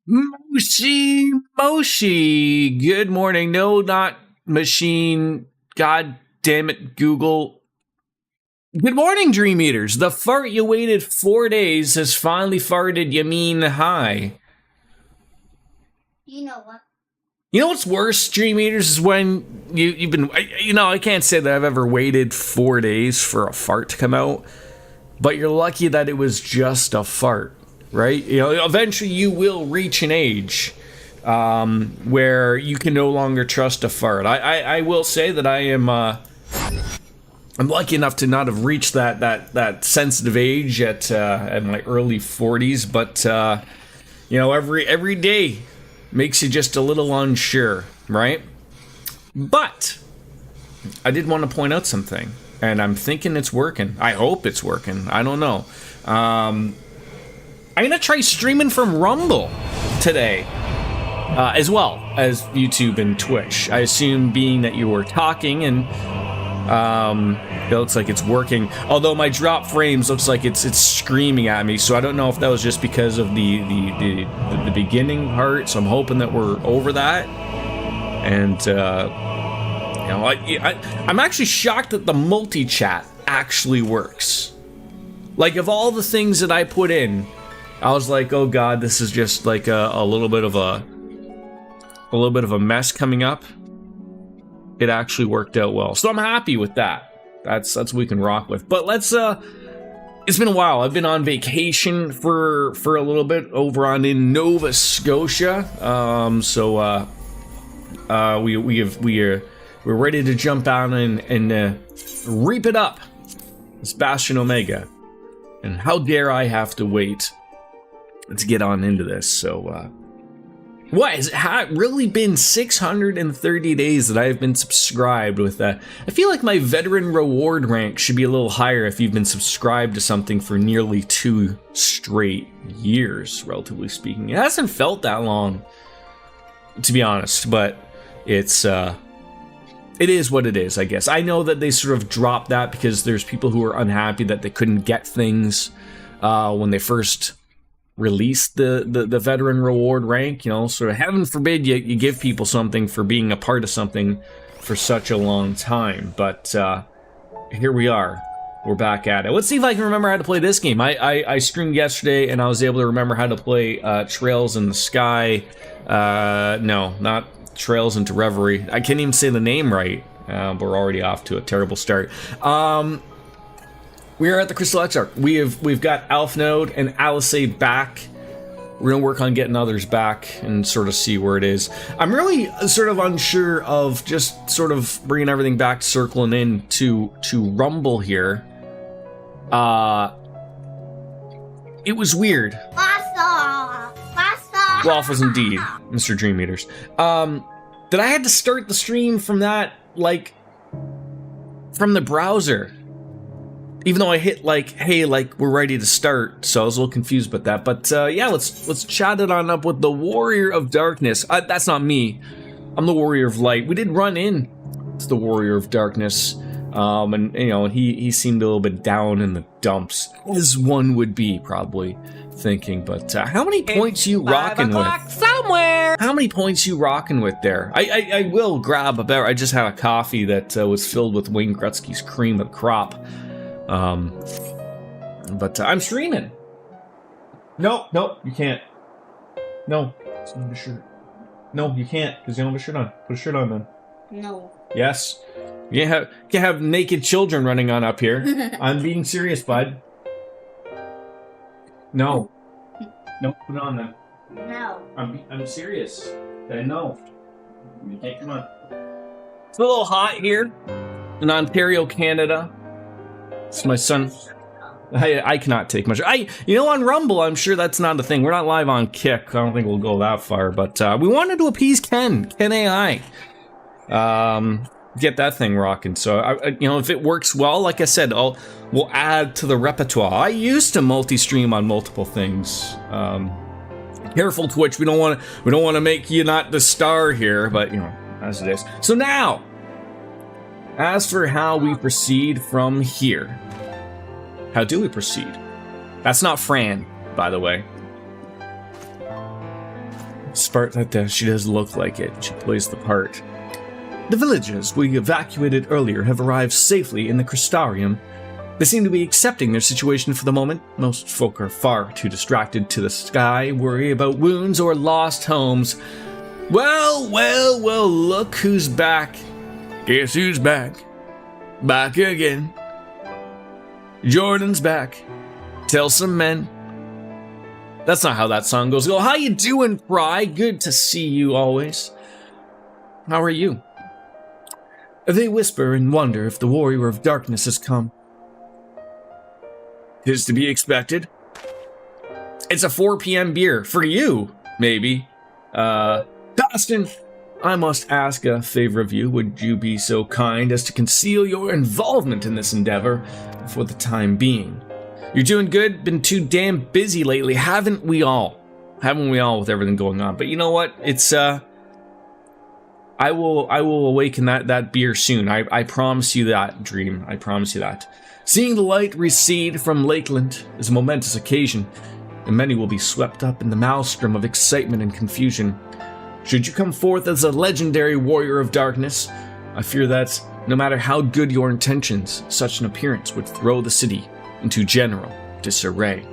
Moshi. Good morning. No, not machine. God damn it, Google. Good morning, Dream Eaters. The fart you waited 4 days has finally farted. You mean hi. You know what? You know what's worse, Dream Eaters, is when you've been. I can't say that I've ever waited 4 days for a fart to come out, but you're lucky that it was just a fart. Right? Eventually you will reach an age where you can no longer trust a fart. I will say that I'm lucky enough to not have reached that sensitive age at my early 40s, but every day makes you just a little unsure, right? But I did want to point out something, and I'm thinking it's working. I hope it's working. I don't know. I'm going to try streaming from Rumble today, as well as YouTube and Twitch. I assume being that you were talking and it looks like it's working. Although my drop frames looks like it's screaming at me, so I don't know if that was just because of the beginning part, so I'm hoping that we're over that. And, I'm actually shocked that the multi-chat actually works. Like, of all the things that I put in, I was like, oh god, this is just like a little bit of a mess coming up. It actually worked out well, so I'm happy with that. That's what we can rock with. But let's it's been a while. I've been on vacation for a little bit over in Nova Scotia. We're ready to jump out and reap it up. It's Bastion Omega, and how dare I have to wait. Let's get on into this. So, what has it really been 630 days that I've been subscribed with that? I feel like my veteran reward rank should be a little higher if you've been subscribed to something for nearly 2 straight years, relatively speaking. It hasn't felt that long, to be honest, but it is what it is, I guess. I know that they sort of dropped that because there's people who are unhappy that they couldn't get things when they first released the veteran reward rank, sort of heaven forbid you give people something for being a part of something for such a long time. But here we are. We're back at it. Let's see if I can remember how to play this game. I streamed yesterday and I was able to remember how to play Trails in the Sky. No, not Trails into Reverie. I can't even say the name right. We're already off to a terrible start. We are at the Crystal Exarch. We've got Alphnode and Alice back. We're gonna work on getting others back and sort of see where it is. I'm really sort of unsure of just sort of bringing everything back, circling in to Rumble here. It was weird. Waffles indeed, Mr. Dream Eaters. That I had to start the stream from that, from the browser. Even though I hit hey, we're ready to start, so I was a little confused about that. But yeah, let's chat it on up with the Warrior of Darkness. That's not me. I'm the Warrior of Light. We did run in to the Warrior of Darkness, and he seemed a little bit down in the dumps, as one would be probably thinking. But how many points you rocking with? Somewhere. How many points you rocking with there? I will grab a better. I just had a coffee that was filled with Wayne Gretzky's cream of the crop. But I'm streaming. No, you can't. No, it's not a shirt. No, you can't, because you don't have a shirt on. Put a shirt on then. No. Yes. You can't have naked children running on up here. I'm being serious, bud. No. No, put it on then. No. I'm serious. I know. You can't come on. It's a little hot here in Ontario, Canada. It's my son. I cannot take much. On Rumble, I'm sure that's not a thing. We're not live on Kick. I don't think we'll go that far, but we wanted to appease Ken AI. Get that thing rocking. So, if it works well, like I said, we'll add to the repertoire. I used to multi-stream on multiple things. Careful, Twitch. We don't want to make you not the star here, but as it is. So now, as for how we proceed from here, how do we proceed? That's not Fran, by the way. Smart that she does look like it. She plays the part. The villagers we evacuated earlier have arrived safely in the Crystarium. They seem to be accepting their situation for the moment. Most folk are far too distracted to the sky, worry about wounds or lost homes. Well, look who's back. Guess who's back? Back again. Jordan's back. Tell some men. That's not how that song goes. Go, how you doing, Fry? Good to see you always. How are you? They whisper and wonder if the warrior of darkness has come. 'Tis to be expected. It's a 4 p.m. beer. For you, maybe. Dustin, I must ask a favor of you. Would you be so kind as to conceal your involvement in this endeavor for the time being? You're doing good. Been too damn busy lately, haven't we all? Haven't we all with everything going on? But you know what? It's I will awaken that beer soon. I promise you that, Dream. I promise you that. Seeing the light recede from Lakeland is a momentous occasion, and many will be swept up in the maelstrom of excitement and confusion. Should you come forth as a legendary warrior of darkness, I fear that, no matter how good your intentions, such an appearance would throw the city into general disarray.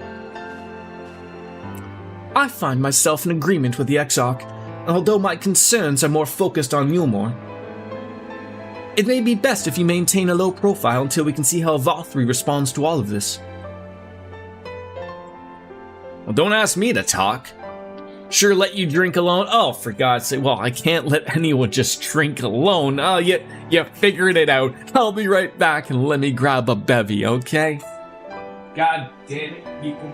I find myself in agreement with the Exarch, although my concerns are more focused on Mulmore. It may be best if you maintain a low profile until we can see how Vothri responds to all of this. Well, don't ask me to talk. Sure, let you drink alone? Oh, for God's sake. Well, I can't let anyone just drink alone. Oh, you figured it out. I'll be right back and let me grab a bevy, okay? God damn it, people.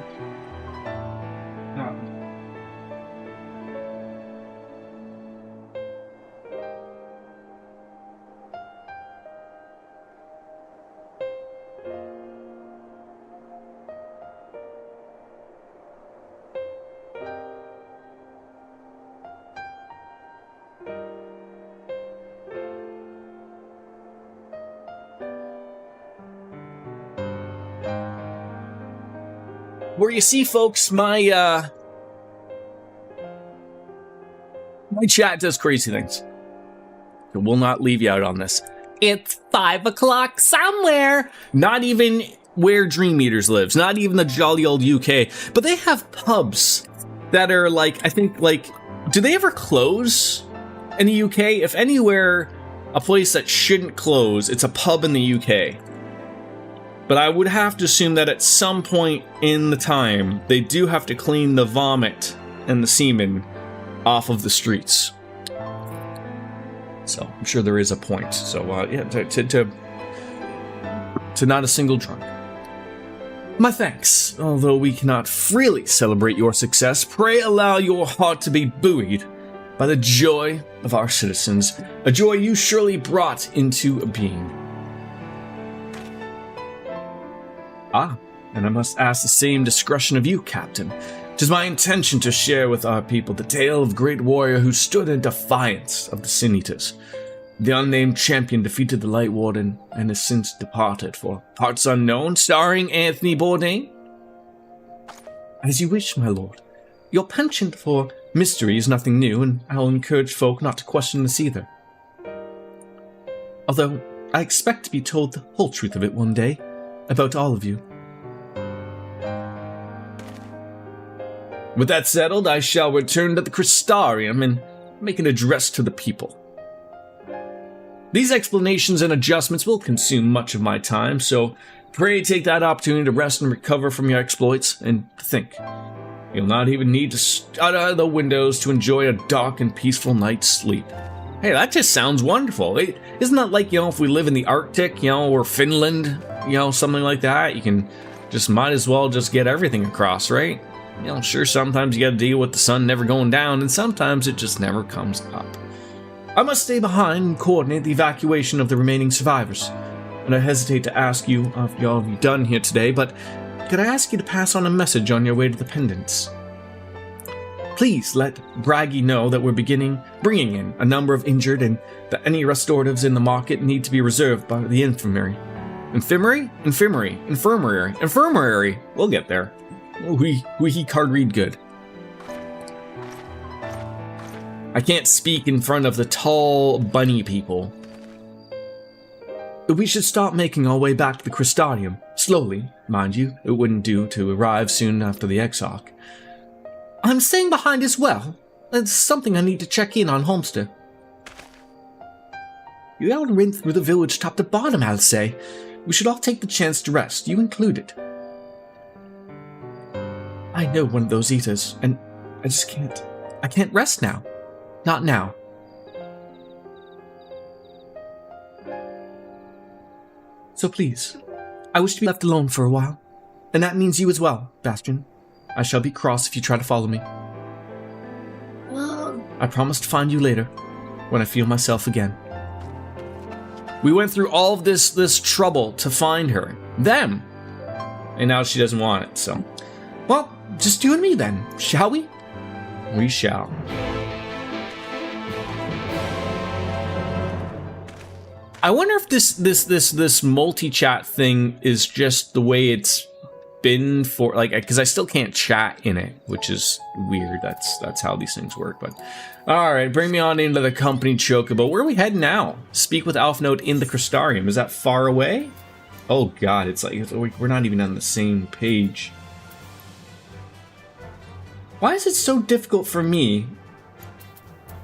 Where you see, folks, my chat does crazy things. It will not leave you out on this. It's 5 o'clock somewhere. Not even where Dream Eaters lives. Not even the jolly old UK. But they have pubs that are like, I think, like, do they ever close in the UK? If anywhere, a place that shouldn't close, it's a pub in the UK. But I would have to assume that at some point in the time, they do have to clean the vomit and the semen off of the streets. So I'm sure there is a point. So yeah, to not a single drunk. My thanks. Although we cannot freely celebrate your success, pray allow your heart to be buoyed by the joy of our citizens, a joy you surely brought into being. Ah, and I must ask the same discretion of you, Captain. 'Tis my intention to share with our people the tale of a great warrior who stood in defiance of the Sin Eaters. The unnamed champion defeated the Light Warden and has since departed for parts unknown, starring Anthony Bourdain. As you wish, my lord. Your penchant for mystery is nothing new, and I'll encourage folk not to question this either. Although, I expect to be told the whole truth of it one day. About all of you. With that settled, I shall return to the Crystarium and make an address to the people. These explanations and adjustments will consume much of my time, so pray take that opportunity to rest and recover from your exploits, and think. You'll not even need to start out of the windows to enjoy a dark and peaceful night's sleep. Hey, that just sounds wonderful. Isn't that like, if we live in the Arctic, or Finland, something like that? You can just might as well just get everything across, right? Sure, sometimes you gotta deal with the sun never going down, and sometimes it just never comes up. I must stay behind and coordinate the evacuation of the remaining survivors. And I hesitate to ask you if y'all have done here today, but could I ask you to pass on a message on your way to the pendants? Please let Braggy know that we're bringing in a number of injured and that any restoratives in the market need to be reserved by the infirmary. Infirmary? We'll get there. He card read good. I can't speak in front of the tall bunny people. We should start making our way back to the Crystarium. Slowly, mind you. It wouldn't do to arrive soon after the XIV. I'm staying behind as well. It's something I need to check in on Homestead. You all ran through the village top to bottom, I'll say. We should all take the chance to rest, you included. I know one of those eaters, and I just can't. I can't rest now. Not now. So please, I wish to be left alone for a while. And that means you as well, Bastion. I shall be cross if you try to follow me. I promise to find you later, when I feel myself again. We went through all of this trouble to find her. Them! And now she doesn't want it, so... Well, just you and me then, shall we? We shall. I wonder if this multi-chat thing is just the way it's been for, like, because I still can't chat in it, which is weird. That's how these things work. But all right, bring me on into the company chocobo. Where are we heading now? Speak with Alfnote in the Crystarium. Is that far away? Oh God, it's like we're not even on the same page. Why is it so difficult for me?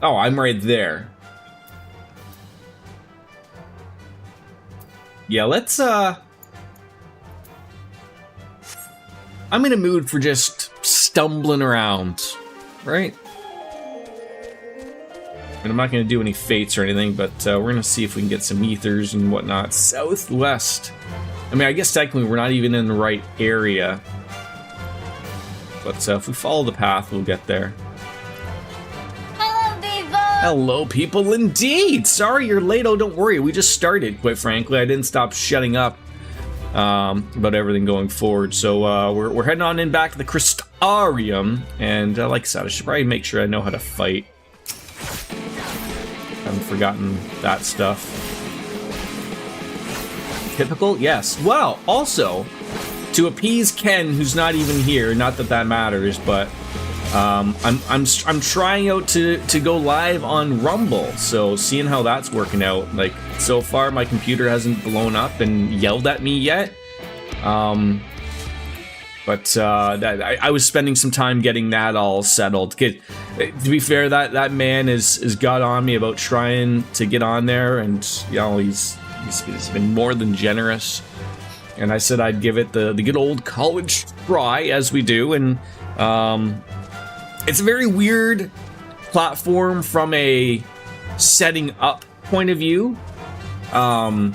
Oh, I'm right there. Yeah, let's I'm in a mood for just stumbling around, right? And I'm not going to do any fates or anything, but we're going to see if we can get some ethers and whatnot. Southwest. I mean, I guess technically we're not even in the right area. But if we follow the path, we'll get there. Hello, people! Hello, people, indeed! Sorry you're late. Oh, don't worry. We just started, quite frankly. I didn't stop shutting up about everything going forward. So we're heading on in back to the Crystarium. And like I said, I should probably make sure I know how to fight. Haven't forgotten that stuff. Typical? Yes. Well, also, to appease Ken, who's not even here, not that that matters, but I'm trying out to go live on Rumble, so seeing how that's working out. Like, so far my computer hasn't blown up and yelled at me yet, but I was spending some time getting that all settled. To be fair, that man has got on me about trying to get on there, and you know he's been more than generous. And I said I'd give it the good old college try, as we do, and it's a very weird platform from a setting up point of view. I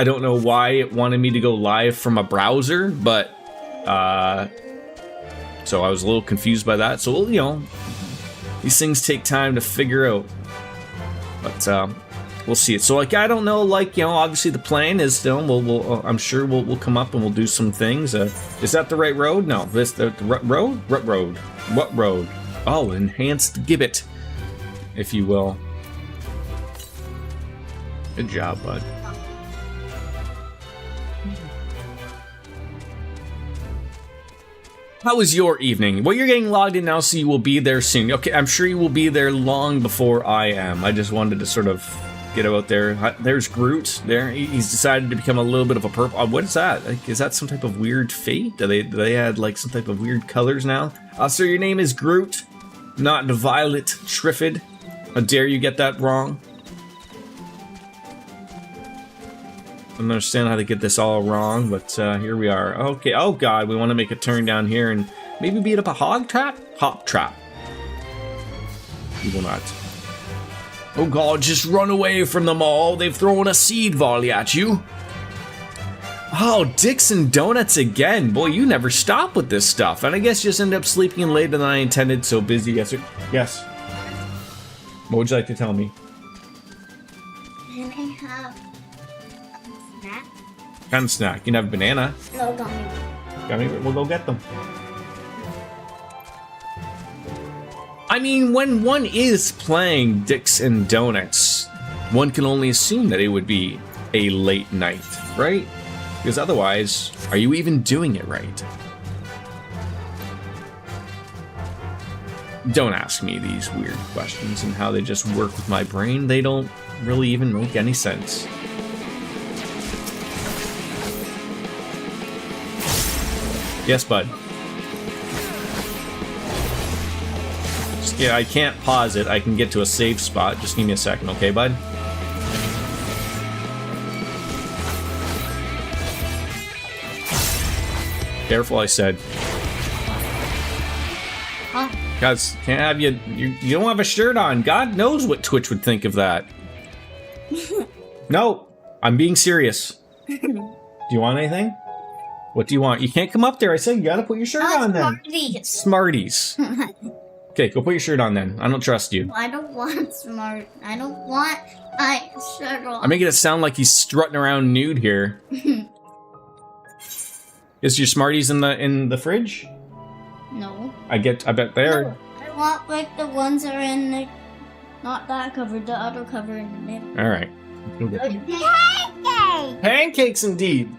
don't know why it wanted me to go live from a browser, but so I was a little confused by that. So, you know, these things take time to figure out, but we'll see it. So, like, I don't know, like, you know, obviously the plan is still, I'm sure we'll come up and we'll do some things. Is that the right road? No, this the road? What road? What road? Oh, enhanced gibbet, if you will. Good job, bud. How was your evening? Well, you're getting logged in now, so you will be there soon. Okay, I'm sure you will be there long before I am. I just wanted to sort of get out there. There's Groot. There, he's decided to become a little bit of a purple. What is that? Like, is that some type of weird fate? Do they add like some type of weird colors now? Sir, your name is Groot, not Violet Triffid. How dare you get that wrong? I don't understand how to get this all wrong, but here we are. Okay, oh god, we want to make a turn down here and maybe beat up a hog trap? Hop trap. We will not. Oh god, just run away from them all. They've thrown a seed volley at you. Oh, Dixon Donuts again. Boy, you never stop with this stuff. And I guess you just end up sleeping in later than I intended, so busy yesterday. Yes. What would you like to tell me? Can I have a snack? What kind of snack? You can have a banana. No, gummy. Gummy? We'll go get them. I mean, when one is playing Dicks and Donuts, one can only assume that it would be a late night, right? Because otherwise, are you even doing it right? Don't ask me these weird questions and how they just work with my brain. They don't really even make any sense. Yes, bud. Yeah, I can't pause it. I can get to a safe spot. Just give me a second, okay, bud? Careful, I said. Huh? Guys, can't have you. You don't have a shirt on. God knows what Twitch would think of that. No, I'm being serious. Do you want anything? What do you want? You can't come up there. I said you gotta put your shirt on then. Smarties. Okay, go put your shirt on then. I don't trust you. I don't want I don't want my shirt on. I'm making it sound like he's strutting around nude here. Is your Smarties in the fridge? No. I bet they're. No, I want like the ones that are in the, not that cupboard, the other cupboard. All right. Pancakes! Pancakes, indeed.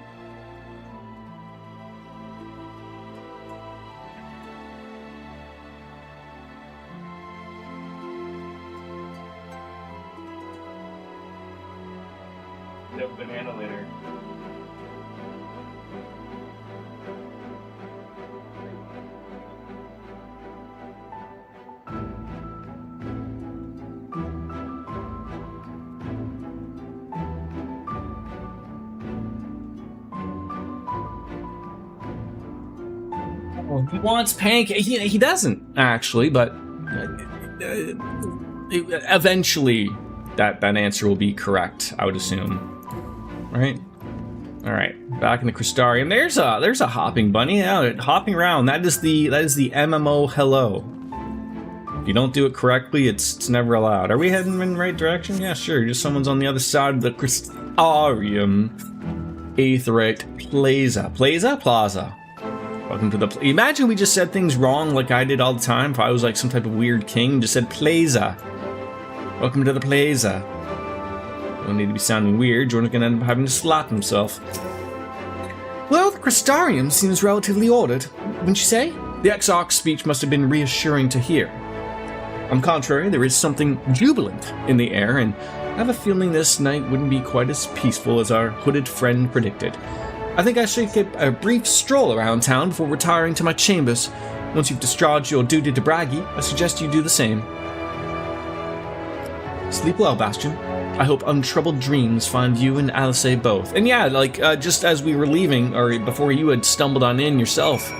No banana later. He wants pancake. He doesn't actually, but eventually that answer will be correct. I would assume. Right. All right. Back in the Crystarium. There's a hopping bunny. Yeah, hopping around. That is the MMO hello. If you don't do it correctly, it's never allowed. Are we heading in the right direction? Yeah, sure. Just someone's on the other side of the Crystarium. Aetheryte Plaza. Plaza. Welcome to the... Imagine we just said things wrong like I did all the time. If I was like some type of weird king and just said Plaza. Welcome to the Plaza. Don't need to be sounding weird. Jordan's gonna end up having to slap himself. Well, the Crystarium seems relatively ordered, wouldn't you say? The Exarch's speech must have been reassuring to hear. On the contrary, there is something jubilant in the air, and I have a feeling this night wouldn't be quite as peaceful as our hooded friend predicted. I think I should take a brief stroll around town before retiring to my chambers. Once you've discharged your duty to Braggy, I suggest you do the same. Sleep well, Bastion. I hope untroubled dreams find you and Alice both. And yeah, like, just as we were leaving, or before you had stumbled on in yourself,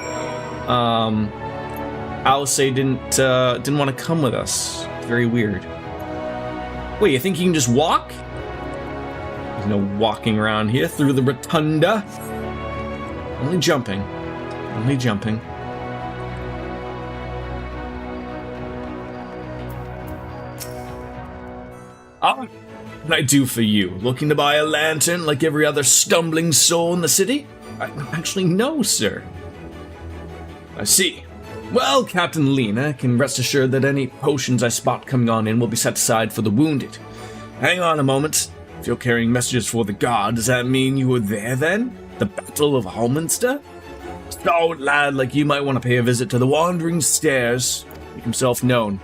Alice didn't want to come with us. Very weird. Wait, you think you can just walk? There's no walking around here through the rotunda. Only jumping. Only jumping. Ah, what can I do for you? Looking to buy a lantern like every other stumbling soul in the city? Actually, no, sir. I see. Well, Captain Lena can rest assured that any potions I spot coming on in will be set aside for the wounded. Hang on a moment. If you're carrying messages for the guard, does that mean you were there then? The Battle of Holminster? A stalwart lad like you might want to pay a visit to the Wandering Stairs. Make himself known.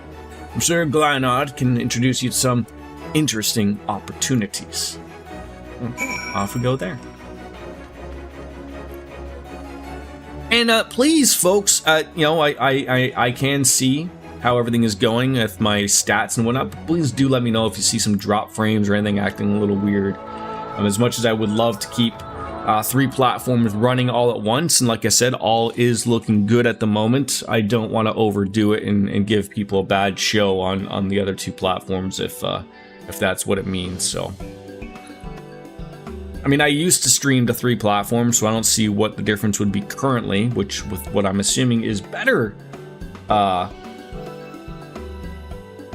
I'm sure Glynard can introduce you to some interesting opportunities. Off we go there. And please, folks, I can see how everything is going with my stats and whatnot, but please do let me know if you see some drop frames or anything acting a little weird. As much as I would love to keep 3 platforms running all at once, and like I said, all is looking good at the moment, I don't want to overdo it and give people a bad show on the other 2 platforms if that's what it means. So, I mean, I used to stream to 3 platforms, so I don't see what the difference would be currently, which with what I'm assuming is better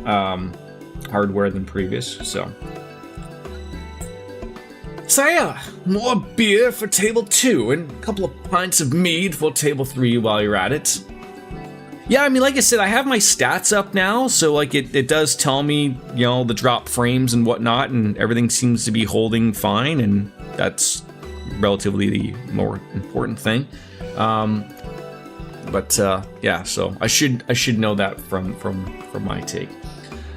hardware than previous. So, Saya, more beer for table 2 and a couple of pints of mead for table 3 while you're at it. Yeah, I mean, like I said, I have my stats up now, so like it does tell me, you know, the drop frames and whatnot, and everything seems to be holding fine, and that's relatively the more important thing. But yeah, so I should know that from my take.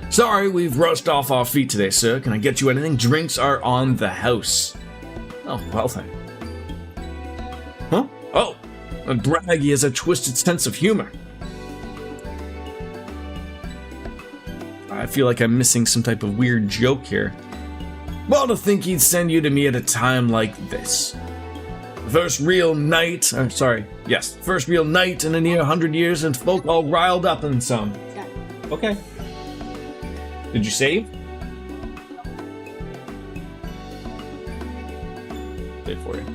Sorry, we've rushed off our feet today, sir. Can I get you anything? Drinks are on the house. Oh, well then. Huh? Oh, Braggy has a twisted sense of humor. I feel like I'm missing some type of weird joke here. Well, to think he'd send you to me at a time like this. First real night in a near 100 years, and folk all riled up and some. Yeah. Okay. Did you save? Wait for you.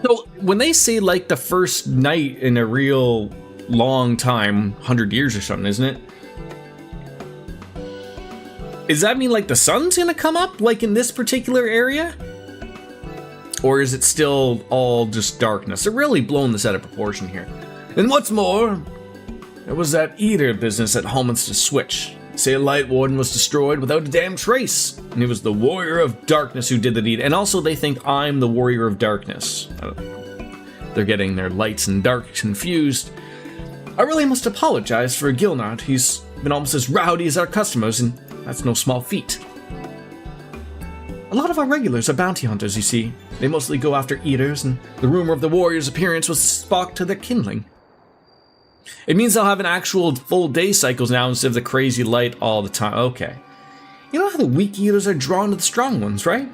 So when they say like the first night in a real long time, 100 years or something, isn't it? Does that mean like the sun's gonna come up like in this particular area? Or is it still all just darkness? They're really blowing this out of proportion here. And what's more, there was that eater business at Holminster Switch. Say a light warden was destroyed without a damn trace. And it was the warrior of darkness who did the deed. And also they think I'm the warrior of darkness. They're getting their lights and darks confused. I really must apologize for Gilnard. He's been almost as rowdy as our customers, and that's no small feat. A lot of our regulars are bounty hunters, you see. They mostly go after eaters, and the rumor of the warrior's appearance was sparked to their kindling. It means they'll have an actual full day cycles now instead of the crazy light all the time. Okay. You know how the weak eaters are drawn to the strong ones, right?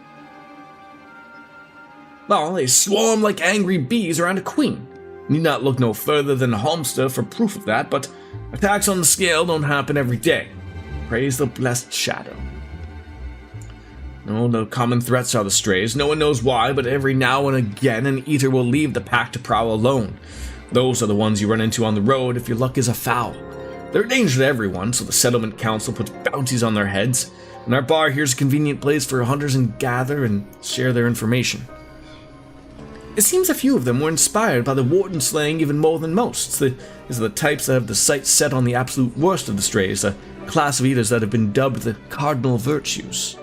Well, they swarm like angry bees around a queen. Need not look no further than Holmster for proof of that, but attacks on the scale don't happen every day. Praise the blessed shadow. No, the common threats are the strays. No one knows why, but every now and again an eater will leave the pack to prowl alone. Those are the ones you run into on the road if your luck is afoul. They're a danger to everyone, so the settlement council puts bounties on their heads, and our bar here's a convenient place for hunters to gather and share their information. It seems a few of them were inspired by the warden slaying even more than most. These are the types that have the sights set on the absolute worst of the strays, a class of eaters that have been dubbed the cardinal virtues.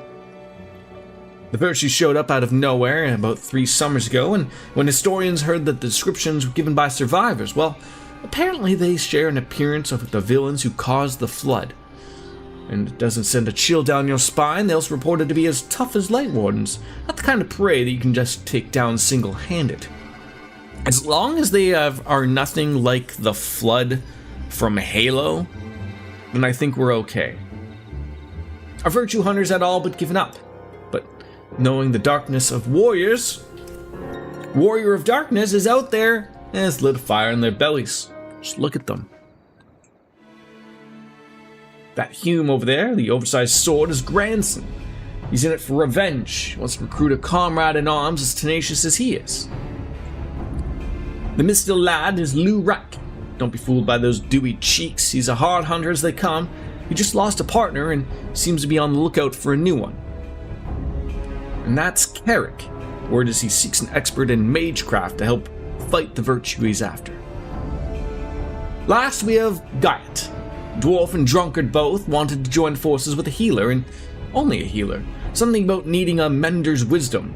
The virtues showed up out of nowhere about 3 summers ago, and when historians heard that the descriptions were given by survivors, well, apparently they share an appearance of the villains who caused the flood. And it doesn't send a chill down your spine. They're also reported to be as tough as light wardens, not the kind of prey that you can just take down single-handed. As long as they are nothing like the flood from Halo, then I think we're okay. Our virtue hunters had all but given up, but knowing the darkness of warriors, warrior of darkness is out there and has lit a fire in their bellies. Just look at them. That Hume over there, the oversized sword, is grandson. He's in it for revenge. He wants to recruit a comrade in arms as tenacious as he is. The Mr. Lad is Lou Rack. Don't be fooled by those dewy cheeks. He's a hard hunter as they come. He just lost a partner and seems to be on the lookout for a new one. And that's Carrick. Word is he seeks an expert in magecraft to help fight the virtue he's after. Last we have Guyot. Dwarf and drunkard both wanted to join forces with a healer, and only a healer. Something about needing a mender's wisdom.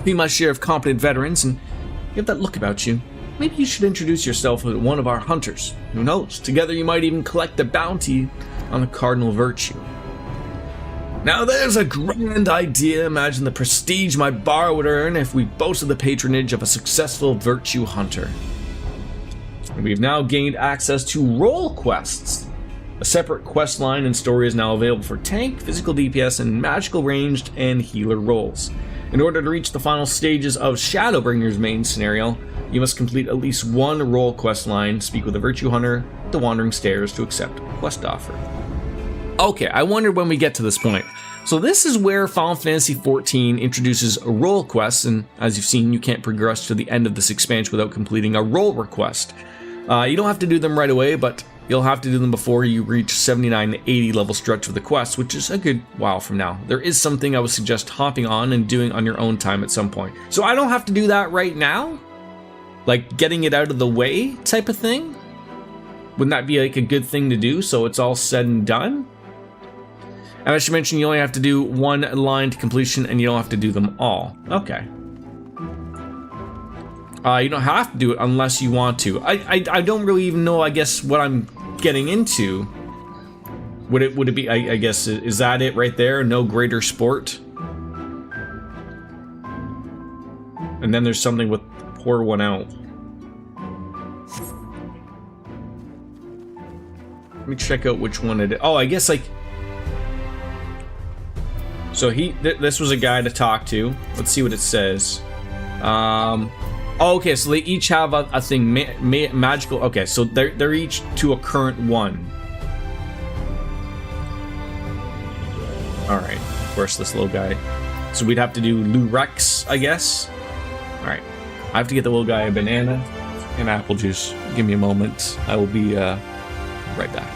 Be my share of competent veterans, and you have that look about you. Maybe you should introduce yourself as one of our hunters. Who knows? Together you might even collect a bounty on the cardinal virtue. Now there's a grand idea. Imagine the prestige my bar would earn if we boasted the patronage of a successful virtue hunter. We've now gained access to role quests. A separate quest line and story is now available for tank, physical DPS, and magical ranged and healer roles. In order to reach the final stages of Shadowbringers' main scenario, you must complete at least one role quest line, speak with a virtue hunter at the Wandering Stairs to accept a quest offer. Okay, I wondered when we get to this point. So this is where Final Fantasy XIV introduces role quests, and as you've seen, you can't progress to the end of this expansion without completing a role request. You don't have to do them right away, but you'll have to do them before you reach 79 to 80 level stretch of the quest, which is a good while from now. There is something I would suggest hopping on and doing on your own time at some point. So I don't have to do that right now, like getting it out of the way type of thing. Wouldn't that be like a good thing to do so it's all said and done? And I should mention you only have to do one line to completion and you don't have to do them all. Okay. You don't have to do it unless you want to. I don't really even know, I guess, what I'm getting into. Would it be, I guess, is that it right there? No greater sport? And then there's something with pour one out. Let me check out which one it is. Oh, I guess like... So this was a guy to talk to. Let's see what it says. Oh, okay, so they each have a thing, magical. Okay, so they're each to a current one. All right, of course, this little guy. So we'd have to do Lurex, I guess. All right, I have to get the little guy a banana and apple juice. Give me a moment. I will be right back.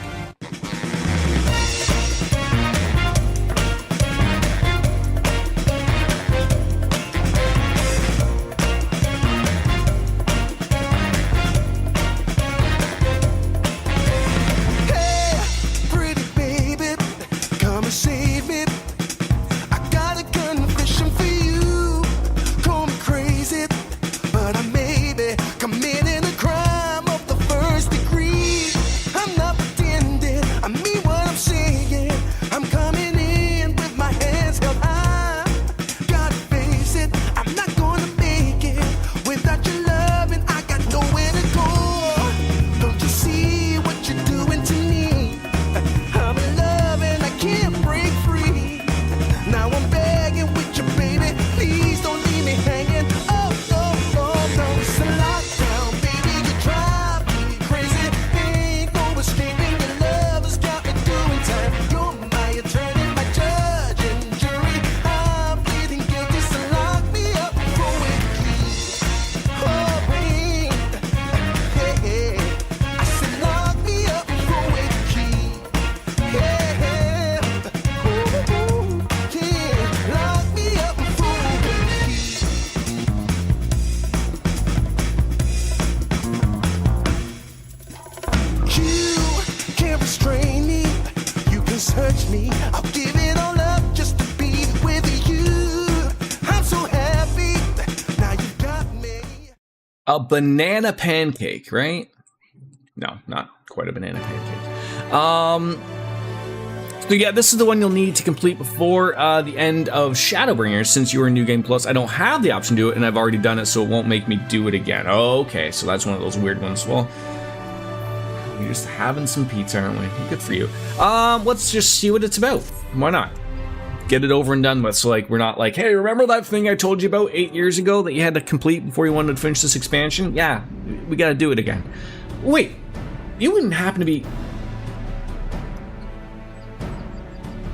A banana pancake, right? No, not quite a banana pancake. So yeah, this is the one you'll need to complete before the end of Shadowbringers. Since you are in New Game Plus, I don't have the option to do it, and I've already done it, so it won't make me do it again. Okay, so that's one of those weird ones. Well, we're just having some pizza, aren't we? Good for you. Let's just see what it's about. Why not? Get it over and done with, so like we're not like, hey, remember that thing I told you about 8 years ago that you had to complete before you wanted to finish this expansion? Yeah, we gotta do it again. Wait, you wouldn't happen to be...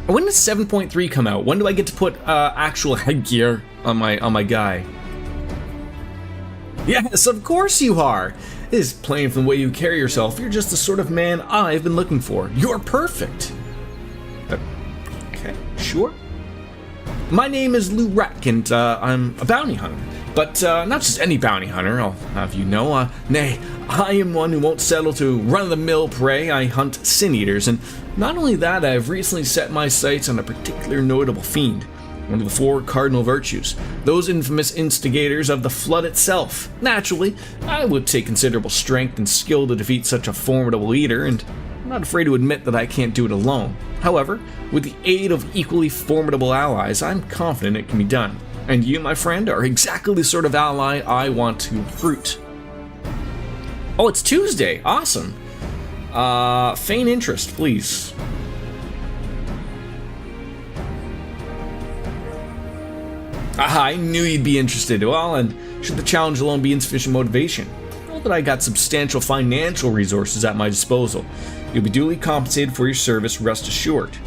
When does 7.3 come out? When do I get to put actual headgear on my guy? Yes, of course you are! It is plain from the way you carry yourself, you're just the sort of man I've been looking for. You're perfect! Okay, sure. My name is Lou Rack, and I'm a bounty hunter. But not just any bounty hunter, I'll have you know. Nay, I am one who won't settle to run-of-the-mill prey. I hunt sin eaters, and not only that, I have recently set my sights on a particular notable fiend. One of the 4 cardinal virtues, those infamous instigators of the flood itself. Naturally, I would take considerable strength and skill to defeat such a formidable eater, and I'm not afraid to admit that I can't do it alone. However, with the aid of equally formidable allies, I'm confident it can be done. And you, my friend, are exactly the sort of ally I want to recruit. Oh, it's Tuesday. Awesome. Feign interest, please. Aha, I knew you'd be interested. Well, and should the challenge alone be insufficient motivation? Know that I got substantial financial resources at my disposal. You'll be duly compensated for your service, rest assured.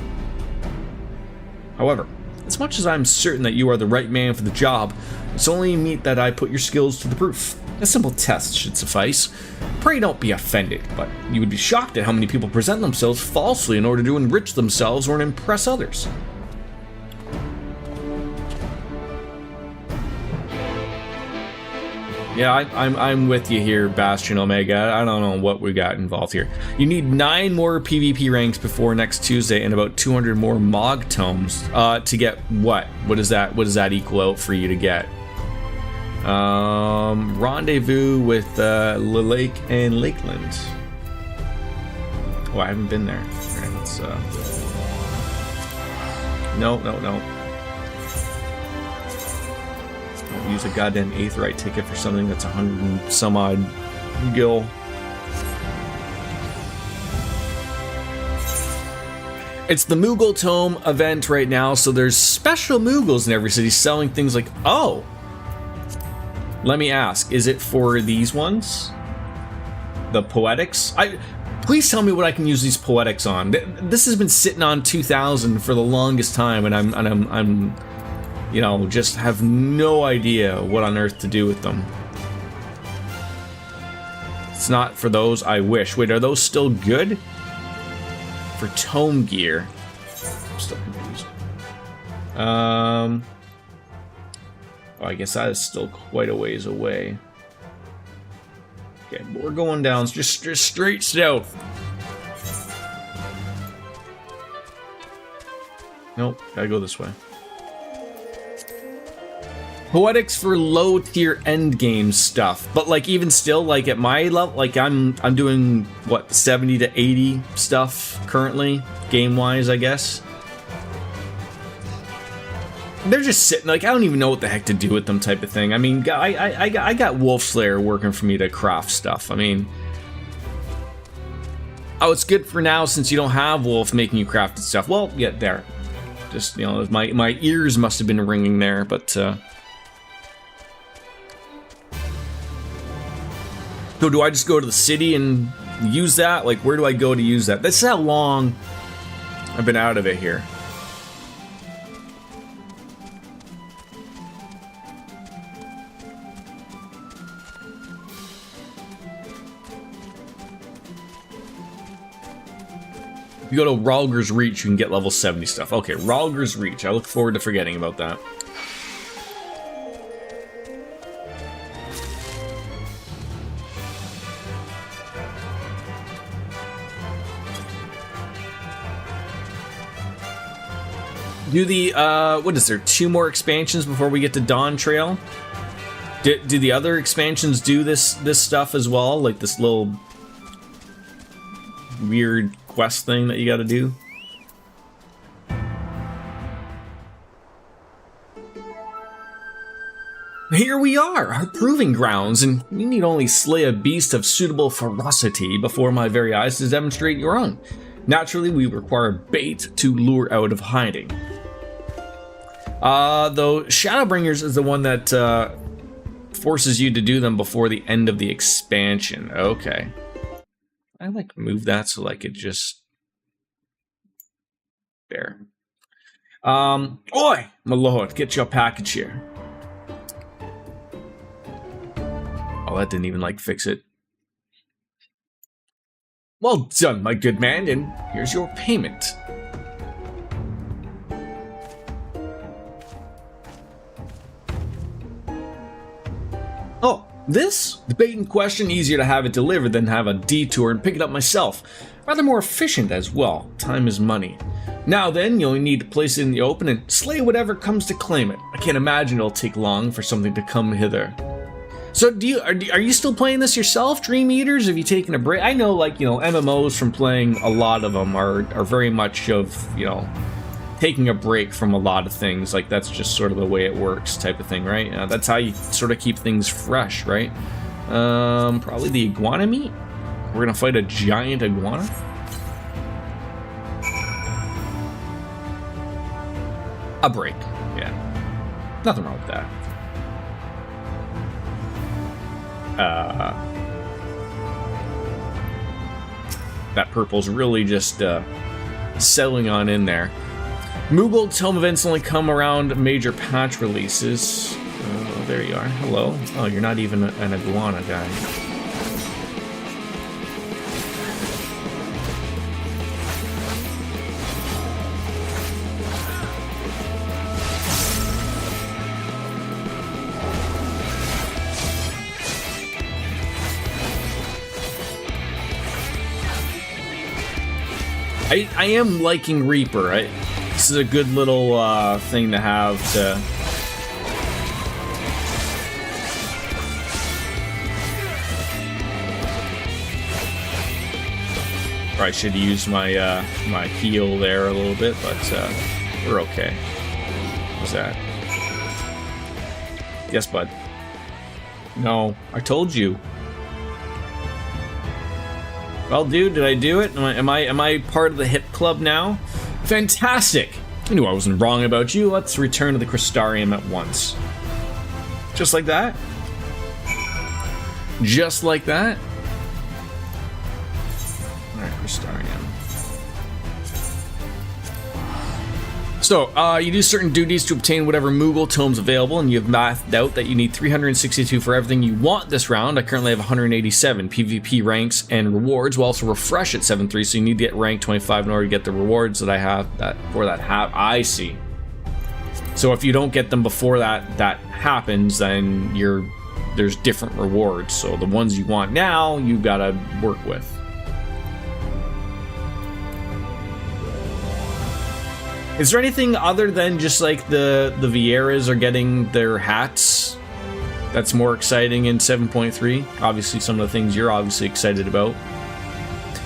However, as much as I'm certain that you are the right man for the job, it's only meet that I put your skills to the proof. A simple test should suffice. Pray don't be offended, but you would be shocked at how many people present themselves falsely in order to enrich themselves or impress others. Yeah, I'm with you here, Bastion Omega. I don't know what we got involved here. You need 9 more PvP ranks before next Tuesday and about 200 more Mog Tomes to get what? What does that equal out for you to get? Rendezvous with Lake and Lakeland. Oh, I haven't been there. All right, let's, no. Don't use a goddamn Aetheryte ticket for something that's 100 and some odd gil. It's the Moogle Tome event right now, so there's special Moogles in every city selling things like, oh, let me ask, is it for these ones? The Poetics? Please tell me what I can use these Poetics on. This has been sitting on 2,000 for the longest time, and I'm you know, just have no idea what on earth to do with them. It's not for those, I wish. Wait, are those still good? For tome gear. I'm still confused. Oh, I guess that is still quite a ways away. Okay, but we're going down, just straight south. Nope, gotta go this way. Poetics for low tier end game stuff, but like even still, like at my level, like I'm doing what 70 to 80 stuff currently, game wise, I guess. They're just sitting, like, I don't even know what the heck to do with them type of thing. I mean, I got Wolfslayer working for me to craft stuff. I mean, oh, it's good for now since you don't have Wolf making you crafted stuff. Well, yeah, there. Just, you know, my ears must have been ringing there, but, So do I just go to the city and use that? Like, where do I go to use that? This is how long I've been out of it here. If you go to Ralger's Reach, you can get level 70 stuff. Okay, Ralger's Reach. I look forward to forgetting about that. Do the, what is there, 2 more expansions before we get to Dawn Trail? Do the other expansions do this stuff as well? Like this little weird quest thing that you gotta do? Here we are, our proving grounds, and you need only slay a beast of suitable ferocity before my very eyes to demonstrate your own. Naturally, we require bait to lure out of hiding. Though Shadowbringers is the one that forces you to do them before the end of the expansion. Okay. I like move that so like it just there. Oi, my lord, get your package here. Oh, that didn't even like fix it. Well done, my good man, and here's your payment. Oh, this? The bait in question, easier to have it delivered than have a detour and pick it up myself. Rather more efficient as well. Time is money. Now then, you only need to place it in the open and slay whatever comes to claim it. I can't imagine it'll take long for something to come hither. So are you still playing this yourself, Dream Eaters? Have you taken a break? I know, like, you know, MMOs from playing a lot of them are very much of, you know, taking a break from a lot of things. Like, that's just sort of the way it works type of thing, right? That's how you sort of keep things fresh, right? Probably the iguana meat. We're gonna fight a giant iguana. A break, yeah. Nothing wrong with that. That purple's really just settling on in there. Moogle Tome events only come around major patch releases. Oh, there you are. Hello. Oh, you're not even an iguana guy. I am liking Reaper. This is a good little thing to have to... Probably should use my my heal there a little bit, but we're okay. What's that? Yes, bud. No, I told you. Well, dude, did I do it? Am I part of the hip club now? Fantastic! I knew I wasn't wrong about you. Let's return to the Crystarium at once. Just like that? Just like that? Alright, Crystarium. So, you do certain duties to obtain whatever Moogle tomes available, and you have mathed out that you need 362 for everything you want this round. I currently have 187 PvP ranks and rewards. Will also refresh at 7.3, so you need to get rank 25 in order to get the rewards that I have for that I see. So if you don't get them before that happens, then there's different rewards. So the ones you want now, you gotta work with. Is there anything other than just like the Vieras are getting their hats that's more exciting in 7.3? Obviously some of the things you're obviously excited about.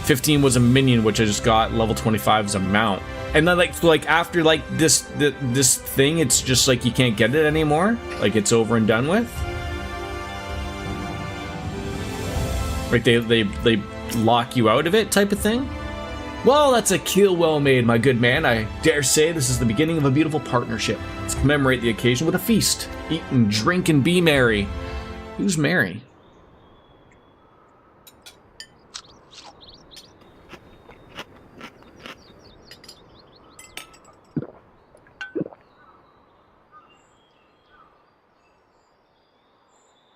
15 was a minion, which I just got. Level 25 is a mount. And then like after like this thing, it's just like you can't get it anymore? Like it's over and done with? Like they lock you out of it type of thing? Well, that's a kill well made, my good man. I dare say this is the beginning of a beautiful partnership. Let's commemorate the occasion with a feast. Eat and drink and be merry. Who's merry?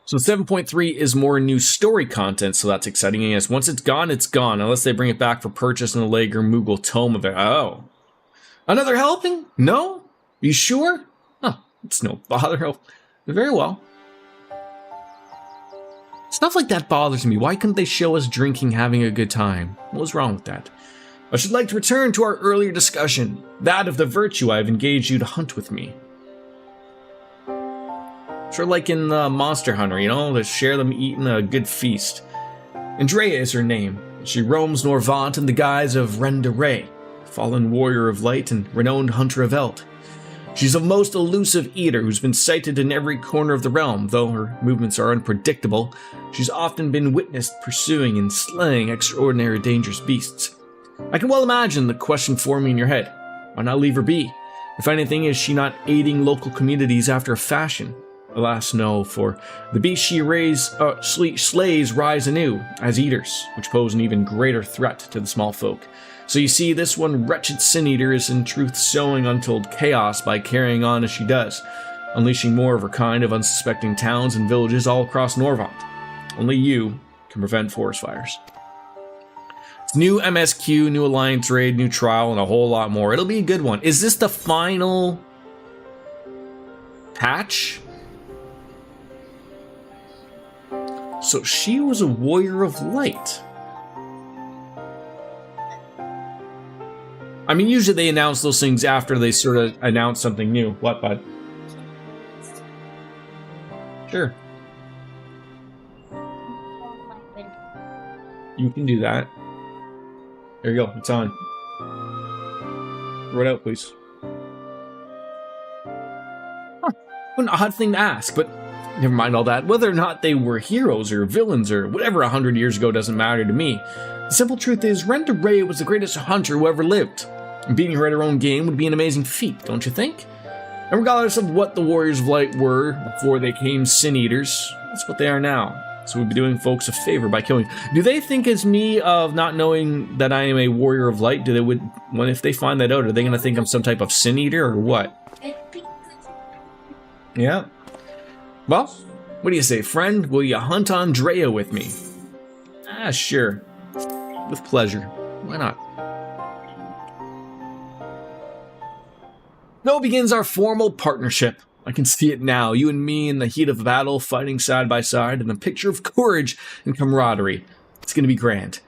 So 7.3 is more new story content, so that's exciting. And yes, once it's gone, unless they bring it back for purchase in the Lager Moogle tome of it. Oh. Another helping? No? You sure? Huh, it's no bother. Oh, very well. Stuff like that bothers me. Why couldn't they show us drinking, having a good time? What was wrong with that? I should like to return to our earlier discussion, that of the virtue I have engaged you to hunt with me. Sort of like in Monster Hunter, you know, to share them eating a good feast. Andrea is her name. She roams Norvant in the guise of Renderay, fallen warrior of light and renowned hunter of Eld. She's a most elusive eater who's been sighted in every corner of the realm. Though her movements are unpredictable, she's often been witnessed pursuing and slaying extraordinary dangerous beasts. I can well imagine the question forming in your head. Why not leave her be? If anything, is she not aiding local communities after a fashion? Alas, no, for the beasts she slays rise anew as eaters, which pose an even greater threat to the small folk. So you see, this one wretched sin-eater is in truth sowing untold chaos by carrying on as she does, unleashing more of her kind of unsuspecting towns and villages all across Norvant. Only you can prevent forest fires. It's new MSQ, new Alliance raid, new trial, and a whole lot more. It'll be a good one. Is this the final patch? So she was a warrior of light. I mean, usually they announce those things after they sort of announce something new. What, bud? Sure. You can do that. There you go. It's on. Throw it out, please. Huh. What an odd thing to ask, but never mind all that. Whether or not they were heroes or villains or whatever 100 years ago doesn't matter to me. The simple truth is, Renderay was the greatest hunter who ever lived. And beating her at her own game would be an amazing feat, don't you think? And regardless of what the Warriors of Light were before they became Sin-Eaters, that's what they are now. So we'd be doing folks a favor by killing. Do they think as me of not knowing that I am a Warrior of Light? If they find that out, are they going to think I'm some type of Sin-Eater or what? Yeah. Well, what do you say, friend? Will you hunt Andrea with me? Ah, sure. With pleasure. Why not? Now begins our formal partnership. I can see it now, you and me in the heat of battle, fighting side by side, in a picture of courage and camaraderie. It's going to be grand.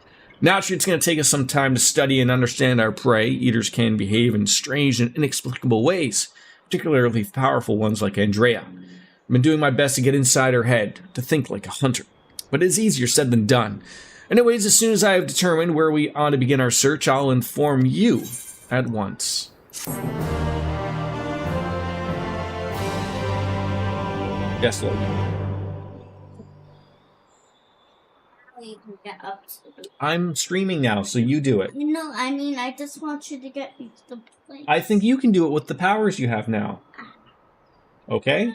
Naturally, it's going to take us some time to study and understand our prey. Eaters can behave in strange and inexplicable ways, particularly powerful ones like Andrea. I've been doing my best to get inside her head, to think like a hunter, but it's easier said than done. Anyways, as soon as I have determined where we ought to begin our search, I'll inform you at once. Yes, Logan. You can get up to the... I'm streaming now, so you do it. No, I mean, I just want you to get me to the place. I think you can do it with the powers you have now. Okay?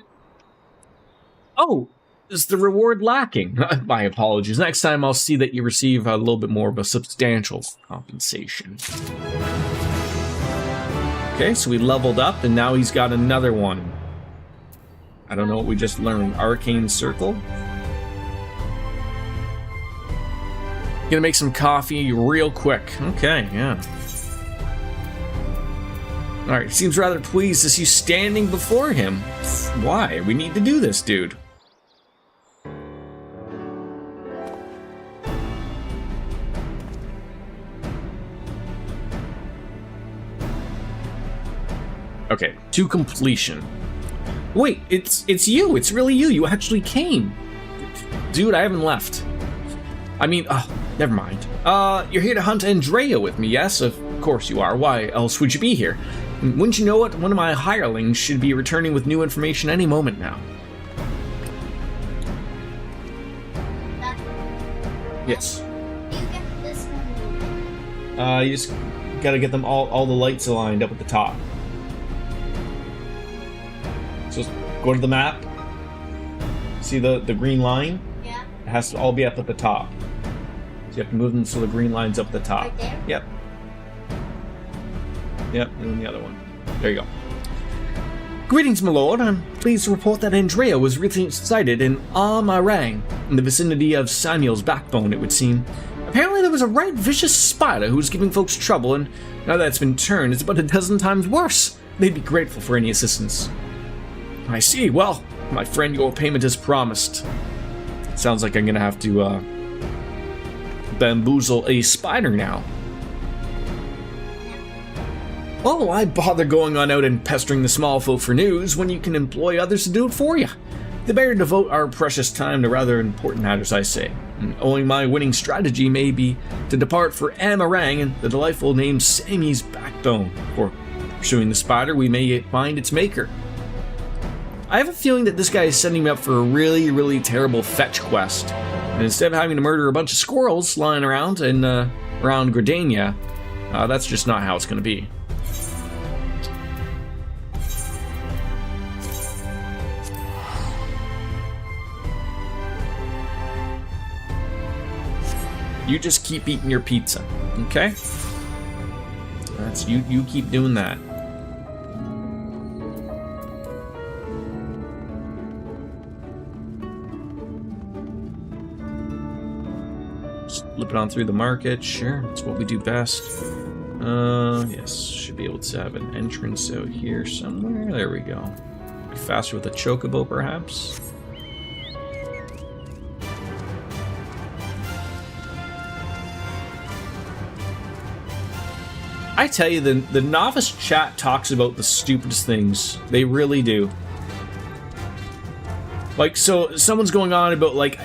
Oh, is the reward lacking? My apologies. Next time I'll see that you receive a little bit more of a substantial compensation. Okay, so we leveled up, and now he's got another one. I don't know what we just learned. Arcane Circle. Gonna make some coffee real quick. Okay, yeah. Alright, seems rather pleased to see you standing before him. Why? We need to do this, dude. Okay, to completion. Wait, it's you. It's really you. You actually came. Dude, I haven't left. I mean, never mind. You're here to hunt Andrea with me, yes? Of course you are. Why else would you be here? And wouldn't you know it? One of my hirelings should be returning with new information any moment now. Yes. You get this one. You just gotta get them all the lights aligned up at the top. So go to the map. See the green line? Yeah. It has to all be up at the top. So you have to move them so the green line's up at the top. Right there? Yep. Yep, and then the other one. There you go. Greetings, my lord. I'm pleased to report that Andrea was recently sighted in Armarang, in the vicinity of Samuel's backbone, it would seem. Apparently there was a right vicious spider who was giving folks trouble, and now that it's been turned, it's about a dozen times worse. They'd be grateful for any assistance. I see. Well, my friend, your payment is promised. Sounds like I'm gonna have to, bamboozle a spider now. Well, why bother going on out and pestering the small folk for news when you can employ others to do it for you? The better devote our precious time to rather important matters, I say. And owing my winning strategy may be to depart for Amarang and the delightful name Sammy's backbone. For pursuing the spider, we may find its maker. I have a feeling that this guy is setting me up for a really, really terrible fetch quest. And instead of having to murder a bunch of squirrels lying around and around Gridania, that's just not how it's going to be. You just keep eating your pizza, okay? That's you keep doing that. Slip it on through the market, sure, that's what we do best. Yes, should be able to have an entrance out here somewhere. There we go. Be faster with a chocobo, perhaps. I tell you, the novice chat talks about the stupidest things. They really do. Like, so someone's going on about like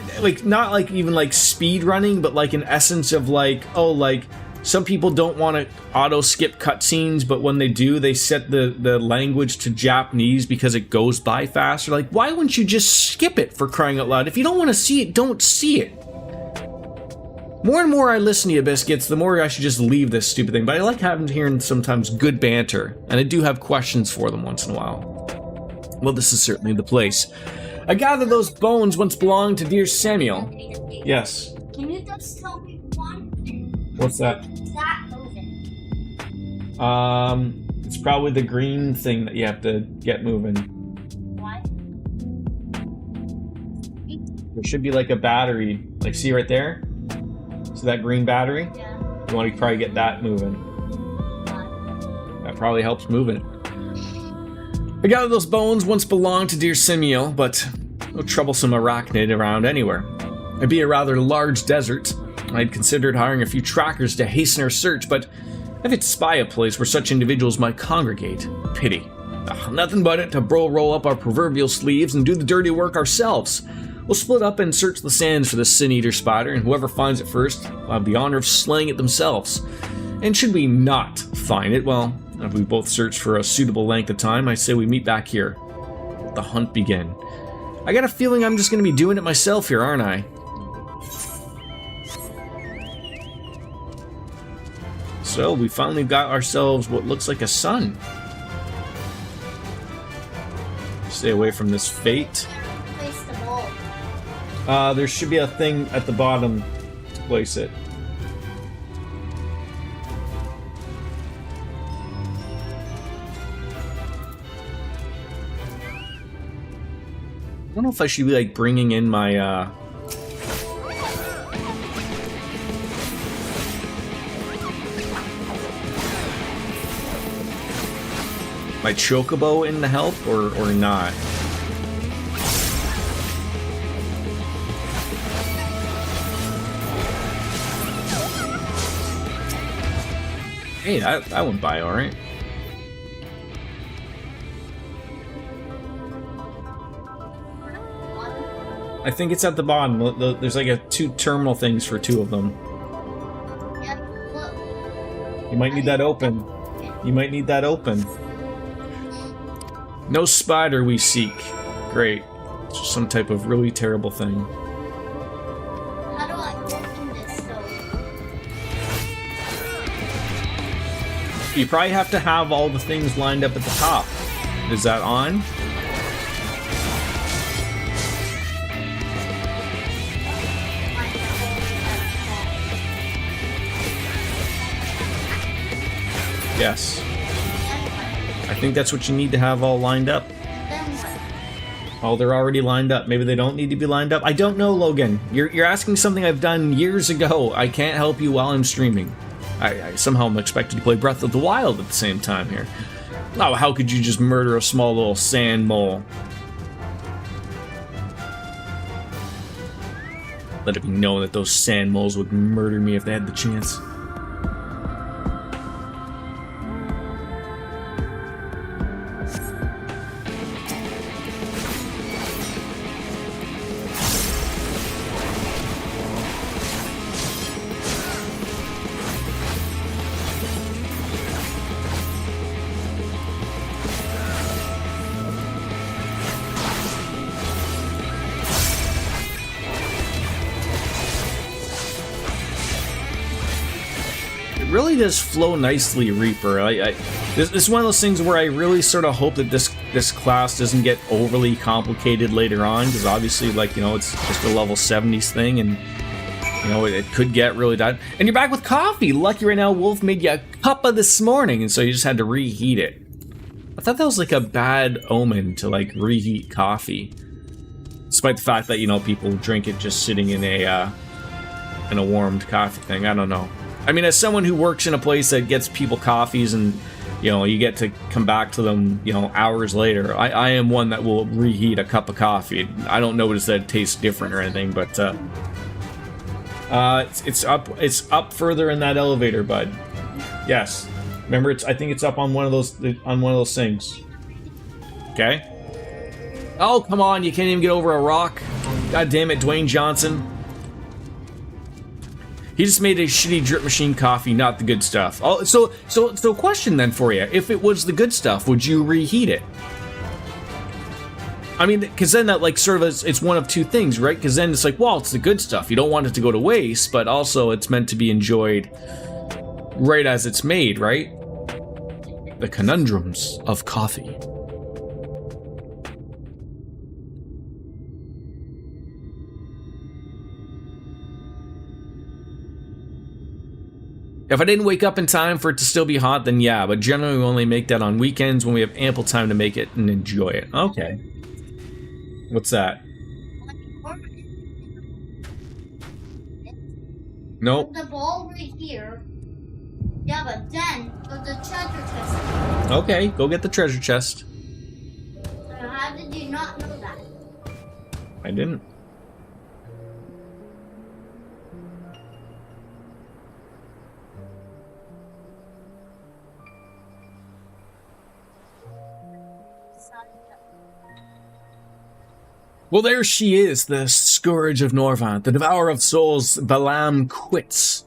not like even like speed running, but like in essence of like, oh, like some people don't want to auto skip cutscenes, but when they do, they set the language to Japanese because it goes by faster. Like, why wouldn't you just skip it, for crying out loud? If you don't want to see it, don't see it. More and more I listen to you, Biscuits, the more I should just leave this stupid thing. But I like hearing sometimes good banter, and I do have questions for them once in a while. Well, this is certainly the place. I gather those bones once belonged to dear Samuel. Yes. Can you just tell me one thing? What's that? That moving. It's probably the green thing that you have to get moving. Why? There should be like a battery. Like, see right there? So that green battery? Yeah. You want to probably get that moving. Why? That probably helps moving it. I gather those bones once belonged to dear Samuel, but no troublesome arachnid around anywhere. It'd be a rather large desert. I'd considered hiring a few trackers to hasten our search, but if it's spy a place where such individuals might congregate, pity. Nothing but it to roll up our proverbial sleeves and do the dirty work ourselves. We'll split up and search the sands for the sin-eater spider, and whoever finds it first will have the honor of slaying it themselves. And should we not find it, well, if we both search for a suitable length of time, I say we meet back here. Let the hunt begin. I got a feeling I'm just going to be doing it myself here, aren't I? So, we finally got ourselves what looks like a sun. Stay away from this fate. Place the ball. There should be a thing at the bottom to place it. I don't know if I should be like bringing in my my chocobo in to help or not. Hey, that went by alright. I think it's at the bottom. There's like two terminal things for two of them. Yep, look. You might need that open. You might need that open. No spider we seek. Great. It's just some type of really terrible thing. How do I open this though? You probably have to have all the things lined up at the top. Is that on? Yes. I think that's what you need to have all lined up. Oh, they're already lined up. Maybe they don't need to be lined up. I don't know, Logan. You're asking something I've done years ago. I can't help you while I'm streaming. I somehow am expected to play Breath of the Wild at the same time here. Oh, how could you just murder a small little sand mole? Let it be known that those sand moles would murder me if they had the chance. Really does flow nicely, Reaper. This is one of those things where I really sort of hope that this class doesn't get overly complicated later on, because obviously, like, you know, it's just a level 70s thing, and you know it could get really bad. And you're back with coffee. Lucky right now, Wolf made you a cuppa this morning, and so you just had to reheat it. I thought that was like a bad omen to like reheat coffee, despite the fact that, you know, people drink it just sitting in a warmed coffee thing. I don't know. I mean, as someone who works in a place that gets people coffees and, you know, you get to come back to them, you know, hours later, I am one that will reheat a cup of coffee. I don't notice that it tastes different or anything, but it's up further in that elevator, bud. Yes. Remember, I think it's up on one of those things. Okay. Oh, come on, you can't even get over a rock. God damn it, Dwayne Johnson. He just made a shitty drip machine coffee, not the good stuff. Oh, so question then for you: if it was the good stuff, would you reheat it? I mean, because then that like sort of it's one of two things, right? Because then it's like, well, it's the good stuff. You don't want it to go to waste, but also it's meant to be enjoyed right as it's made, right? The conundrums of coffee. If I didn't wake up in time for it to still be hot, then yeah, but generally we only make that on weekends when we have ample time to make it and enjoy it. Okay. What's that? Nope. The ball right here. Yeah, but then go to the treasure chest. Okay, go get the treasure chest. How did you not know that? I didn't. Well, there she is, the Scourge of Norvant, the Devourer of Souls. Balaam quits.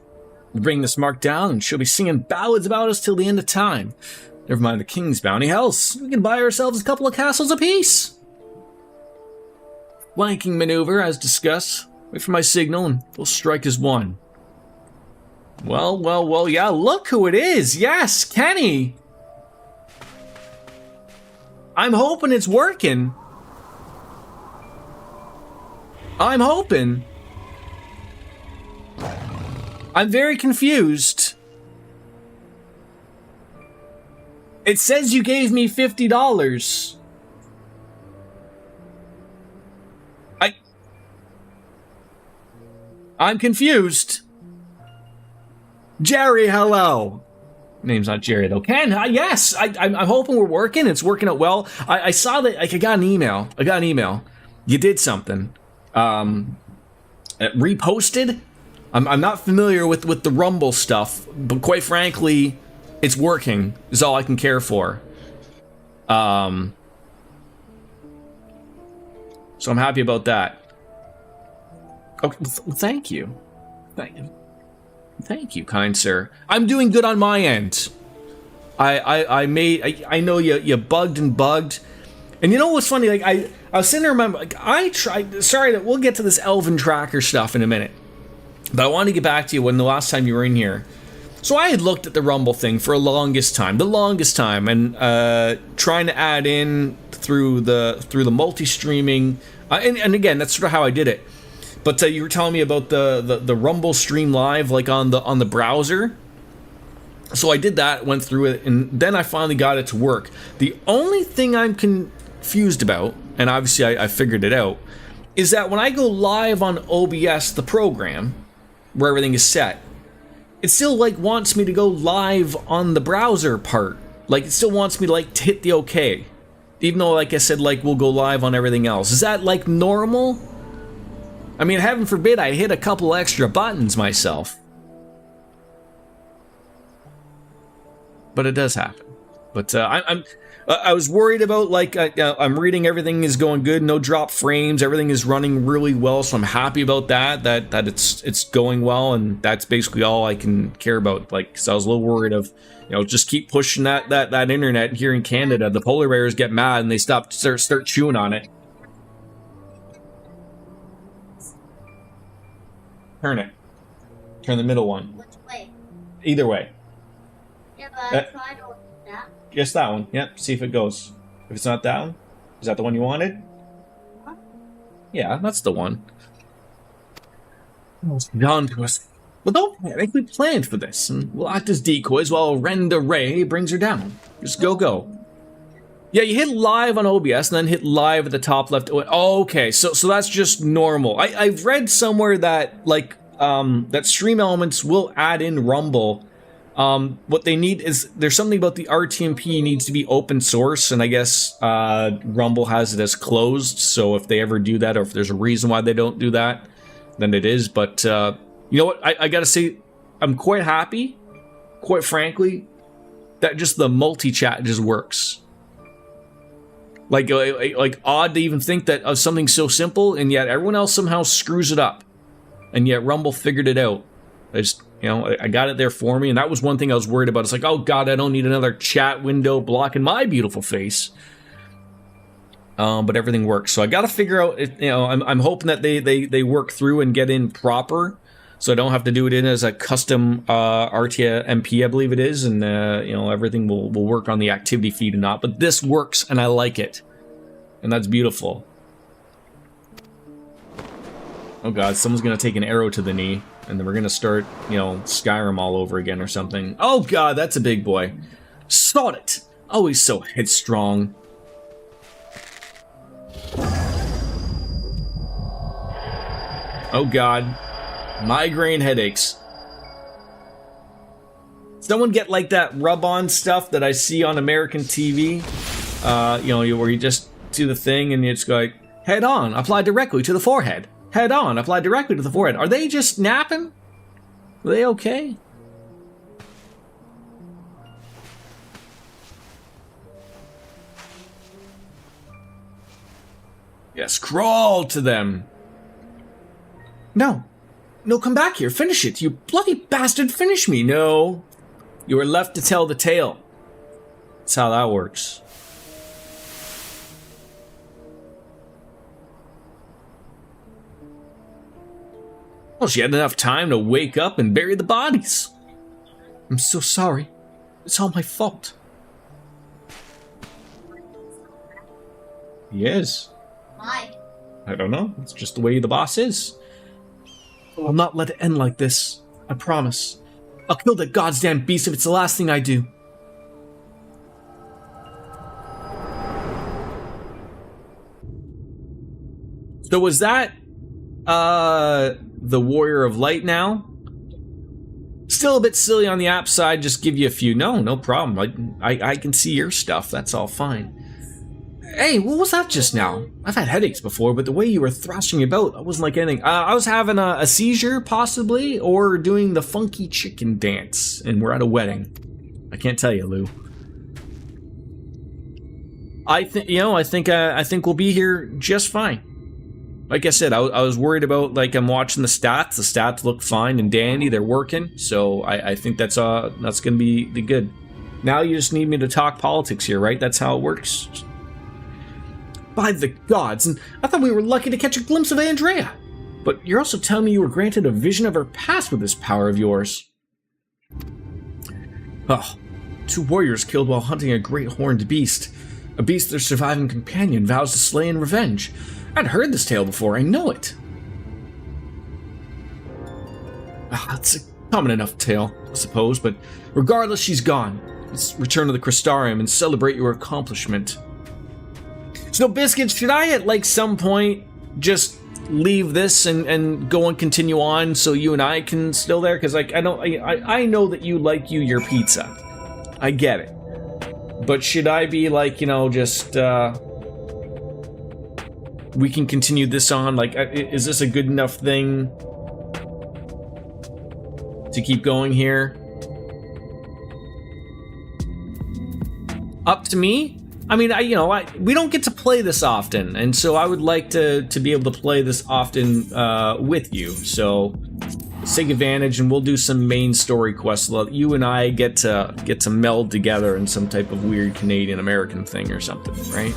We'll bring this mark down, and she'll be singing ballads about us till the end of time. Never mind the king's bounty. Else, we can buy ourselves a couple of castles apiece. Flanking maneuver, as discussed. Wait for my signal, and we'll strike as one. Well, yeah, look who it is. Yes, Kenny. I'm hoping it's working. I'm hoping. I'm very confused. It says you gave me $50. I'm confused. Jerry, hello. Name's not Jerry though. Ken, yes. I'm hoping we're working. It's working out well. I saw that. I got an email. You did something. Reposted. I'm not familiar with the Rumble stuff, but quite frankly, it's working. Is all I can care for. So I'm happy about that. Okay, thank you. Thank you, kind sir. I'm doing good on my end. I know you bugged, and you know what's funny? Like I was sitting there, remember, like I tried. Sorry, we'll get to this Elven tracker stuff in a minute, but I wanted to get back to you when the last time you were in here. So I had looked at the Rumble thing for the longest time, and trying to add in through the multi-streaming, and again, that's sort of how I did it. But you were telling me about the Rumble stream live, like on the browser. So I did that, went through it, and then I finally got it to work. The only thing I'm confused about, and obviously I figured it out, is that when I go live on OBS, the program, where everything is set, it still like wants me to go live on the browser part. Like it still wants me to hit the OK, even though like I said we'll go live on everything else. Is that like normal? I mean, heaven forbid I hit a couple extra buttons myself. But it does happen. But I was worried about I'm reading everything is going good, no drop frames, everything is running really well, so I'm happy about that it's going well, and that's basically all I can care about. Because I was a little worried of, just keep pushing that internet here in Canada. The polar bears get mad and they start chewing on it. Turn it. Turn the middle one. Which way? Either way. Yeah, but I tried all that. Just that one. Yep. See if it goes. If it's not that one, is that the one you wanted? What? Yeah, that's the one. Almost gone to us. Well, don't panic. We planned for this, and we'll act as decoys while Renda Ray brings her down. Just go. Yeah, you hit live on OBS and then hit live at the top left. Oh, okay, so that's just normal. I've read somewhere that that Stream Elements will add in Rumble. What they need is there's something about the RTMP needs to be open source, and I guess Rumble has it as closed. So if they ever do that, or if there's a reason why they don't do that, then it is. But you know what? I gotta say, I'm quite happy, quite frankly, that just the multi-chat just works. Like odd to even think that of something so simple, and yet everyone else somehow screws it up, and yet Rumble figured it out. I got it there for me, and that was one thing I was worried about. It's like, oh god, I don't need another chat window blocking my beautiful face. But everything works, so I got to figure out. I'm hoping that they work through and get in proper, so I don't have to do it in as a custom RTMP, I believe it is, and everything will work on the activity feed and not. But this works, and I like it, and that's beautiful. Oh god, someone's gonna take an arrow to the knee, and then we're gonna start, Skyrim all over again or something. Oh god, that's a big boy. Sod it! Oh, he's so headstrong. Oh god. Migraine headaches. Someone get that rub-on stuff that I see on American TV, where you just do the thing and you just go head on, apply directly to the forehead. Head on, apply directly to the forehead. Are they just napping? Are they okay? Yes, crawl to them. No. No, come back here. Finish it. You bloody bastard, finish me. No. You are left to tell the tale. That's how that works. Well, she had enough time to wake up and bury the bodies. I'm so sorry. It's all my fault. He is. Why? I don't know. It's just the way the boss is. I'll not let it end like this. I promise. I'll kill that goddamn beast if it's the last thing I do. So was that the Warrior of Light now? Still a bit silly on the app side, just give you a few. No problem. I can see your stuff, that's all fine. Hey, what was that just now? I've had headaches before, but the way you were thrashing about, that wasn't like anything. I was having a seizure, possibly, or doing the funky chicken dance, and we're at a wedding. I can't tell you, Lou. I think we'll be here just fine. Like I said, I was worried about, like, I'm watching the stats. The stats look fine and dandy. They're working, so I think that's gonna be good. Now you just need me to talk politics here, right? That's how it works. By the gods, and I thought we were lucky to catch a glimpse of Andrea. But you're also telling me you were granted a vision of her past with this power of yours. Oh, 2 warriors killed while hunting a great horned beast. A beast their surviving companion vows to slay in revenge. I'd heard this tale before, I know it. It's a common enough tale, I suppose, but regardless, she's gone. Let's return to the Crystarium and celebrate your accomplishment. So, Biscuits, should I at, like, some point just leave this and go and continue on so you and I can still there? Because, like, I know that you like your pizza. I get it. But should I be, like, you know, just, we can continue this on? Like, is this a good enough thing to keep going here? Up to me? I mean, we don't get to play this often, and so I would like to be able to play this often with you. So let's take advantage, and we'll do some main story quests. You and I get to meld together in some type of weird Canadian American thing or something, right?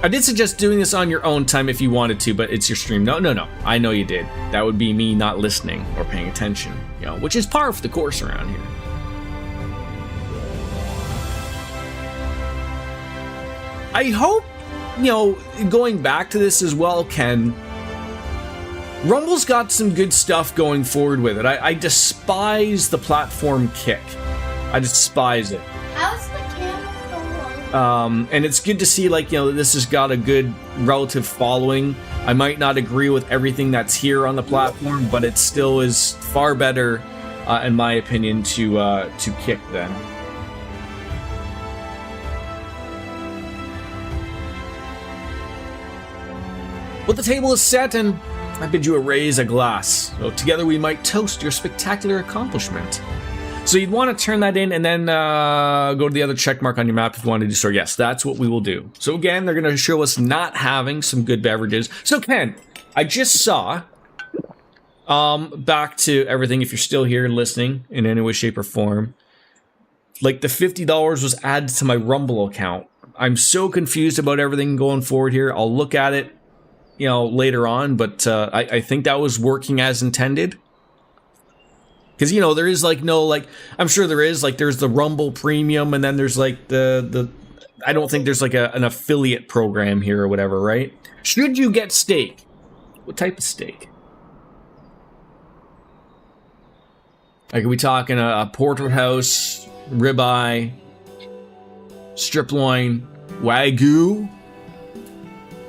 I did suggest doing this on your own time if you wanted to, but it's your stream. No. I know you did. That would be me not listening or paying attention, you know, which is par for the course around here. I hope, you know, going back to this as well, Ken, Rumble's got some good stuff going forward with it. I despise the platform kick. I despise it. How's the camera still on? And it's good to see, like, you know, this has got a good relative following. I might not agree with everything that's here on the platform, but it still is far better, in my opinion, to kick them. But the table is set, and I bid you raise a glass. So together we might toast your spectacular accomplishment. So you'd want to turn that in and then go to the other check mark on your map if you want to do so. Yes, that's what we will do. So again, they're going to show us not having some good beverages. So Ken, I just saw, back to everything, if you're still here and listening in any way, shape, or form, like the $50 was added to my Rumble account. I'm so confused about everything going forward here. I'll look at it, you know, later on, but I think that was working as intended. Because, you know, there is, like, no, like, I'm sure there is, like, there's the Rumble Premium, and then there's, like, the I don't think there's, like, an affiliate program here or whatever, right? Should you get steak? What type of steak? Like, are we talking a porterhouse, ribeye, strip loin, wagyu?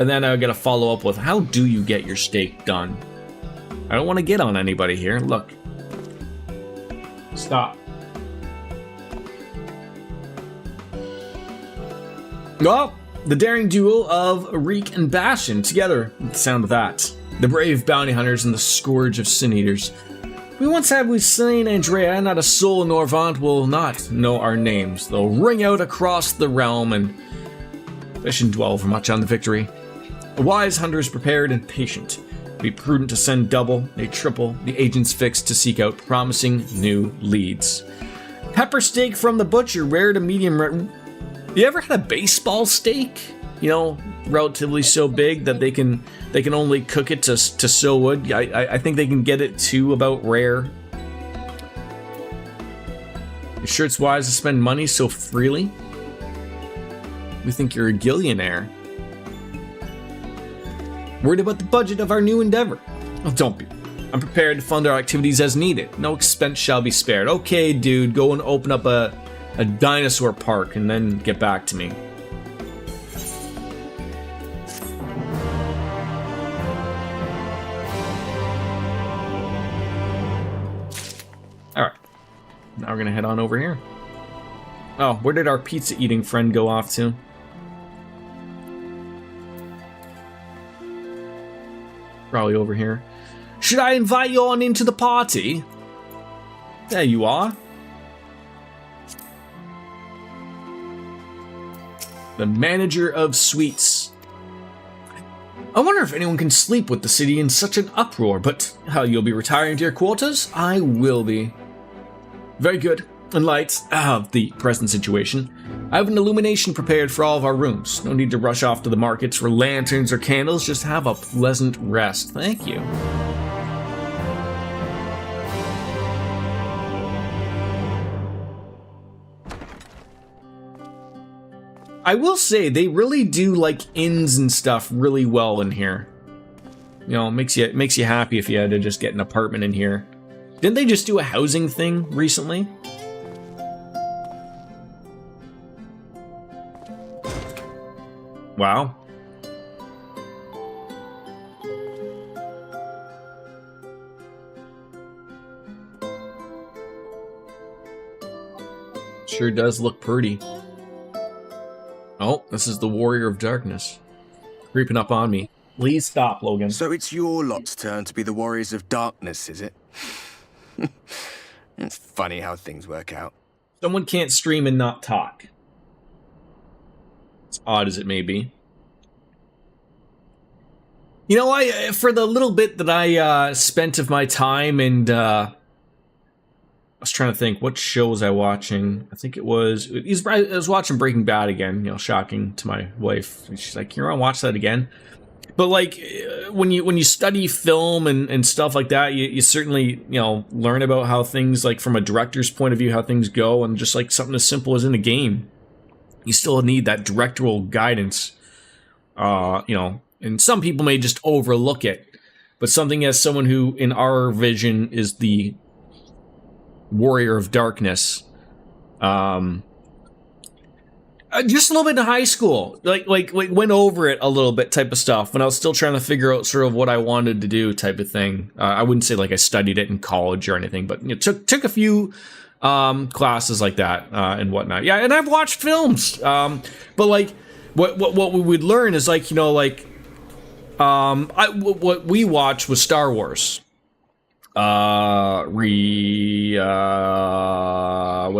And then I gotta follow up with, how do you get your steak done? I don't want to get on anybody here. Look. Stop. Well, the daring duo of Reek and Bastion together with the sound of that. The brave bounty hunters and the scourge of sin eaters. We once had we slain Andrea, not a soul in Norvant will not know our names. They'll ring out across the realm, and they shouldn't dwell for much on the victory. A wise hunter is prepared and patient. Be prudent to send double, nay triple, the agents fixed to seek out promising new leads. Pepper steak from the butcher, rare to medium rare. You ever had a baseball steak? You know, relatively so big that they can only cook it to so wood. I think they can get it to about rare. You sure it's wise to spend money so freely? We think you're a gillionaire. Worried about the budget of our new endeavor? Oh, don't be. I'm prepared to fund our activities as needed. No expense shall be spared. Okay, dude, go and open up a dinosaur park and then get back to me. Alright. Now we're gonna head on over here. Oh, where did our pizza eating friend go off to? Probably over here. Should I invite you on into the party? There you are. The manager of suites. I wonder if anyone can sleep with the city in such an uproar, but how you'll be retiring to your quarters? I will be. Very good. In light of the present situation, I have an illumination prepared for all of our rooms. No need to rush off to the markets for lanterns or candles, just have a pleasant rest. Thank you. I will say, they really do like inns and stuff really well in here. You know, it makes you happy if you had to just get an apartment in here. Didn't they just do a housing thing recently? Wow. Sure does look pretty. Oh, this is the Warrior of Darkness. Creeping up on me. Please stop, Logan. So it's your lot's turn to be the Warriors of Darkness, is it? It's funny how things work out. Someone can't stream and not talk. As odd as it may be. You know, for the little bit that I spent of my time, and I was trying to think, what show was I watching? I think I was watching Breaking Bad again. You know, shocking to my wife. She's like, "You want to watch that again?" But like, when you study film and stuff like that, you certainly, you know, learn about how things, like from a director's point of view, how things go, and just like something as simple as in a game, you still need that directorial guidance. You know, and some people may just overlook it, but something as someone who, in our vision, is the Warrior of Darkness, just a little bit in high school, like went over it a little bit type of stuff when I was still trying to figure out sort of what I wanted to do type of thing. I wouldn't say like I studied it in college or anything, but you know, took a few classes like that and whatnot. Yeah, and I've watched films, but like what we would learn is like, you know, like what we watched was Star Wars. What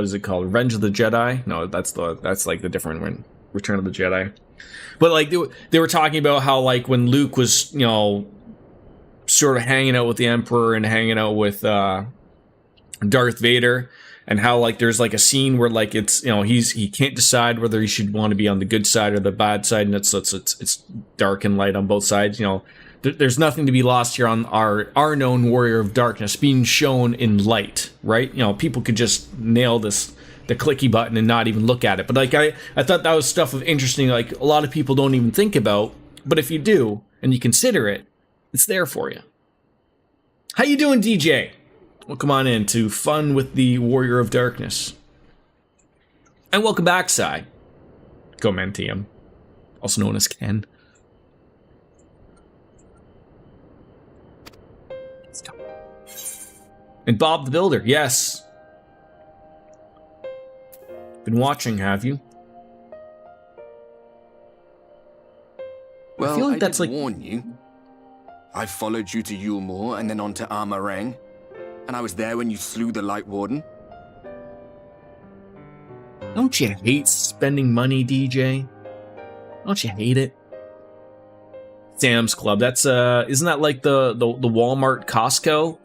is it called? Revenge of the Jedi? No, that's like the different one, Return of the Jedi. But like they were talking about how like when Luke was, you know, sort of hanging out with the Emperor and hanging out with Darth Vader, and how like there's like a scene where like it's, you know, he can't decide whether he should want to be on the good side or the bad side, and it's dark and light on both sides, you know. There's nothing to be lost here on our known Warrior of Darkness being shown in light, right? You know, people could just nail the clicky button and not even look at it. But like I thought that was stuff of interesting, like a lot of people don't even think about, but if you do and you consider it, it's there for you. How you doing, DJ? Welcome on in to Fun with the Warrior of Darkness. And welcome back, Sai. Gomentium, also known as Ken. And Bob the Builder, yes. Been watching, have you? Well, I feel like I that's did like warn you. I followed you to Yulmore and then on to Amarang. And I was there when you slew the Light Warden? Don't you hate spending money, DJ? Don't you hate it? Sam's Club. That's isn't that like the Walmart Costco?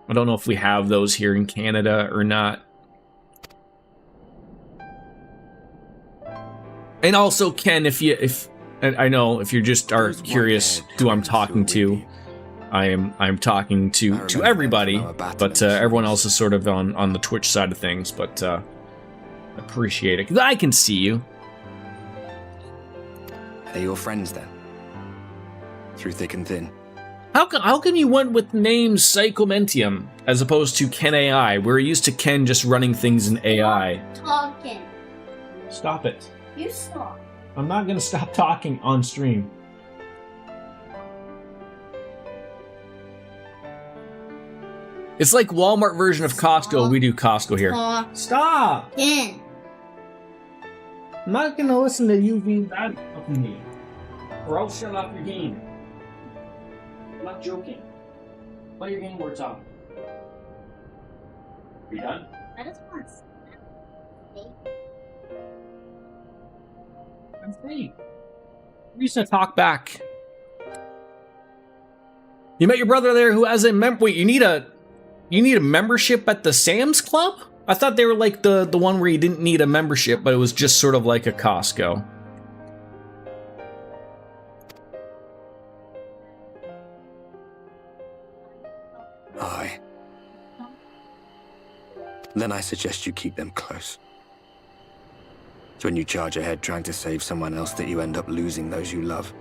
I don't know if we have those here in Canada or not. And also, Ken, I know if you just are curious who I'm talking to, I'm talking to everybody, but everyone else is sort of on the Twitch side of things. But appreciate it because I can see you. They're your friends then, through thick and thin. How come you went with names Psychomentium as opposed to Ken AI? We're used to Ken just running things in AI. Talking. Stop it. You stop. I'm not gonna stop talking on stream. It's like Walmart version of Costco. We do Costco here. Stop! Again. I'm not gonna listen to you being bad to me. Or else shut off your game. I'm not joking. Play your game where it's on. You done? I just want to I'm free. Reason to talk back. You met your brother there who has a wait, you need a membership at the Sam's Club? I thought they were like the one where you didn't need a membership, but it was just sort of like a Costco. Aye. Then I suggest you keep them close. It's when you charge ahead trying to save someone else that you end up losing those you love.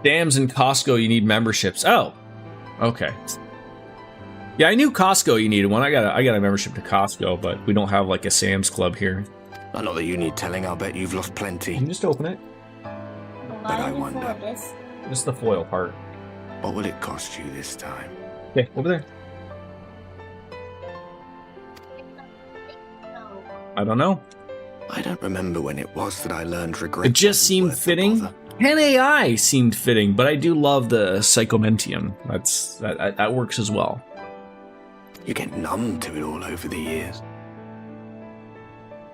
Dams and Costco, you need memberships. Oh, okay. Yeah, I knew Costco you needed one. I got a membership to Costco, but we don't have like a Sam's Club here. Not that you need telling. I'll bet you've lost plenty. You can just open it. But I wonder, Just the foil part. what will it cost you this time? Okay, over there. I don't know. I don't remember when it was that I learned regret. It just seemed fitting. Ken AI seemed fitting, but I do love the Psychomentium. That works as well. You get numb to it all over the years.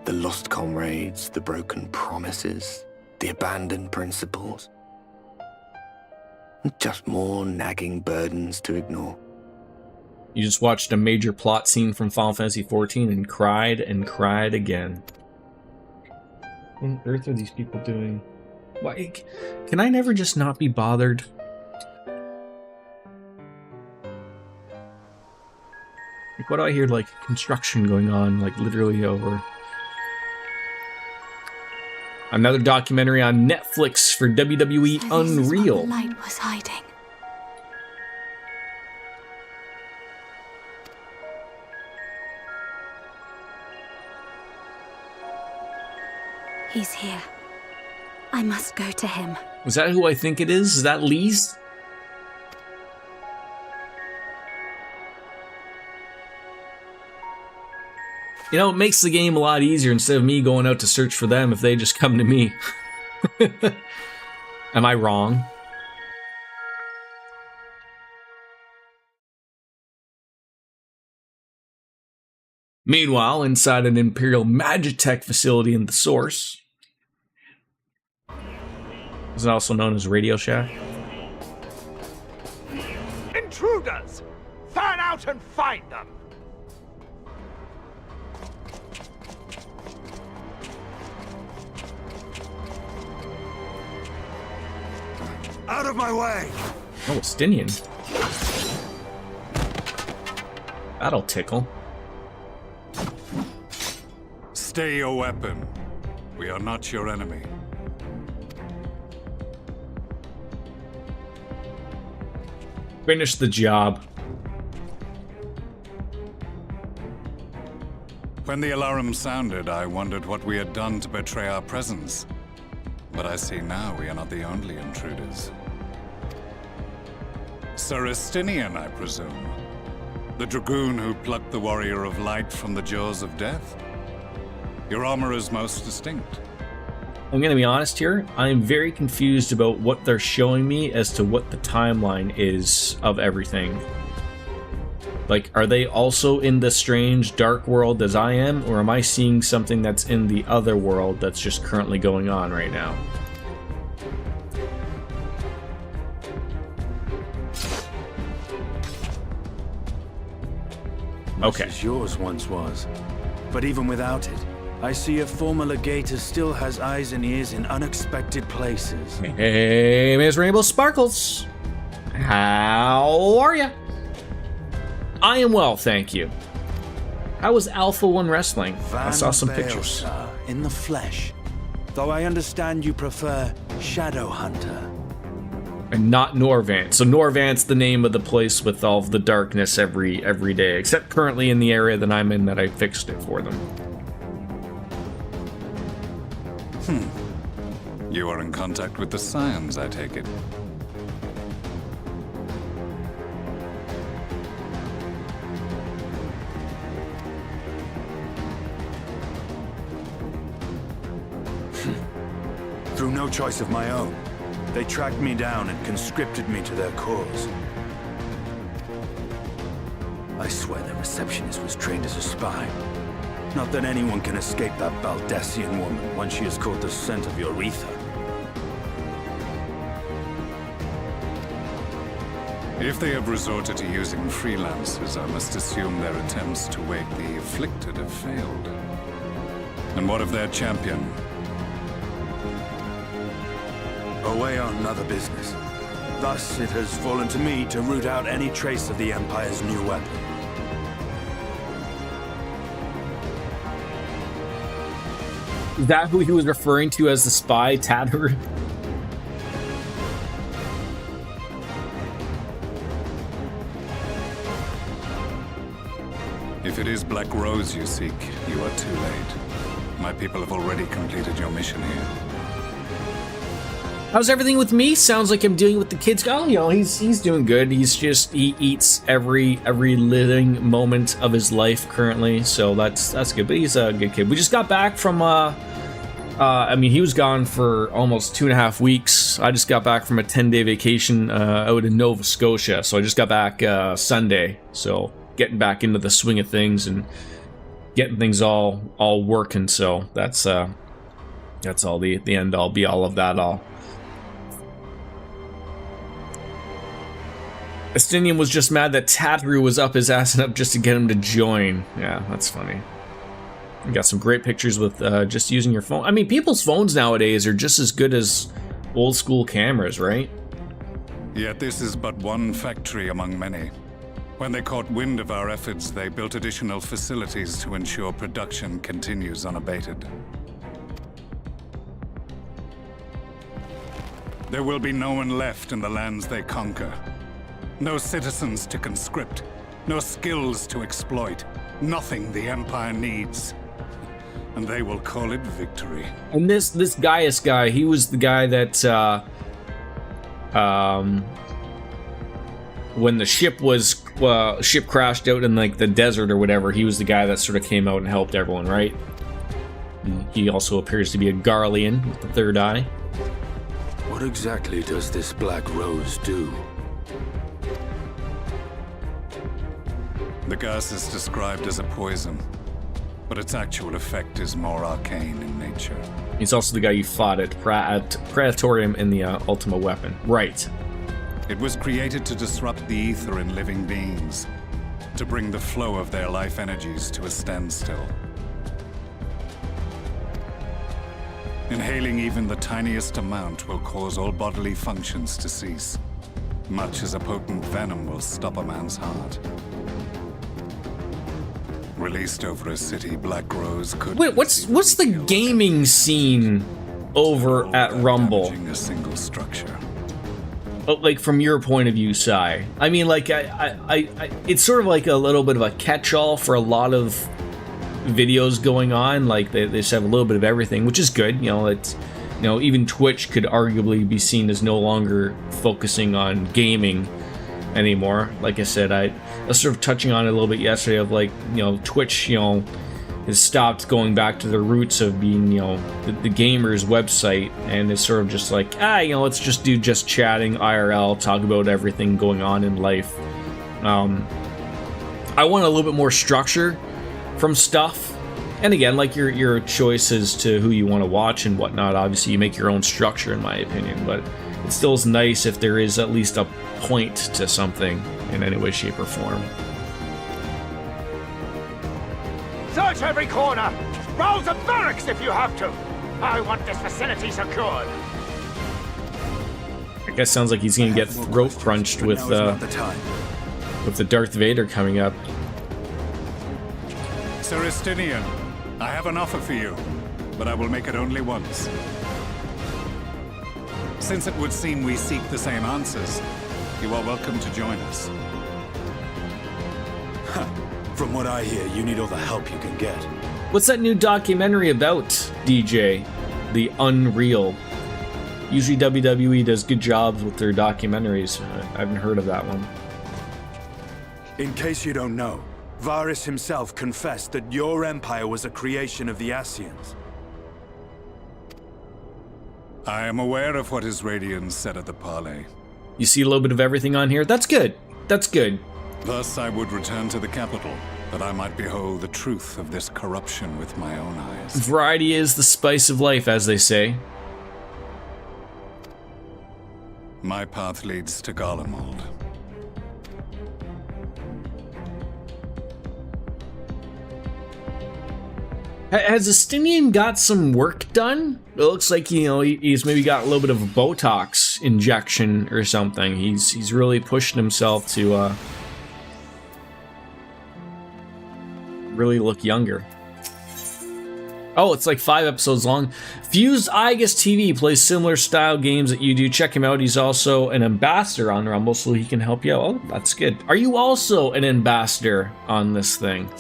The lost comrades, the broken promises, the abandoned principles. Just more nagging burdens to ignore. You just watched a major plot scene from Final Fantasy XIV and cried again. What on earth are these people doing? Why can I never just not be bothered? Like, what do I hear? Like construction going on, like literally over. Another documentary on Netflix for WWE So this is Unreal. what the light was hiding. He's here. I must go to him. Is that who I think it is? Is that Lee's? You know, it makes the game a lot easier instead of me going out to search for them if they just come to me. Am I wrong? Meanwhile, inside an Imperial Magitech facility in the Source, is it also known as Radio Shack? Intruders! Fan out and find them! Out of my way! Oh, Estinian. That'll tickle. Stay your weapon. We are not your enemy. Finish the job. When the alarm sounded, I wondered what we had done to betray our presence. But I see now we are not the only intruders. Sir Estinian, I presume. The dragoon who plucked the warrior of light from the jaws of death. Your armor is most distinct. I'm gonna be honest here, I'm very confused about what they're showing me as to what the timeline is of everything. Like, are they also in the strange dark world as I am, or am I seeing something that's in the other world that's just currently going on right now? Much Okay. as yours once was. But even without it, I see a former legator still has eyes and ears in unexpected places. Hey, Miss Rainbow Sparkles. How are ya? I am well, thank you. How was Alpha 1 Wrestling? I saw some pictures. In the flesh. Though I understand you prefer Shadow Hunter. And not Norvant. So Norvant's the name of the place with all of the darkness every day, except currently in the area that I'm in that I fixed it for them. You are in contact with the Scions, I take it. Through no choice of my own, they tracked me down and conscripted me to their cause. I swear the receptionist was trained as a spy. Not that anyone can escape that Baldassian woman once she has caught the scent of your ether. If they have resorted to using freelancers, I must assume their attempts to wake the afflicted have failed. And what of their champion? Away on another business. Thus, it has fallen to me to root out any trace of the Empire's new weapon. Is that who he was referring to as the spy, Tattered? If it is Black Rose you seek, you are too late. My people have already completed your mission here. How's everything with me? Sounds like I'm dealing with the kids. Oh, you know, he's doing good. He eats every living moment of his life currently, so that's good. But he's a good kid. We just got back from I mean, he was gone for almost 2.5 weeks. I just got back from a 10-day vacation out in Nova Scotia, so I just got back Sunday. So getting back into the swing of things and getting things all working. So that's all the end all be all of that all. Estinian was just mad that Tatru was up his ass and up just to get him to join. Yeah, that's funny. You got some great pictures with just using your phone. I mean, people's phones nowadays are just as good as old school cameras, right? Yet this is but one factory among many. When they caught wind of our efforts, they built additional facilities to ensure production continues unabated. There will be no one left in the lands they conquer. No citizens to conscript, no skills to exploit, nothing the Empire needs. And they will call it victory. And this Gaius guy, he was the guy that when the ship crashed out in like the desert or whatever, he was the guy that sort of came out and helped everyone, right? And he also appears to be a Garlean with the third eye. What exactly does this Black Rose do? The gas is described as a poison, but its actual effect is more arcane in nature. He's also the guy you fought at Praetorium in the Ultima weapon. Right. It was created to disrupt the ether in living beings, to bring the flow of their life energies to a standstill. Inhaling even the tiniest amount will cause all bodily functions to cease, much as a potent venom will stop a man's heart. Released over a city, Black Rose could... Wait, what's the gaming scene over at Rumble? Damaging a single structure. Oh, like from your point of view, Sai. I mean, like I it's sort of like a little bit of a catch-all for a lot of videos going on. Like they just have a little bit of everything, which is good. You know, it's, you know, even Twitch could arguably be seen as no longer focusing on gaming anymore. Like I said, I was sort of touching on it a little bit yesterday of like, you know, Twitch, you know, has stopped going back to the roots of being, you know, the gamer's website, and is sort of just like, you know, let's just do just chatting IRL, talk about everything going on in life. I want a little bit more structure from stuff. And again, like your choice as to who you want to watch and whatnot. Obviously, you make your own structure, in my opinion. But it still is nice if there is at least a point to something in any way, shape, or form. Search every corner! Rouse the barracks if you have to! I want this facility secured! I guess sounds like he's gonna get throat crunched with the Darth Vader coming up. Sir Estinian, I have an offer for you, but I will make it only once. Since it would seem we seek the same answers, you are welcome to join us. From what I hear, you need all the help you can get. What's that new documentary about, DJ? The Unreal. Usually WWE does good jobs with their documentaries. I haven't heard of that one. In case you don't know, Varys himself confessed that your empire was a creation of the Ascians. I am aware of what his Radiance said at the parley. You see a little bit of everything on here? That's good. That's good. Thus I would return to the capital, that I might behold the truth of this corruption with my own eyes. Variety is the spice of life, as they say. My path leads to Garlemald. Has Estinian got some work done? It looks like, you know, he's maybe got a little bit of a Botox injection or something. He's really pushing himself to really look younger. Oh, it's like 5 episodes long. Fused Igus TV plays similar style games that you do. Check him out. He's also an ambassador on Rumble, so he can help you out. Oh, that's good. Are you also an ambassador on this thing?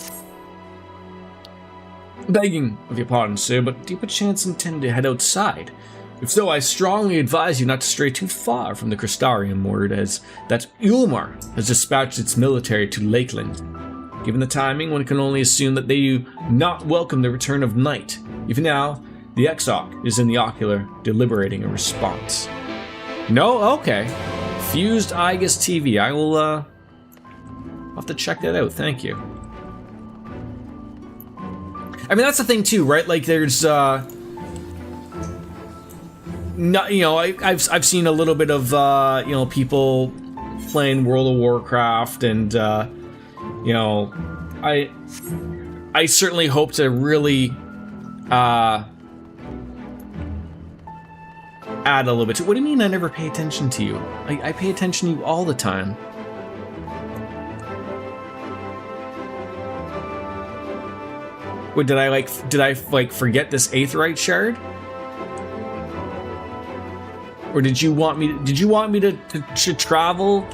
Begging of your pardon, sir, but do you perchance intend to head outside? If so, I strongly advise you not to stray too far from the Crystarium ward, as that Ulmar has dispatched its military to Lakeland. Given the timing, one can only assume that they do not welcome the return of night. Even now, the XIV is in the ocular, deliberating a response. No? Okay. Fused Igus TV. I will, I'll have to check that out. Thank you. I mean, that's the thing too, right? Like, there's, not, you know, I've seen a little bit of, you know, people playing World of Warcraft, and, you know, I certainly hope to really, add a little bit to. What do you mean I never pay attention to you? I pay attention to you all the time. What, did I forget this Aetheryte shard? Or did you want me to travel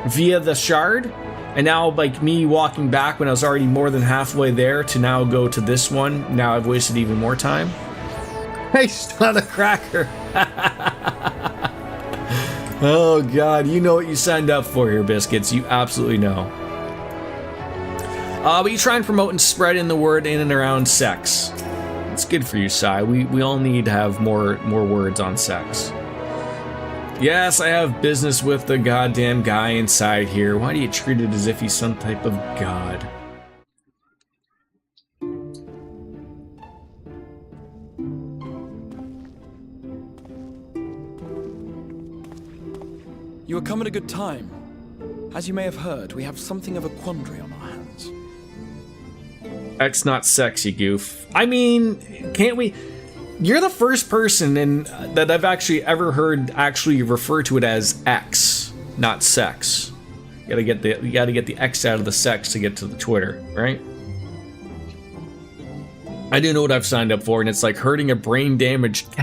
via the shard? And now, like, me walking back when I was already more than halfway there to now go to this one, now I've wasted even more time? Christ on a cracker. Oh god, you know what you signed up for here, Biscuits. You absolutely know. But you try and promote and spread in the word in and around sex. It's good for you, Sai. We all need to have more words on sex. Yes, I have business with the goddamn guy inside here. Why do you treat it as if he's some type of god? You have come at a good time. As you may have heard, we have something of a quandary on our hands. X not sex, you goof. I mean, can't we... You're the first person that I've actually ever heard actually refer to it as X, not sex. You gotta get the X out of the sex to get to the Twitter, right? I do know what I've signed up for, and it's like hurting a brain damaged.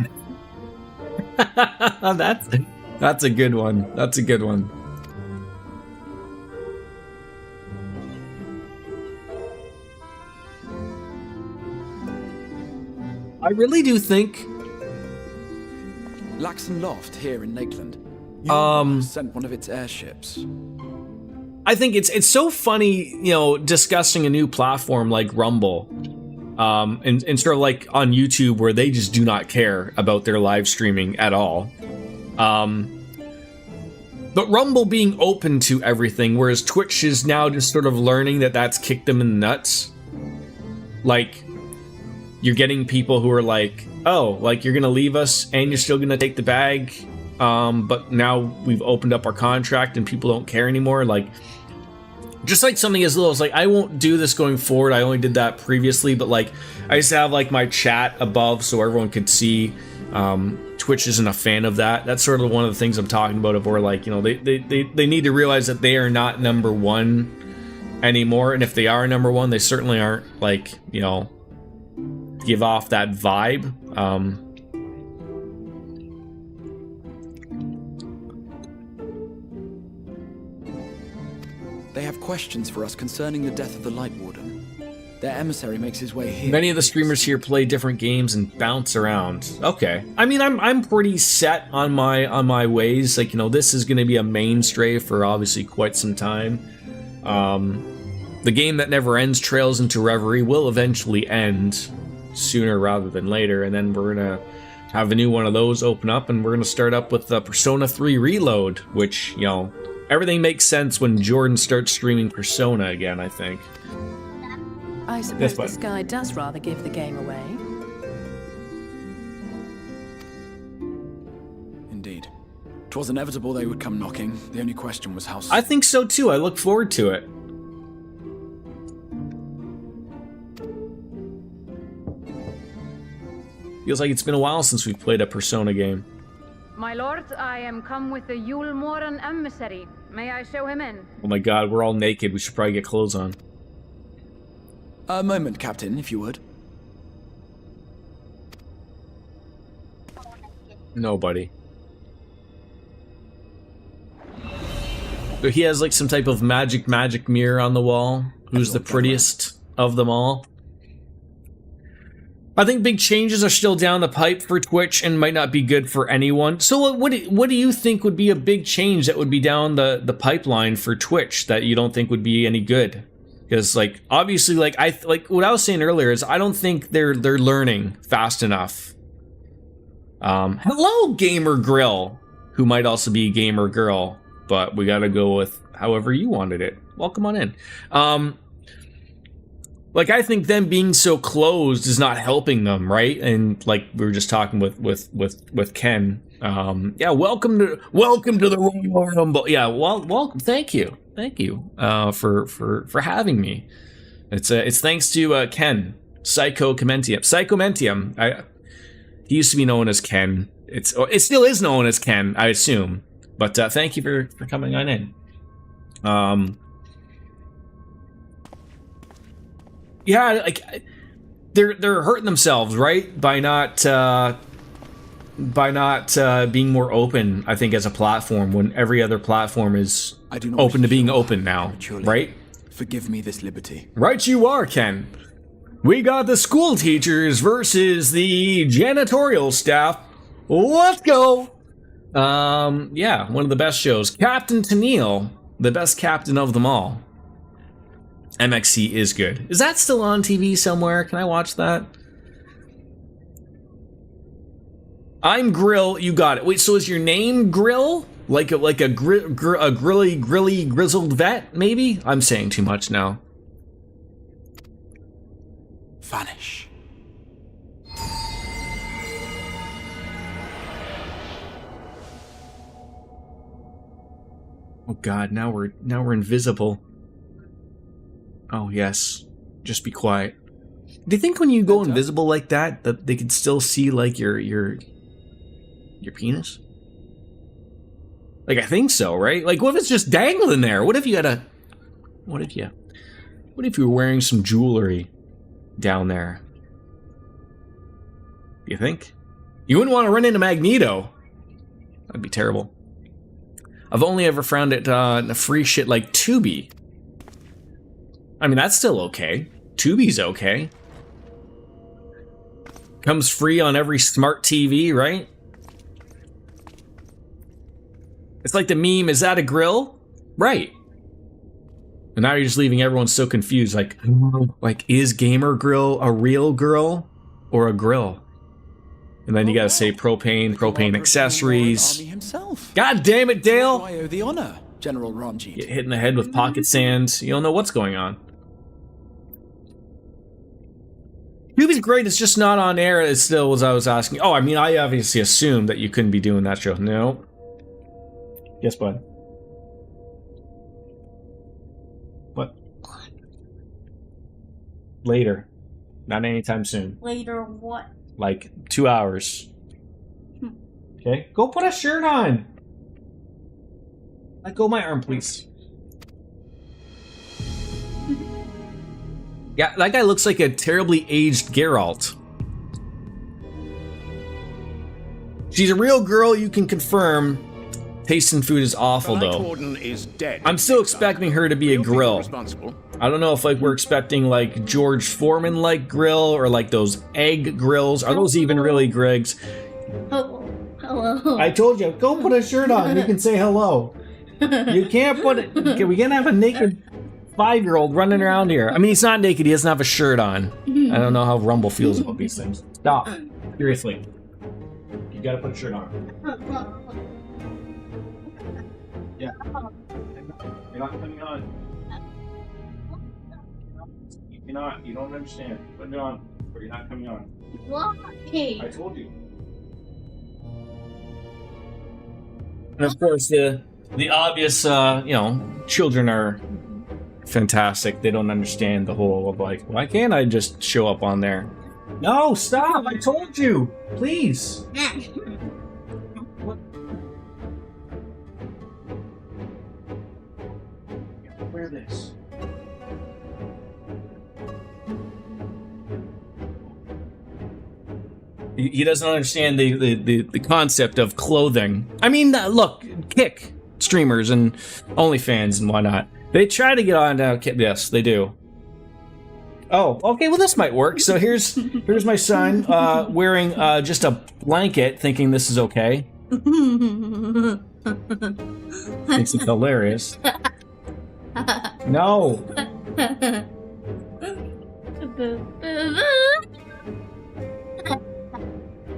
That's a good one. That's a good one. I really do think Laxon Loft here in Lakeland. Sent one of its airships. I think it's so funny, you know, discussing a new platform like Rumble, and sort of like on YouTube where they just do not care about their live streaming at all. But Rumble being open to everything, whereas Twitch is now just sort of learning that that's kicked them in the nuts. Like, you're getting people who are like, oh, like you're gonna leave us and you're still gonna take the bag, but now we've opened up our contract and people don't care anymore. Like, just like something as little as like, I won't do this going forward, I only did that previously, but like, I used to have like my chat above so everyone could see. Twitch isn't a fan of that. That's sort of one of the things I'm talking about, of where like, you know, they need to realize that they are not number one anymore, and if they are number one, they certainly aren't like, you know, give off that vibe. They have questions for us concerning the death of the Light Warden. Their emissary makes his way here. Many of the streamers here play different games and bounce around. Okay. I mean, I'm pretty set on my ways. Like, you know, this is going to be a mainstay for obviously quite some time. The game that never ends, Trails into Reverie, will eventually end sooner rather than later, and then we're gonna have a new one of those open up, and we're gonna start up with Persona 3 Reload, which, you know, everything makes sense when Jordan starts streaming Persona again, I think. I suppose this guy does rather give the game away. Indeed. 'Twas inevitable they would come knocking. The only question was how soon. I think so too. I look forward to it. Feels like it's been a while since we've played a Persona game. My lord, I am come with the Yule Moran emissary. May I show him in? Oh my god, we're all naked. We should probably get clothes on. A moment, Captain, if you would. Nobody. So he has like some type of magic mirror on the wall. Who's the prettiest of them all? I think big changes are still down the pipe for Twitch and might not be good for anyone. So what do you think would be a big change that would be down the pipeline for Twitch that you don't think would be any good? Because like obviously like what I was saying earlier is I don't think they're learning fast enough. Hello Gamer Grill, who might also be Gamer Girl, but we gotta go with however you wanted it. Welcome on in. Like, I think them being so closed is not helping them, right? And like we were just talking with Ken. Yeah, welcome to the Royal Rumble. Yeah, welcome. Thank you for having me. It's thanks to Ken Psychomentium. He used to be known as Ken. It still is known as Ken, I assume. But thank you for coming on in. Yeah, like they're hurting themselves, right? By not being more open, I think, as a platform when every other platform is open to being open now, right? Forgive me this liberty. Right you are, Ken. We got the school teachers versus the janitorial staff. Let's go! Yeah, one of the best shows. Captain Tennille, the best captain of them all. MXC is good. Is that still on TV somewhere? Can I watch that? I'm Grill. You got it. Wait, so is your name Grill? Like a grilly grizzled vet? Maybe. I'm saying too much now. Vanish. Oh God! Now we're invisible. Oh, yes. Just be quiet. Do you think when you go invisible like that they could still see, like, your penis? Like, I think so, right? Like, what if it's just dangling there? What if you were wearing some jewelry down there? You think? You wouldn't want to run into Magneto. That'd be terrible. I've only ever found it in free shit like Tubi. I mean, that's still okay. Tubi's okay. Comes free on every smart TV, right? It's like the meme, is that a grill? Right. And now you're just leaving everyone so confused. Like is Gamer Grill a real girl or a grill? And then you gotta say propane accessories. Himself. God damn it, Dale! I owe the honor, General Ranjit. Get hit in the head with pocket sands. You don't know what's going on. QB's great. It's just not on air. It still was. I was asking. Oh, I mean, I obviously assumed that you couldn't be doing that show. No. Yes, bud. What? Later. Not anytime soon. Later what? Like 2 hours. Okay. Go put a shirt on. Let go of my arm, please. Yeah, that guy looks like a terribly aged Geralt. She's a real girl, you can confirm. Taste in food is awful, though. Is dead. I'm still expecting her to be a grill. I don't know if like we're expecting like George Foreman-like grill or like those egg grills. Are those even really Greg's? Hello. I told you, go put a shirt on. You can say hello. You can't put it. Okay, we can't have a naked 5-year-old running around here. I mean, he's not naked. He doesn't have a shirt on. I don't know how Rumble feels about these things. Stop. Seriously. You gotta put a shirt on. Yeah. You're not coming on. You're not. You don't understand. Put it on, or you're not coming on. Why? I told you. And of course, the obvious, children are fantastic. They don't understand the whole of like, why can't I just show up on there? No, stop! I told you! Please! What? Wear this. He doesn't understand the concept of clothing. I mean, look, Kick streamers and OnlyFans and whatnot. They try to get on now. Yes, they do. Oh, okay. Well, this might work. So here's my son wearing just a blanket, thinking this is okay. Thinks it's hilarious. No.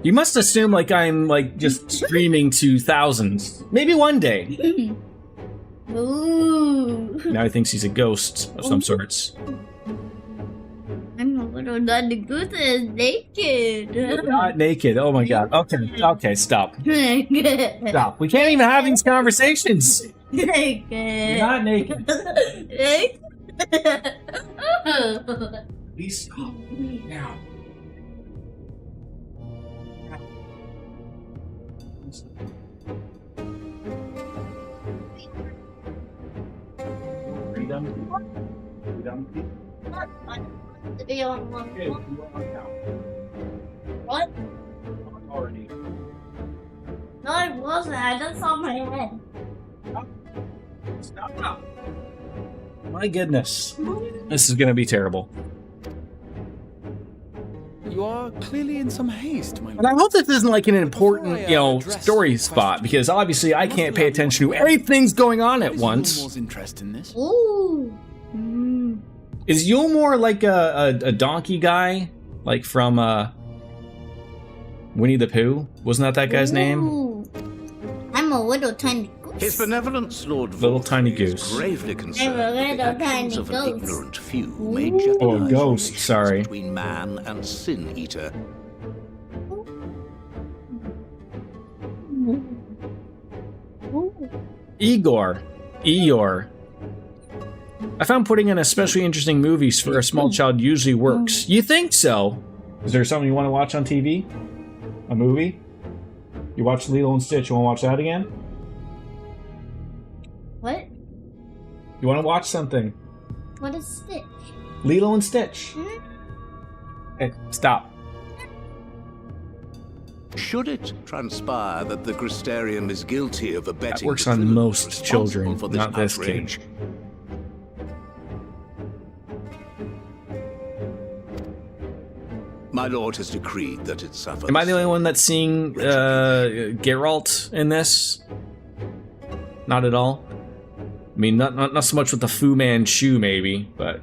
You must assume like I'm like just streaming to thousands. Maybe one day. Ooh. Now he thinks he's a ghost of some sorts. I'm a little Nanny Goose is naked. You're not naked. Oh my god. Okay, stop. Stop. We can't even have these conversations. You're not naked. Please stop. Now. Freedom. To be on one. Okay, you are now. What? Already. No, it wasn't. I just saw my head. Stop. My goodness. This is gonna be terrible. You are clearly in some haste, my And I hope this isn't like an important, story spot, because obviously I can't pay attention to everything's going on at once. More interest in this. Ooh. Is Yule more like a donkey guy? Like from Winnie the Pooh? Wasn't that guy's name? Ooh. I'm a little tiny goose. His benevolence, Lord Little Volk, tiny is goose. gravely concerned I'm a that the little actions tiny of an ghost. ignorant few may jeopardize Oh, ghost, relations sorry. between man and sin eater. Eeyore. I found putting in especially interesting movies for a small child usually works. You think so? Is there something you want to watch on TV? A movie? You watched Lilo and Stitch, you want to watch that again? What? You want to watch something? What is Stitch? Lilo and Stitch. Hey, stop. Should it transpire that the Gristarian is guilty of abetting That works the on criminals most responsible children, for this not this kid. outrage, my lord has decreed that it suffer. Am I the only one that's seeing Geralt in this? Not at all. I mean, not so much with the Fu Manchu, maybe, but...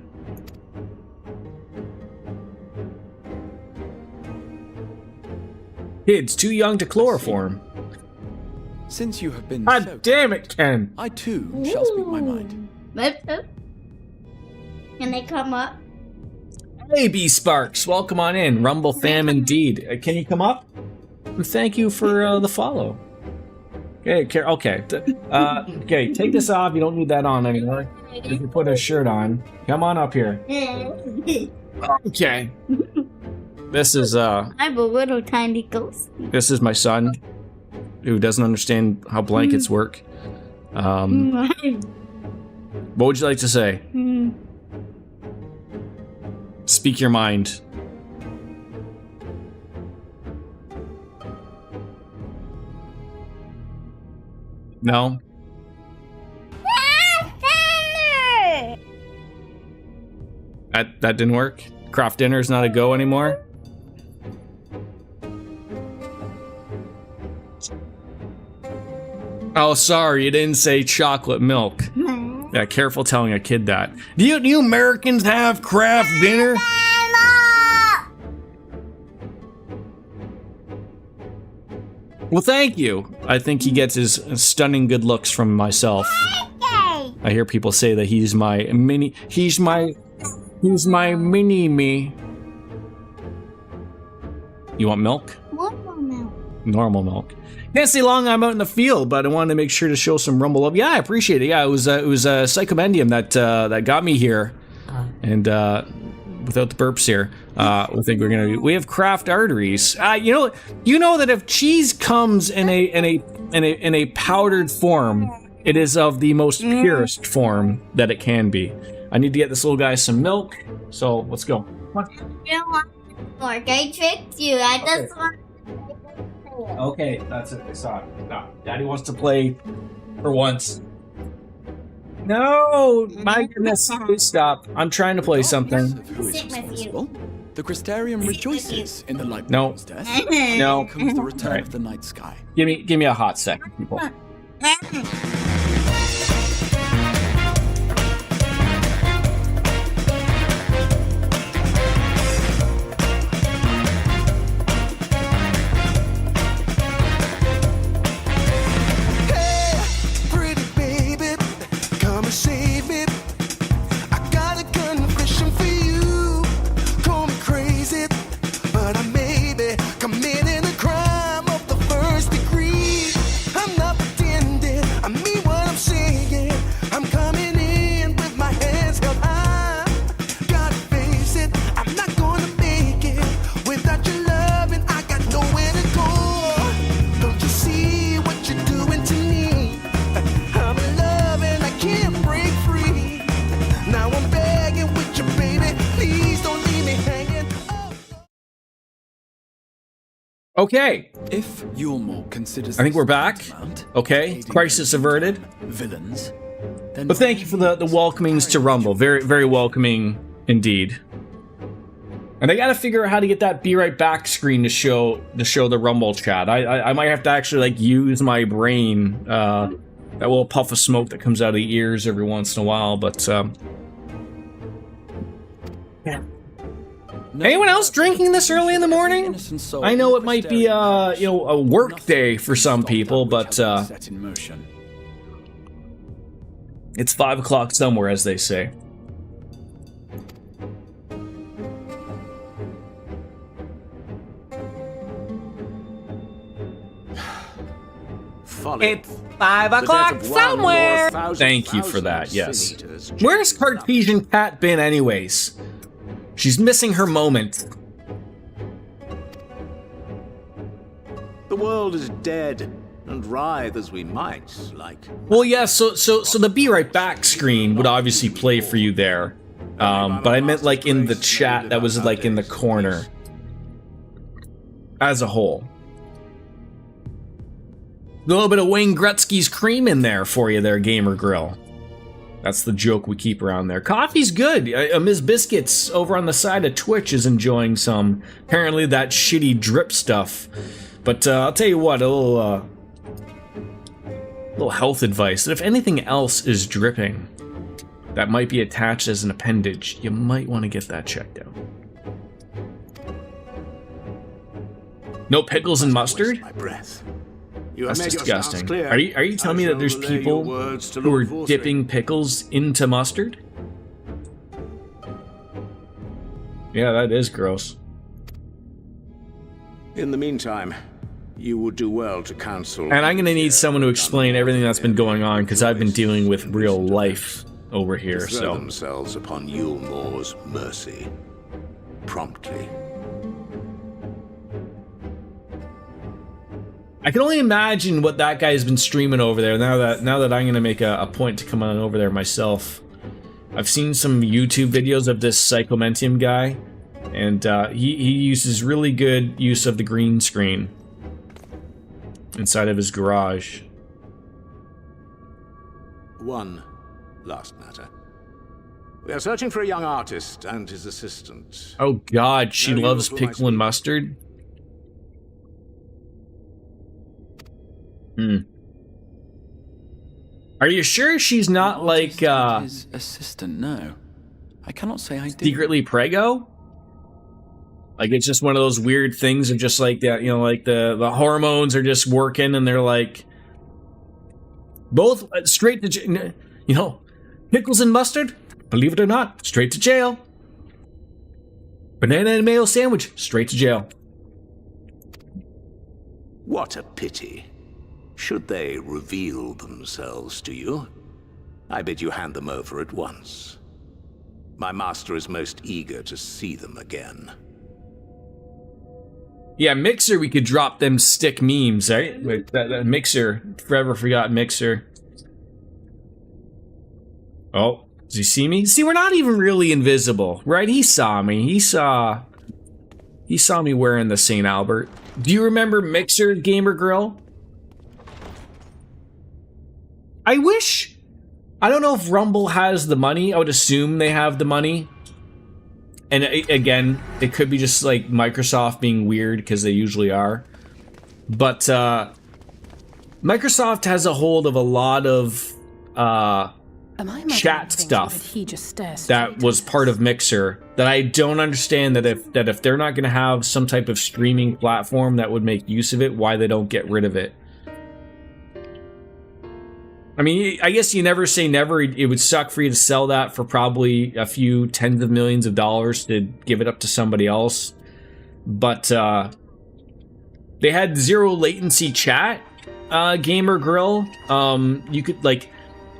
Kids too young to chloroform. Since you have been God damn it, Ken! I too shall speak my mind. Can they come up? Hey, B Sparks, welcome on in. Rumble fam indeed. Can you come up? Thank you for the follow. Okay, okay. Okay, take this off. You don't need that on anymore. You can put a shirt on. Come on up here. Okay. This is I'm a little tiny ghost. This is my son, who doesn't understand how blankets work. What would you like to say? Speak your mind. No? That didn't work? Craft dinner's not a go anymore? Oh, sorry, you didn't say chocolate milk. Yeah, careful telling a kid that. Do you Americans have craft dinner? Well, thank you. I think he gets his stunning good looks from myself. I hear people say that he's my mini me. You want milk? Normal milk. Normal milk. Can't stay long. I'm out in the field, but I wanted to make sure to show some rumble up. Yeah, I appreciate it. Yeah, it was Psychomendium that got me here, and without the burps here, I think we have craft arteries. You know that if cheese comes in a powdered form, it is of the most purest form that it can be. I need to get this little guy some milk, so let's go. You don't want more. I tricked you. I just want. Okay, that's it. I saw it. No, Daddy wants to play for once. No, my goodness, please stop. I'm trying to play something. Sit with you. The Crystarium rejoices in the light No. of death. No. Comes the return Right. of the night sky. Give me a hot second, people. Okay. If Yulmore considers I think we're this back. tantamount Okay. aiding Crisis averted. Villains. Then But thank you for the welcomings to Rumble. Very, very welcoming indeed. And I gotta figure out how to get that be right back screen to show the Rumble chat. I might have to actually like use my brain. That little puff of smoke that comes out of the ears every once in a while, but yeah. Anyone else drinking this early in the morning? I know it might be a work day for some people, but set in motion. it's 5 o'clock somewhere, as they say. It's 5 o'clock somewhere! Thank you for that, yes. Where's Cartesian Cat been anyways? She's missing her moment. The world is dead, and writhe as we might, like... Well, yeah, so the be right back screen would obviously play for you there. But I meant like in the chat that was like in the corner. As a whole. A little bit of Wayne Gretzky's cream in there for you there, Gamer Grill. That's the joke we keep around there. Coffee's good. Ms. Biscuits over on the side of Twitch is enjoying some. Apparently that shitty drip stuff. But I'll tell you what, a little little health advice, that if anything else is dripping that might be attached as an appendage, you might want to get that checked out. No pickles and mustard? My breath. That's disgusting. Are you telling me that there's people who are dipping pickles into mustard? Yeah, that is gross. In the meantime, you would do well to counsel. And I'm gonna need someone to explain everything that's been going on, because I've been dealing with real life over here. Throw themselves upon Yulmore's mercy promptly. I can only imagine what that guy has been streaming over there. Now that I'm gonna make a point to come on over there myself. I've seen some YouTube videos of this Psychomentium guy, and he uses really good use of the green screen inside of his garage. One last matter. We are searching for a young artist and his assistant. Oh God, she loves pickle and mustard. Are you sure she's not like his assistant? No, I cannot say I did. Secretly prego? Like it's just one of those weird things of just like that, you know, like the hormones are just working and they're like both straight to, you know, pickles and mustard, believe it or not, straight to jail. Banana and mayo sandwich, straight to jail. What a pity. Should they reveal themselves to you, I bid you hand them over at once. My master is most eager to see them again. Yeah, Mixer, we could drop them stick memes, right? Like that Mixer, forever forgot Mixer. Oh, does he see me? See, we're not even really invisible, right? He saw me. He saw me wearing the St. Albert. Do you remember Mixer, Gamer Girl? I don't know if Rumble has the money. I would assume they have the money. And again, it could be just like Microsoft being weird, because they usually are. But Microsoft has a hold of a lot of chat stuff that was part of Mixer that I don't understand, that if they're not going to have some type of streaming platform that would make use of it, why they don't get rid of it. I mean, I guess you never say never. It would suck for you to sell that for probably a few tens of millions of dollars to give it up to somebody else. But they had zero latency chat, Gamer Grill. You could like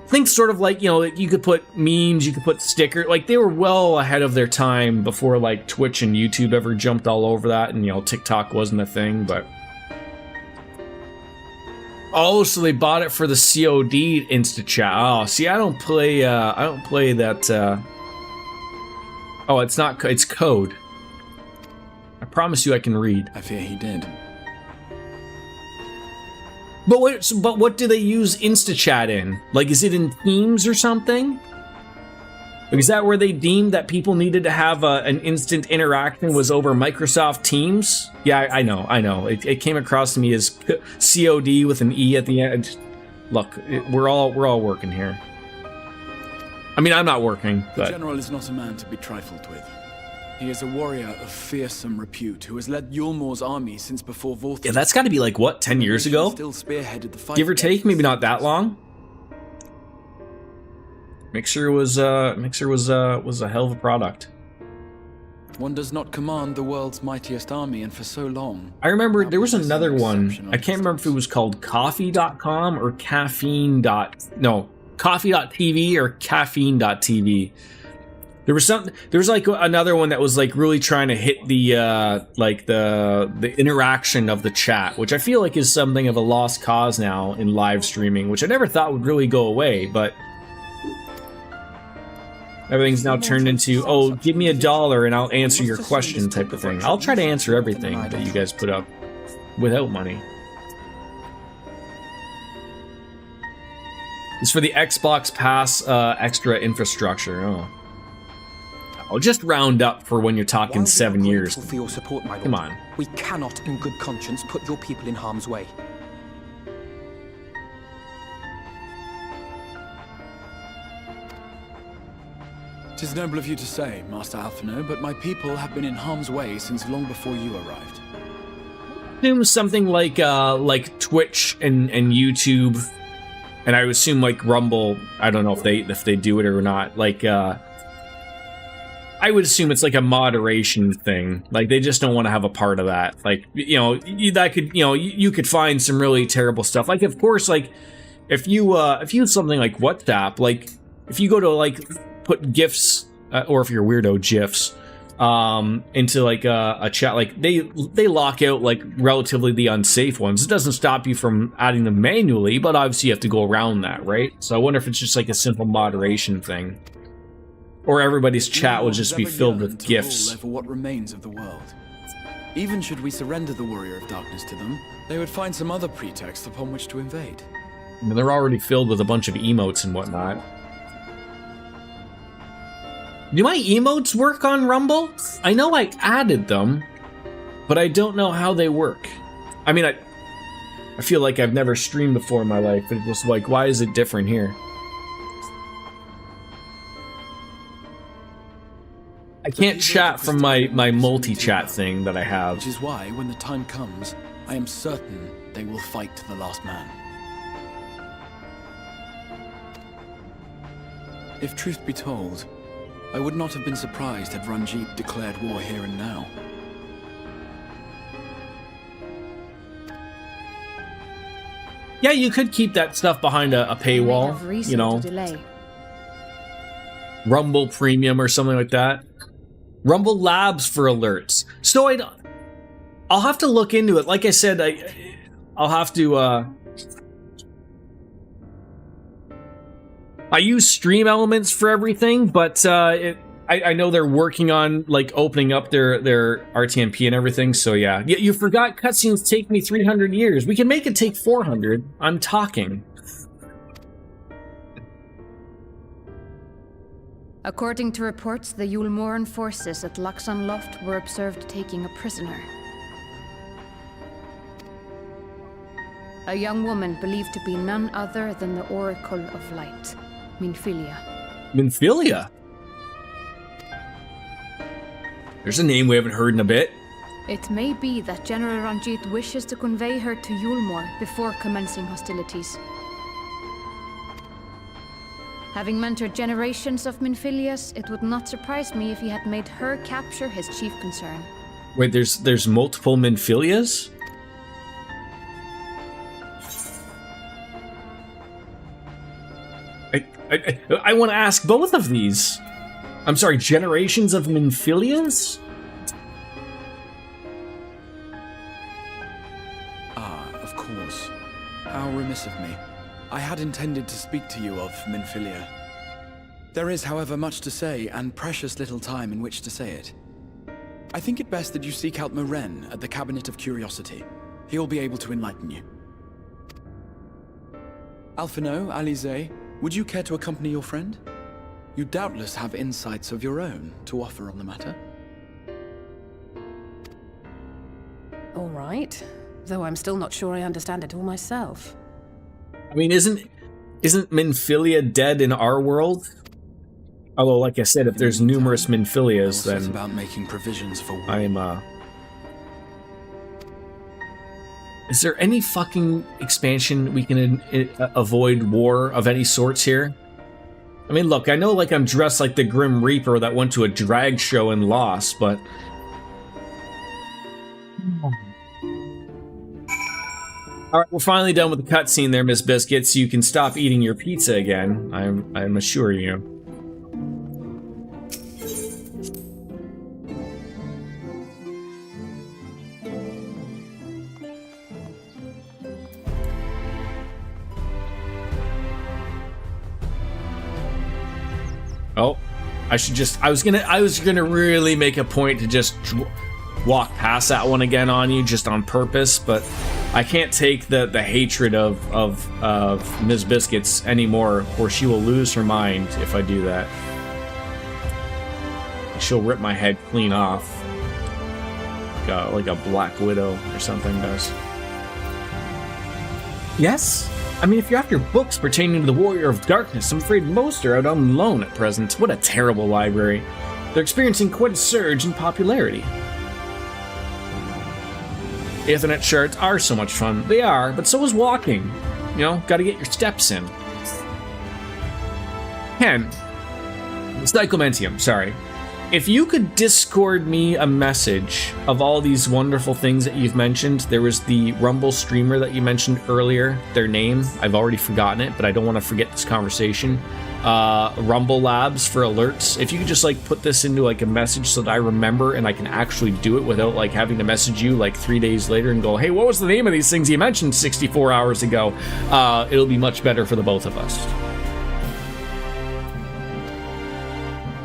think sort of like, you know, you could put memes, you could put stickers. Like they were well ahead of their time before like Twitch and YouTube ever jumped all over that, and you know, TikTok wasn't a thing, but. Oh, so they bought it for the COD Insta Chat. Oh, see, I don't play that. Oh, it's not. It's code. I promise you, I can read. I fear he did. But what do they use Insta Chat in? Like, is it in Teams or something? Like, is that where they deemed that people needed to have an instant interaction was over Microsoft Teams? Yeah, I know. It came across to me as COD with an E at the end. Look, we're all working here. I mean, I'm not working, but... The General is not a man to be trifled with. He is a warrior of fearsome repute who has led Yulmore's army since before Vortigern. Yeah, that's got to be like, what, 10 years ago? Still spearheaded the fight. Give or take, maybe not that long. Mixer was a hell of a product. One does not command the world's mightiest army, and for so long. I remember there was another one. I can't remember if it was called coffee.com or caffeine. No, coffee.tv or caffeine.tv. There was like another one that was like really trying to hit the like the interaction of the chat, which I feel like is something of a lost cause now in live streaming, which I never thought would really go away, but everything's now turned into, oh, give me $1 and I'll answer your question type of thing. I'll try to answer everything that you guys put up without money. It's for the Xbox Pass extra infrastructure. Oh. I'll just round up for when you're talking 7 years. For your support, my lord. Come on. We cannot, in good conscience, put your people in harm's way. 'Tis noble of you to say, Master Alphino, but my people have been in harm's way since long before you arrived. Assume something like Twitch and YouTube, and I would assume like Rumble. I don't know if they do it or not. Like I would assume it's like a moderation thing. Like they just don't want to have a part of that. Like that could you could find some really terrible stuff. Like of course like if you use something like WhatsApp, like if you go to like put GIFs or if you're a weirdo GIFs into like a chat, like they lock out like relatively the unsafe ones. It doesn't stop you from adding them manually, but obviously you have to go around that, right? So I wonder if it's just like a simple moderation thing, or everybody's chat will just be filled with GIFs. Over what remains of the world. Even should we surrender the Warrior of Darkness to them, they would find some other pretext upon which to invade. I mean, they're already filled with a bunch of emotes and whatnot. Do my emotes work on Rumble? I know I added them, but I don't know how they work. I mean, I feel like I've never streamed before in my life, but it's just like, why is it different here? I can't chat from my multi-chat thing that I have. Which is why, when the time comes, I am certain they will fight to the last man. If truth be told, I would not have been surprised had Ranjit declared war here and now. Yeah, you could keep that stuff behind a paywall, you know. Rumble Premium or something like that. Rumble Labs for alerts. So I'll have to look into it. Like I said, I'll have to I use Stream Elements for everything, but I know they're working on like opening up their RTMP and everything. So yeah, you forgot cutscenes take me 300 years. We can make it take 400. I'm talking. According to reports, the Yulmoran forces at Luxon Loft were observed taking a prisoner. A young woman believed to be none other than the Oracle of Light, Minfilia. Minfilia? There's a name we haven't heard in a bit. It may be that General Ranjit wishes to convey her to Yulmor before commencing hostilities. Having mentored generations of Minfilias, it would not surprise me if he had made her capture his chief concern. Wait, there's multiple Minfilias? I want to ask both of these. I'm sorry, generations of Minfilias? Ah, of course. How remiss of me. I had intended to speak to you of Minfilia. There is, however, much to say, and precious little time in which to say it. I think it best that you seek out Moren at the Cabinet of Curiosity. He'll be able to enlighten you. Alphino, Alize, would you care to accompany your friend? You doubtless have insights of your own to offer on the matter. All right, though I'm still not sure I understand it all myself. I mean, isn't Minfilia dead in our world? Although, like I said, if there's numerous Minfilias, then about making provisions for war. I'm Is there any fucking expansion we can avoid war of any sorts here? I mean, look, I know like I'm dressed like the Grim Reaper that went to a drag show and lost, but alright, we're finally done with the cutscene there, Miss Biscuit, so you can stop eating your pizza again, I'm assuring you. Oh, I was gonna really make a point to just walk past that one again on you, just on purpose, but I can't take the hatred of Ms. Biscuits anymore, or she will lose her mind if I do that. She'll rip my head clean off, like a Black Widow or something does. Yes? I mean, if you're after books pertaining to the Warrior of Darkness, I'm afraid most are out on loan at present. What a terrible library. They're experiencing quite a surge in popularity. Ethernet charts are so much fun. They are, but so is walking. You know, gotta get your steps in. Ken, Steichomentium, sorry. If you could Discord me a message of all these wonderful things that you've mentioned, there was the Rumble streamer that you mentioned earlier, their name, I've already forgotten it, but I don't want to forget this conversation. Rumble Labs for alerts. If you could just like put this into like a message so that I remember and I can actually do it without like having to message you like 3 days later and go, hey, what was the name of these things you mentioned 64 hours ago? It'll be much better for the both of us.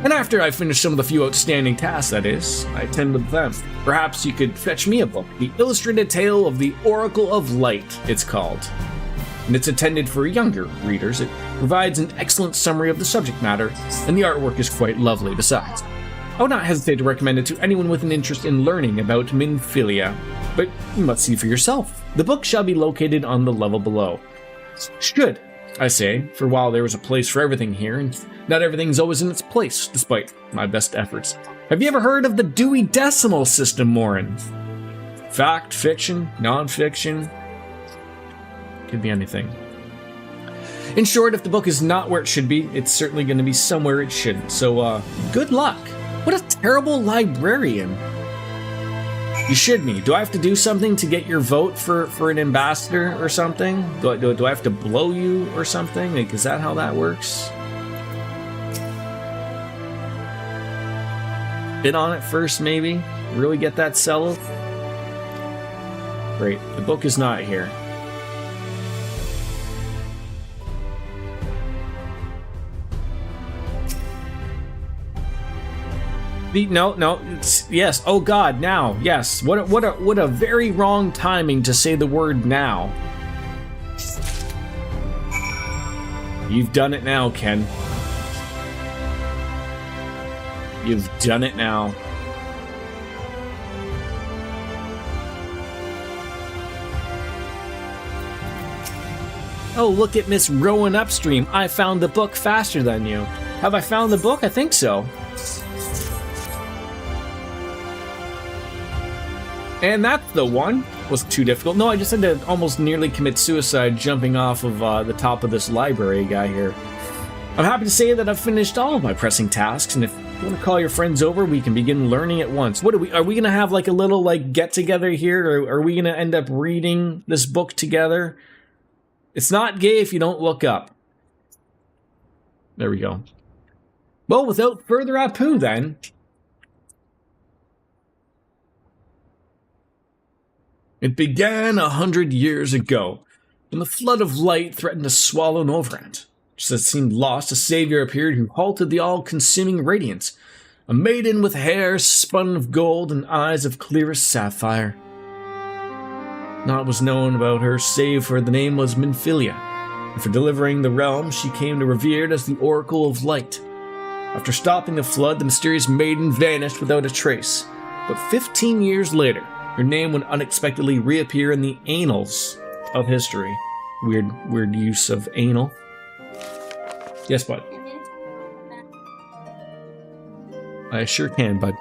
And after I finish some of the few outstanding tasks, that is, I attend to them. Perhaps you could fetch me a book. The Illustrated Tale of the Oracle of Light, it's called. And it's intended for younger readers. It provides an excellent summary of the subject matter, and the artwork is quite lovely besides. I would not hesitate to recommend it to anyone with an interest in learning about Minfilia, but you must see for yourself. The book shall be located on the level below. Should, I say, for while there is a place for everything here, and not everything's always in its place, despite my best efforts. Have you ever heard of the Dewey Decimal System, Morin? Fact, fiction, non-fiction? Could be anything. In short, if the book is not where it should be, it's certainly going to be somewhere it shouldn't. So, good luck. What a terrible librarian. You should me. Do I have to do something to get your vote for an ambassador or something? Do I have to blow you or something? Like, is that how that works? Bid on it first, maybe? Really get that settled? Great. The book is not here. No, yes. Oh God, now, yes. What a very wrong timing to say the word now. You've done it now, Ken. You've done it now. Oh, look at Miss Rowan Upstream. I found the book faster than you. Have I found the book? I think so. And that's the one. Was too difficult. No, I just had to almost nearly commit suicide jumping off of the top of this library guy here. I'm happy to say that I've finished all of my pressing tasks, and if you want to call your friends over, we can begin learning at once. What are we gonna have like a little like get together here, or are we gonna end up reading this book together? It's not gay if you don't look up. There we go. Well, without further ado then. It began 100 years ago, when the flood of light threatened to swallow Novrand. Just as it seemed lost, a savior appeared who halted the all-consuming radiance. A maiden with hair spun of gold and eyes of clearest sapphire. Naught was known about her, save for the name was Minfilia, and for delivering the realm, she came to revered as the Oracle of Light. After stopping the flood, the mysterious maiden vanished without a trace. But 15 years later, her name would unexpectedly reappear in the annals of history. Weird use of anal. Yes, bud. I sure can, bud.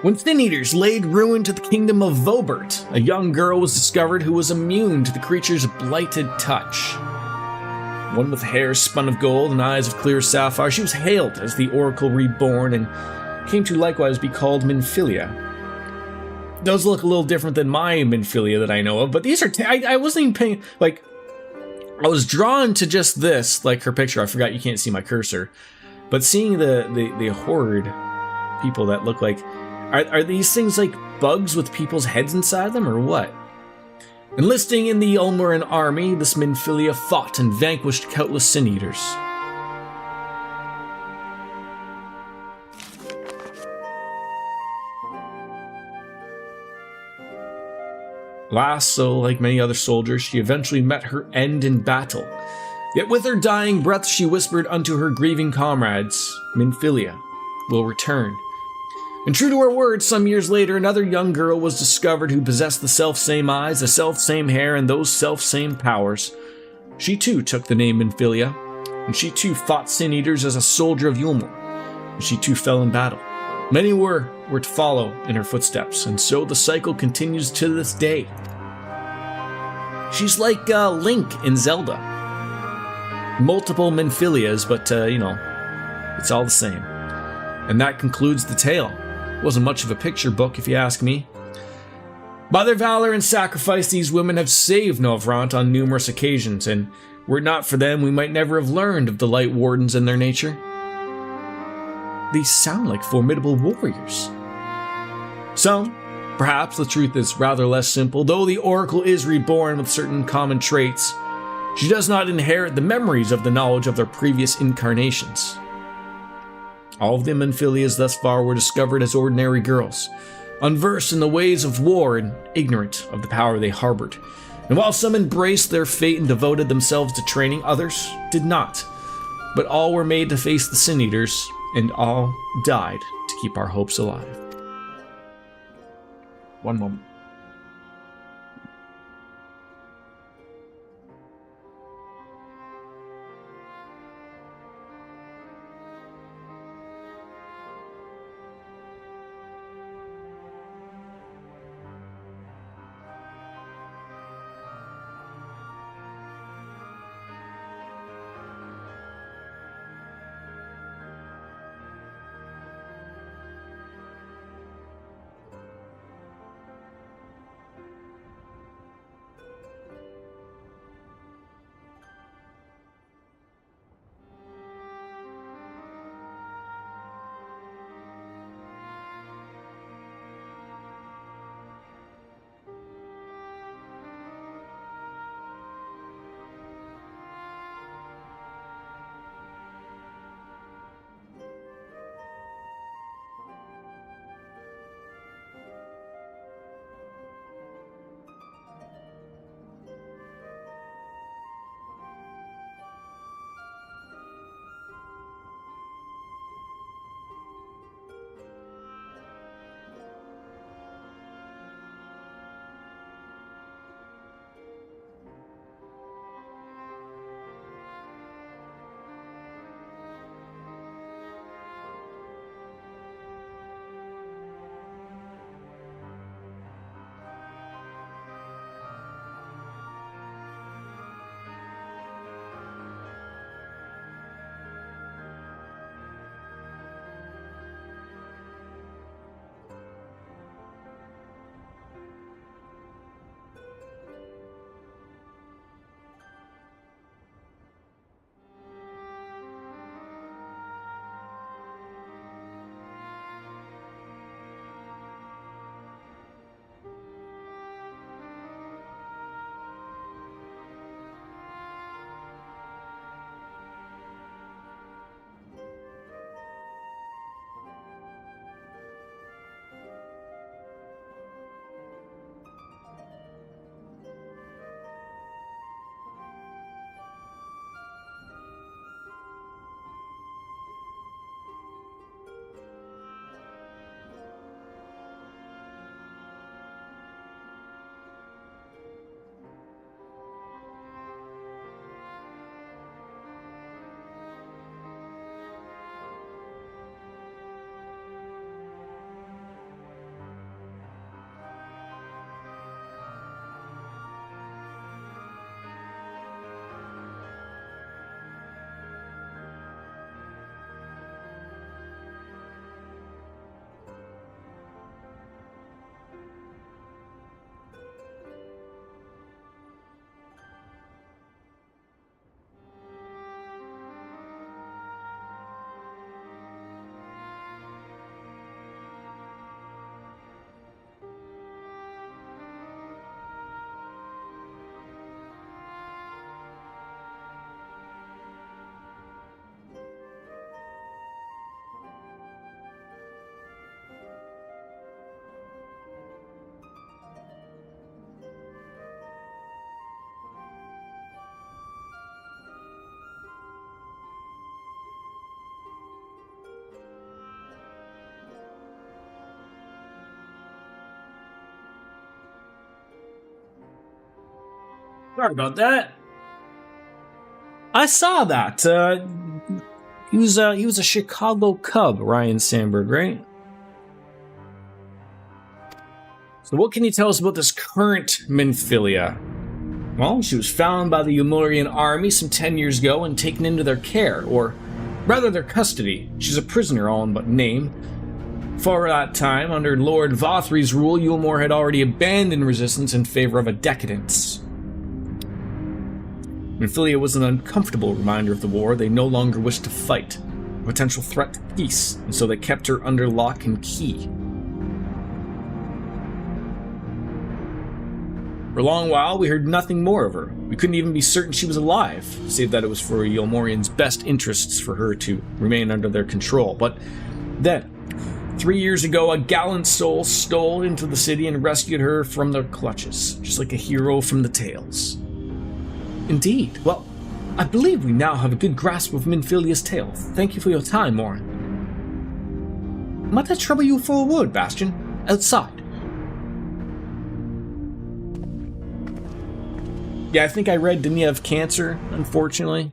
When Thin Eaters laid ruin to the kingdom of Vobert, a young girl was discovered who was immune to the creature's blighted touch. One with hair spun of gold and eyes of clear sapphire, she was hailed as the Oracle Reborn and came to likewise be called Minfilia. Those look a little different than my Minfilia that I know of, but these are... I wasn't even paying... Like, I was drawn to just this, like her picture. I forgot you can't see my cursor. But seeing the horde people that look like... Are these things like bugs with people's heads inside them, or what? Enlisting in the Ulmuran army, this Minfilia fought and vanquished countless Sin Eaters. Last, so like many other soldiers, she eventually met her end in battle. Yet with her dying breath, she whispered unto her grieving comrades, Minfilia will return. And true to her word, some years later, another young girl was discovered who possessed the self-same eyes, the self-same hair, and those self-same powers. She too took the name Minfilia, and she too fought Sin-Eaters as a soldier of Yulmor, and she too fell in battle. Many were to follow in her footsteps, and so the cycle continues to this day. She's like Link in Zelda. Multiple Minfilias, but, it's all the same. And that concludes the tale. Wasn't much of a picture book, if you ask me. By their valor and sacrifice, these women have saved Novrant on numerous occasions, and were it not for them, we might never have learned of the Light Wardens and their nature. These sound like formidable warriors. Some, perhaps the truth is rather less simple. Though the Oracle is reborn with certain common traits, she does not inherit the memories of the knowledge of their previous incarnations. All of the Minfilias thus far were discovered as ordinary girls, unversed in the ways of war and ignorant of the power they harbored. And while some embraced their fate and devoted themselves to training, others did not. But all were made to face the Sin-Eaters, and all died to keep our hopes alive. One moment. Sorry about that. I saw that. He was a Chicago Cub, Ryan Sandberg, right? So what can you tell us about this current Minfilia? Well, she was found by the Umorian army some 10 years ago and taken into their care, or rather their custody. She's a prisoner, all in but name. For that time, under Lord Vothry's rule, Yulmore had already abandoned resistance in favor of a decadence. Minfilia was an uncomfortable reminder of the war. They no longer wished to fight, a potential threat to peace, and so they kept her under lock and key. For a long while, we heard nothing more of her. We couldn't even be certain she was alive, save that it was for Yulmorian's best interests for her to remain under their control. But then, 3 years ago, a gallant soul stole into the city and rescued her from their clutches, just like a hero from the tales. Indeed. Well, I believe we now have a good grasp of Minfilia's tale. Thank you for your time, Morin. Might I trouble you for a word, Bastion? Outside. Yeah, I think I read, didn't you have cancer, unfortunately?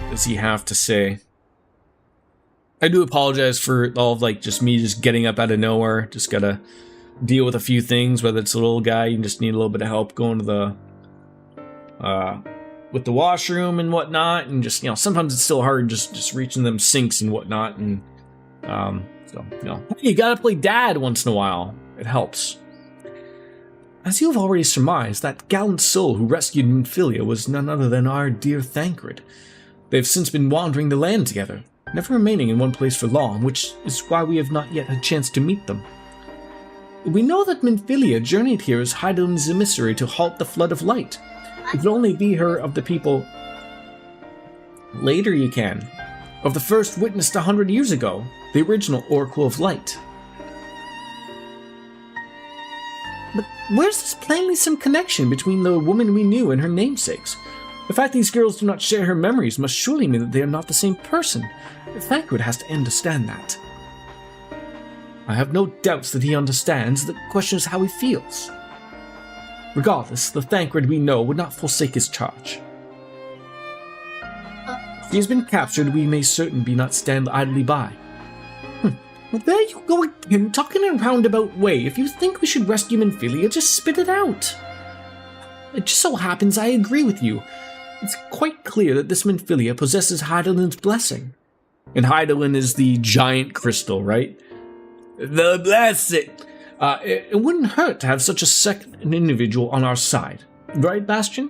Does he have to say? I do apologize for all of just me just getting up out of nowhere. Just gotta deal with a few things, whether it's a little guy, you just need a little bit of help going to the with the washroom and whatnot, and just sometimes it's still hard just reaching them sinks and whatnot, and so you gotta play dad once in a while. It helps. As you have already surmised, that gallant soul who rescued Minfilia was none other than our dear Thancred. They have since been wandering the land together, never remaining in one place for long, which is why we have not yet had a chance to meet them. We know that Minfilia journeyed here as Hydaelyn's emissary to halt the flood of light. It could only be her of the people. Later you can. Of the first witnessed 100 years ago, the original Oracle of Light. But where's this plainly some connection between the woman we knew and her namesakes? The fact these girls do not share her memories must surely mean that they are not the same person. Thancred has to understand that. I have no doubts that he understands. The question is how he feels. Regardless, the Thancred we know would not forsake his charge. If he has been captured, we may certainly not stand idly by. Well, there you go again, talking in a roundabout way. If you think we should rescue Minfilia, just spit it out. It just so happens I agree with you. It's quite clear that this Minfilia possesses Hydaelyn's blessing. And Hydaelyn is the giant crystal, right? The blessing! It wouldn't hurt to have such a second individual on our side. Right, Bastion?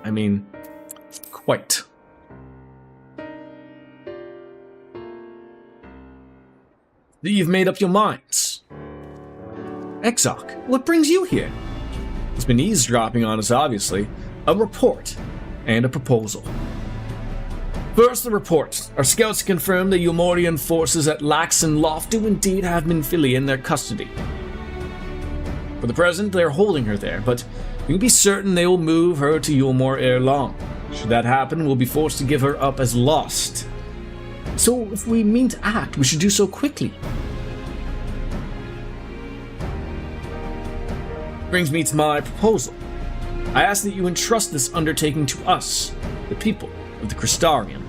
I mean, quite. You've made up your minds. Exarch, what brings you here? It's been eavesdropping on us, obviously. A report and a proposal. First, the report. Our scouts confirm the Umorian forces at Laxon Loft do indeed have Minfilia in their custody. For the present, they are holding her there, but you can be certain they will move her to Yulmore ere long. Should that happen, we'll be forced to give her up as lost. So, if we mean to act, we should do so quickly. Brings me to my proposal. I ask that you entrust this undertaking to us, the people of the Crystarium.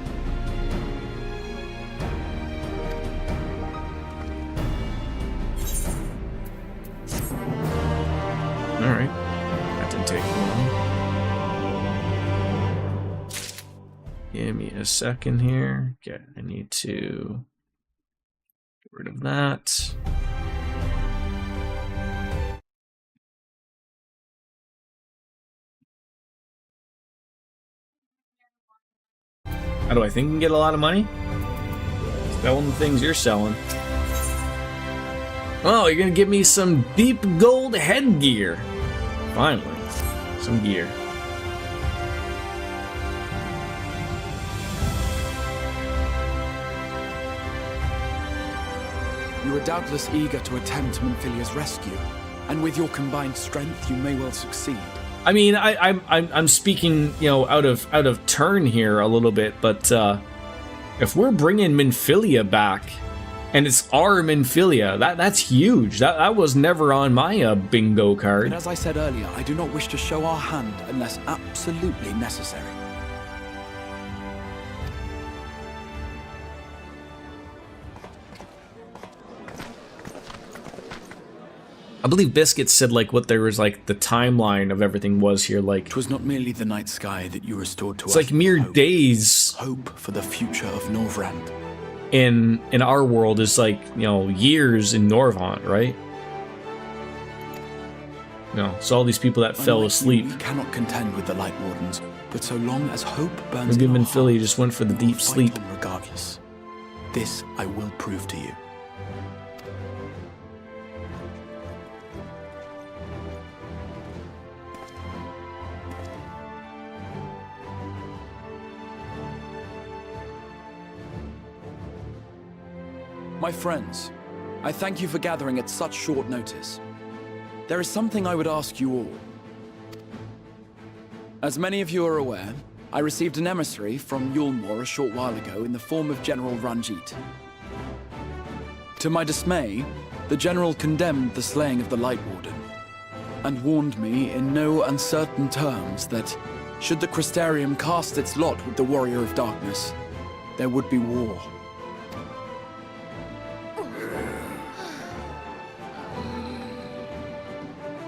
Alright, that didn't take long. Give me a second here. Okay, I need to get rid of that. How do I think you can get a lot of money? Selling the things you're selling. Oh, you're gonna give me some deep gold headgear. Finally, some gear. You are doubtless eager to attempt Minfilia's rescue, and with your combined strength you may well succeed. I mean, I'm speaking, you know, out of turn here a little bit, but if we're bringing Minfilia back, and it's our Minfilia, that's huge. That was never on my bingo card. And as I said earlier, I do not wish to show our hand unless absolutely necessary. I believe Biscuit said like what there was like the timeline of everything was here. Like it was not merely the night sky that you restored to us. It's like mere days. Hope for the future of Norvrand. In our world is like, you know, years in Norvant, right? You know, so all these people that fell asleep. We cannot contend with the Light Wardens, but so long as hope burns maybe in our Minfilia hearts, just went for the we will deep sleep. fight on regardless. This I will prove to you. My friends, I thank you for gathering at such short notice. There is something I would ask you all. As many of you are aware, I received an emissary from Yulmore a short while ago in the form of General Ranjit. To my dismay, the General condemned the slaying of the Light Warden, and warned me in no uncertain terms that, should the Crystarium cast its lot with the Warrior of Darkness, there would be war.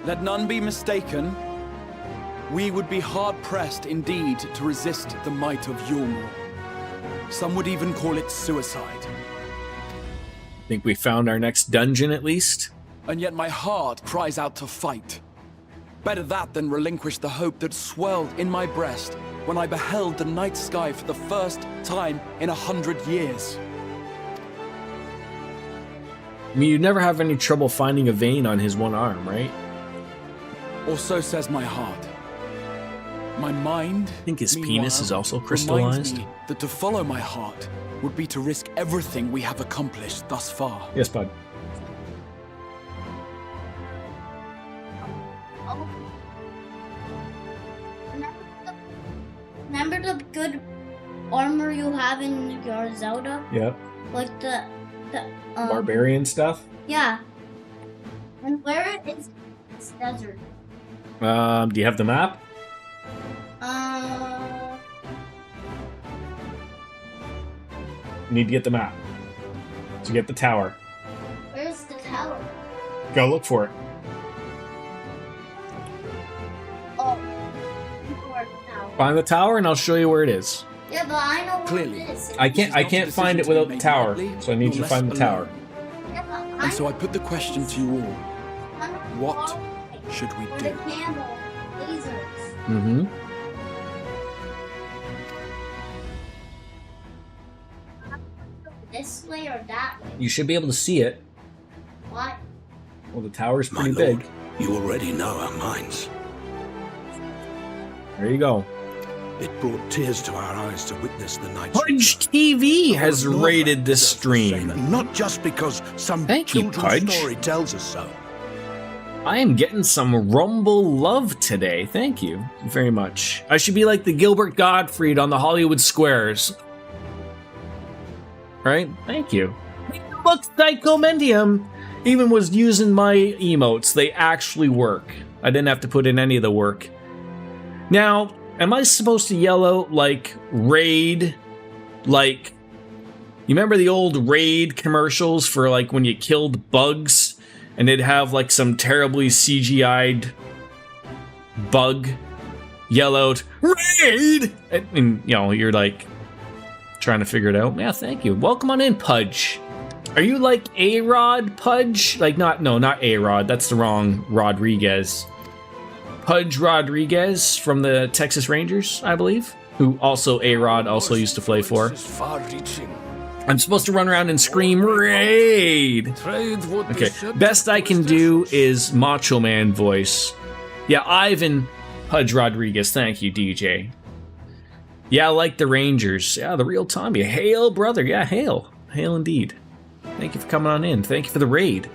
Let none be mistaken. We would be hard-pressed indeed to resist the might of Yulmore. Some would even call it suicide. Think we found our next dungeon at least? And yet my heart cries out to fight. Better that than relinquish the hope that swelled in my breast when I beheld the night sky for the first time in 100 years. I mean, you'd never have any trouble finding a vein on his one arm, right? Or so says my heart. My mind, I think his penis is also crystallized. Reminds me that to follow my heart would be to risk everything we have accomplished thus far. Yes, bud. Remember the good armor you have in your Zelda? Yep. Like the Barbarian stuff? Yeah. And where is this desert? Do you have the map? You need to get the map. To get the tower. Where's the tower? Go look for it. Oh. Where now? Find the tower and I'll show you where it is. Yeah, but I know where Clearly. it is. I can't find it without the tower, so I need you to find the tower. Yeah, but And so I put the question to you all. I know What should we where do? the candle, lasers. Mm-hmm. This way or that way? You should be able to see it. What? Well, the tower's My pretty lord, big. you already know our minds. There you go. It brought tears to our eyes to witness the night. Pudge TV has rated this stream. Not just because some Thank you, children's Pudge. story tells us so. I am getting some Rumble love today. Thank you very much. I should be like the Gilbert Gottfried on the Hollywood Squares. Right? Thank you. Look, Psychomendium even was using my emotes. They actually work. I didn't have to put in any of the work. Now, am I supposed to yell out like raid? Like, you remember the old raid commercials for like when you killed bugs? And it'd have like some terribly CGI'd bug yell out, raid! And you know, you're like trying to figure it out. Yeah, thank you. Welcome on in, Pudge. Are you like A-Rod, Pudge? Like not A-Rod, that's the wrong Rodriguez. Pudge Rodriguez from the Texas Rangers, I believe. Who also A-Rod also used to play for. I'm supposed to run around and scream, raid! Okay, best I can do is Macho Man voice. Yeah, Ivan Pudge Rodriguez, thank you, DJ. Yeah, I like the Rangers. Yeah, the real Tommy. Hail, brother. Yeah, hail. Hail indeed. Thank you for coming on in. Thank you for the raid.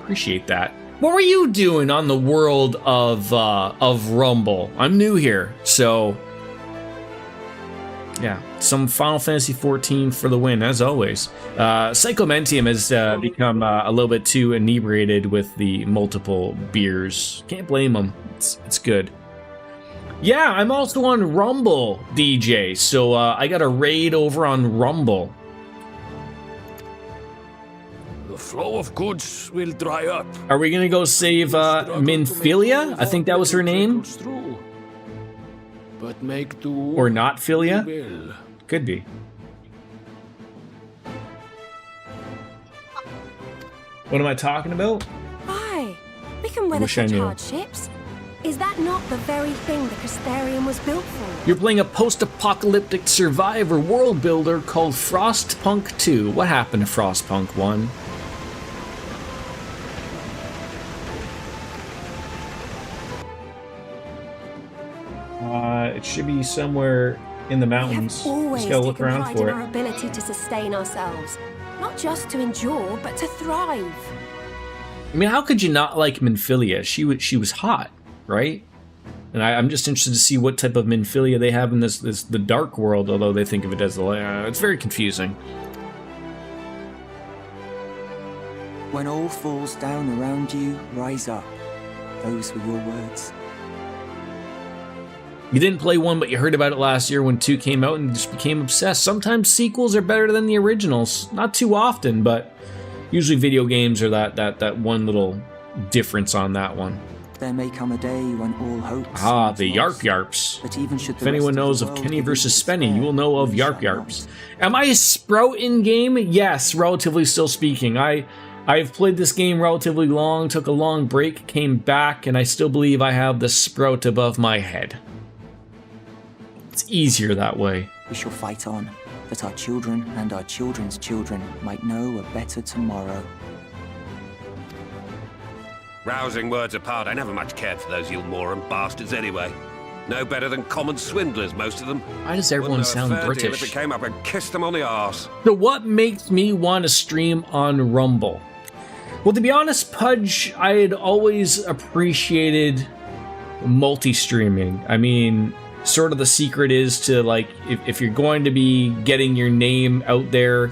Appreciate that. What were you doing on the world of Rumble? I'm new here, so yeah. Some Final Fantasy 14 for the win, as always. Psychomentium has become a little bit too inebriated with the multiple beers. Can't blame him. It's good. Yeah, I'm also on Rumble, DJ. So I got a raid over on Rumble. The flow of goods will dry up. Are we gonna go save Minfilia? I think that was her name. But make do or not Philia? will. Could be. What am I talking about? Why? We can weather Wish I such knew. hardships. Is that not the very thing the Crystarium was built for? You're playing a post-apocalyptic survivor world builder called Frostpunk 2. What happened to Frostpunk 1? It should be somewhere in the mountains. We have always Just gotta look taken around pride for in our it. ability to sustain ourselves. Not just to endure, but to thrive. I mean, how could you not like Minfilia? She was hot, right? And I'm just interested to see what type of Minfilia they have in the dark world, although they think of it as the light. It's very confusing. When all falls down around you, rise up. Those were your words. You didn't play 1, but you heard about it last year when 2 came out and just became obsessed. Sometimes sequels are better than the originals. Not too often, but usually video games are that one little difference on that one. There may come a day when all hope. Ah, the Yarp Yarps. But even should If anyone knows of Kenny versus Spenny, you will know of Yarp Yarps. Am I a Sprout in game? Yes, relatively still speaking. I've played this game relatively long, took a long break, came back, and I still believe I have the Sprout above my head. It's easier that way. We shall fight on, that our children and our children's children might know a better tomorrow. Rousing words apart, I never much cared for those Yulmoran bastards anyway. No better than common swindlers, most of them. Why does everyone sound British? If it came up and kissed them on the arse. So what makes me want to stream on Rumble? Well, to be honest, Pudge, I had always appreciated multi-streaming. I mean, sort of the secret is to, like, if you're going to be getting your name out there,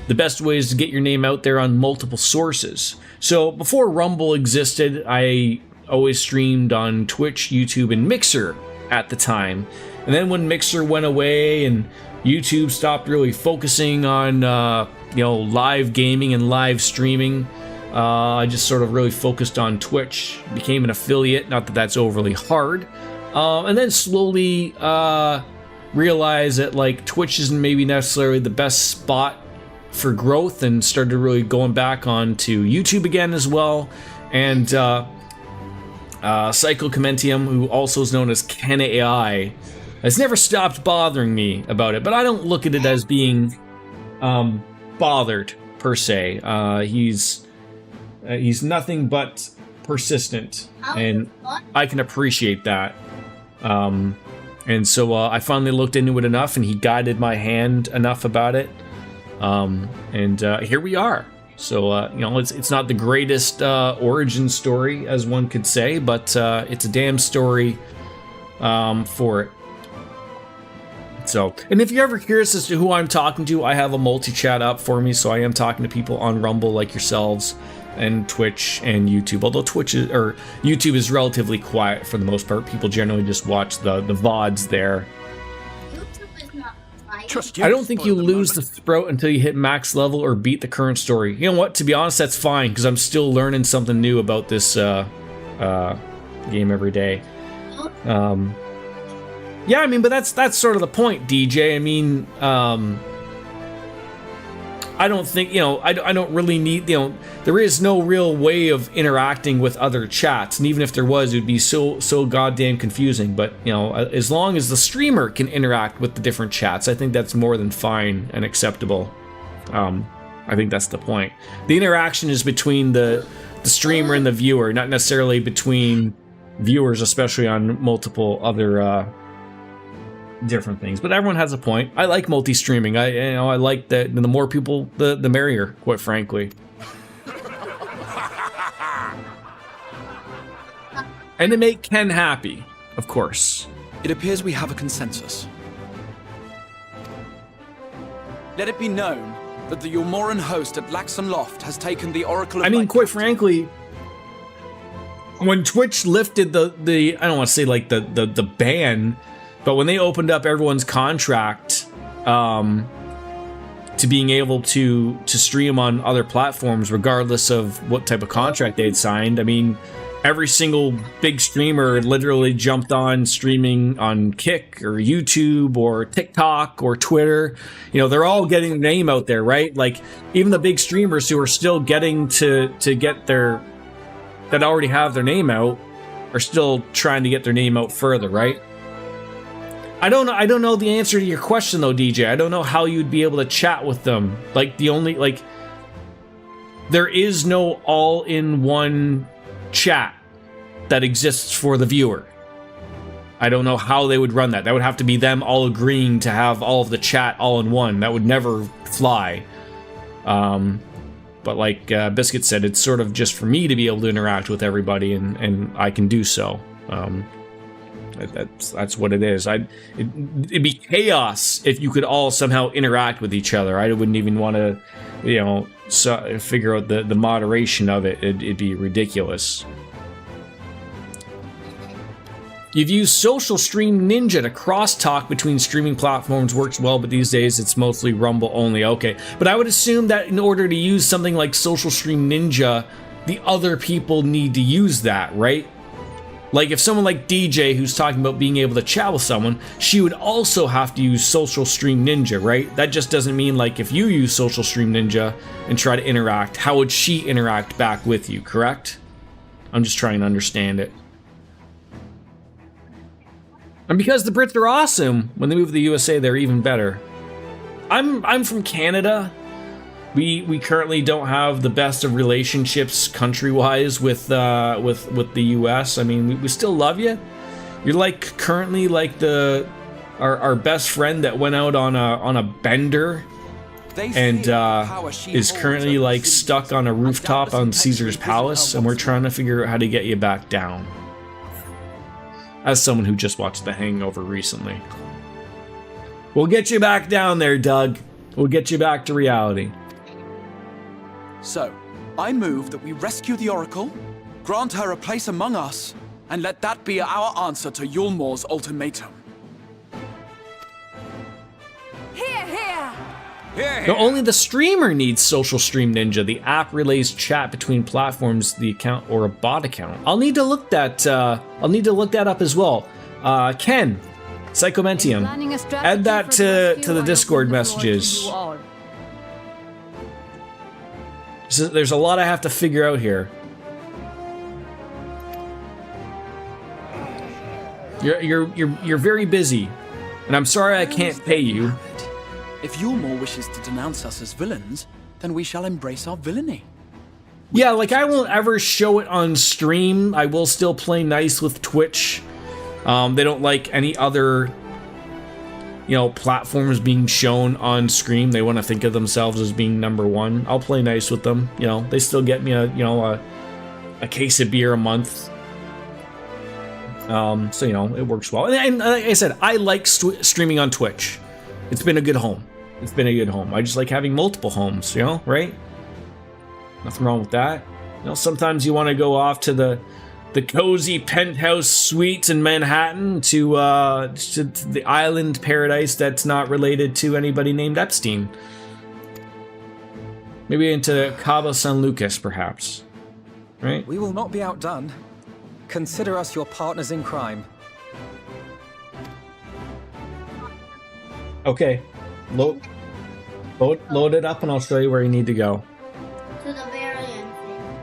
the best way is to get your name out there on multiple sources. So before Rumble existed, I always streamed on Twitch, YouTube, and Mixer at the time. And then when Mixer went away and YouTube stopped really focusing on live gaming and live streaming, I just sort of really focused on Twitch, became an affiliate, not that that's overly hard, and then slowly realized that, like, Twitch isn't maybe necessarily the best spot for growth, and started really going back onto YouTube again as well. And Psychocomentium, who also is known as Ken AI, has never stopped bothering me about it, but I don't look at it as being bothered per se. He's nothing but persistent, and I can appreciate that. And so I finally looked into it enough, and he guided my hand enough about it. And here we are. So, it's not the greatest origin story, as one could say, but it's a damn story for it. So, and if you're ever curious as to who I'm talking to, I have a multi-chat up for me, so I am talking to people on Rumble like yourselves, and Twitch and YouTube. Although YouTube is relatively quiet for the most part. People generally just watch the VODs there. I don't think you lose the Sprout until you hit max level or beat the current story. You know what? To be honest, that's fine, because I'm still learning something new about this game every day. Yeah, I mean, but that's sort of the point, DJ. I mean, I don't think, I don't really need, there is no real way of interacting with other chats, and even if there was, it would be so goddamn confusing. But, as long as the streamer can interact with the different chats, I think that's more than fine and acceptable. I think that's the point. The interaction is between the streamer and the viewer, not necessarily between viewers, especially on multiple other different things. But everyone has a point. I like multi-streaming. I like that the more people, the merrier, quite frankly. And to make Ken happy, of course. It appears we have a consensus. Let it be known that the Yulmoran host at Laxon Loft has taken the Oracle of I mean, Light quite frankly, when Twitch lifted the I don't want to say like the ban, but when they opened up everyone's contract to being able to stream on other platforms regardless of what type of contract they'd signed, I mean, every single big streamer literally jumped on streaming on Kick or YouTube or TikTok or Twitter. You know, they're all getting their name out there, right? Like, even the big streamers who are still getting to get their, that already have their name out, are still trying to get their name out further, right? I don't know the answer to your question though, DJ. I don't know how you'd be able to chat with them. Like, the only, like, there is no all-in-one chat that exists for the viewer. I don't know how they would run that. That would have to be them all agreeing to have all of the chat all in one. That would never fly. But like Biscuit said, it's sort of just for me to be able to interact with everybody, and I can do so. That's what it is. It'd be chaos if you could all somehow interact with each other. I wouldn't even want to, you know, figure out the moderation of it. It'd be ridiculous. You've used Social Stream Ninja to crosstalk between streaming platforms. Works well, but these days it's mostly Rumble only. Okay, but I would assume that in order to use something like Social Stream Ninja, the other people need to use that, right? Like if someone like DJ, who's talking about being able to chat with someone, she would also have to use Social Stream Ninja, right? That just doesn't mean like if you use Social Stream Ninja and try to interact, how would she interact back with you, correct? I'm just trying to understand it. And because the Brits are awesome, when they move to the USA, they're even better. I'm from Canada. We currently don't have the best of relationships country-wise with the US. I mean, we still love you. You're like currently like our best friend that went out on a bender and is currently like stuck on a rooftop on Caesar's Palace, and we're trying to figure out how to get you back down. As someone who just watched The Hangover recently. We'll get you back down there, Doug. We'll get you back to reality. So, I move that we rescue the Oracle, grant her a place among us, and let that be our answer to Yulmor's ultimatum. Hear, hear! Now, only the streamer needs Social Stream Ninja. The app relays chat between platforms, the account, or a bot account. I'll need to look that. I'll need to look that up as well. Ken, Psychomentium, add that to the Discord messages. So there's a lot I have to figure out here. You're very busy, and I'm sorry I can't pay you. If Yulmor wishes to denounce us as villains, then we shall embrace our villainy. Yeah, like I won't ever show it on stream. I will still play nice with Twitch. They don't like any other, you know, platforms being shown on stream. They want to think of themselves as being number one. I'll play nice with them. You know, they still get me a case of beer a month. So you know, it works well. And like I said, I like streaming on Twitch. It's been a good home. It's been a good home. I just like having multiple homes, you know, right? Nothing wrong with that. You know, sometimes you want to go off to the cozy penthouse suites in Manhattan to the island paradise that's not related to anybody named Epstein. Maybe into Cabo San Lucas, perhaps. Right? We will not be outdone. Consider us your partners in crime. Okay, load it up, and I'll show you where you need to go. To the very end.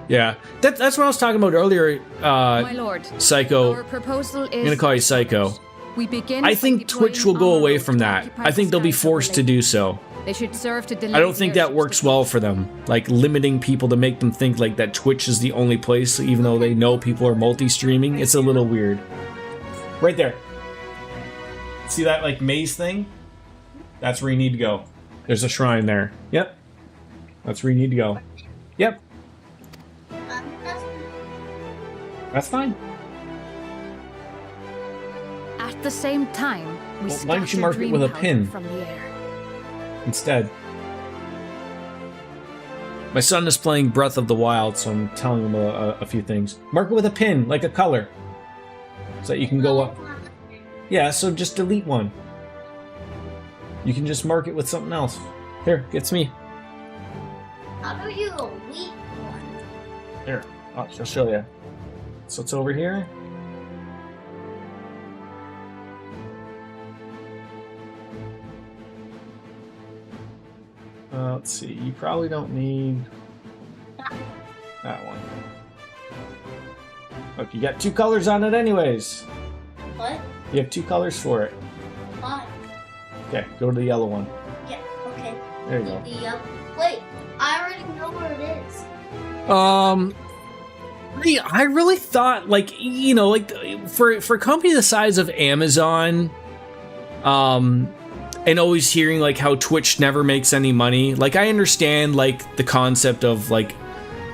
Yeah, that's what I was talking about earlier. My lord, Psycho. our proposal is I'm gonna call you Psycho. We begin. I think Twitch will go away from that. I think they'll be forced to do so. They should serve to delay. I don't think that works well for them. Like limiting people to make them think like that Twitch is the only place, even though they know people are multi-streaming. It's a little weird. Right there. See that like maze thing? That's where you need to go. There's a shrine there. Yep. That's where you need to go. Yep. That's fine. At the same time, we Well, why don't you scatter mark it dream with a powder pin? from the air. Instead. My son is playing Breath of the Wild, so I'm telling him a few things. Mark it with a pin, like a color. So that you can go up. Yeah, so just delete one. You can just mark it with something else. Here, gets me. How do you delete one? Here, I'll show you. So it's over here. Let's see, you probably don't need that one. Look, you got 2 colors on it anyways. What? You have 2 colors for it. Why? Okay, go to the yellow one. Yeah, okay. There you go. Wait, I already know where it is. I really thought, like, you know, like, for a company the size of Amazon, and always hearing, like, how Twitch never makes any money. Like, I understand, like, the concept of, like,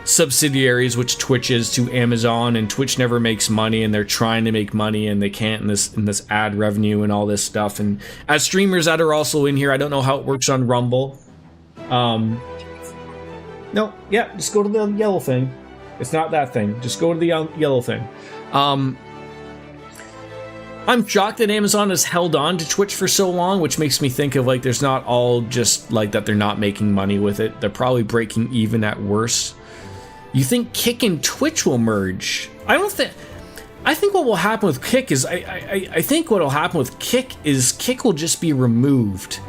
subsidiaries, which Twitch is to Amazon, and Twitch never makes money, and they're trying to make money, and they can't in this ad revenue and all this stuff. And as streamers that are also in here, I don't know how it works on Rumble. No, yeah, just go to the yellow thing. It's not that thing. Just go to the yellow thing. I'm shocked that Amazon has held on to Twitch for so long, which makes me think of, like, there's not all just like that they're not making money with it. They're probably breaking even at worst. You think Kick and Twitch will merge? I don't think. I think what will happen with Kick is I think what will happen with Kick is Kick will just be removed.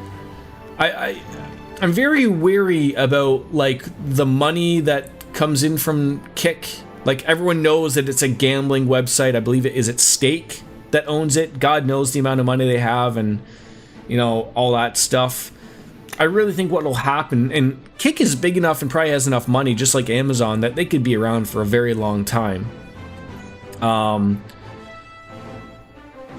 I'm very wary about, like, the money that comes in from Kick. Like, everyone knows that it's a gambling website. I believe it Stake that owns it. God knows the amount of money they have, and, you know, all that stuff. I really think what will happen, and Kick is big enough and probably has enough money, just like Amazon, that they could be around for a very long time.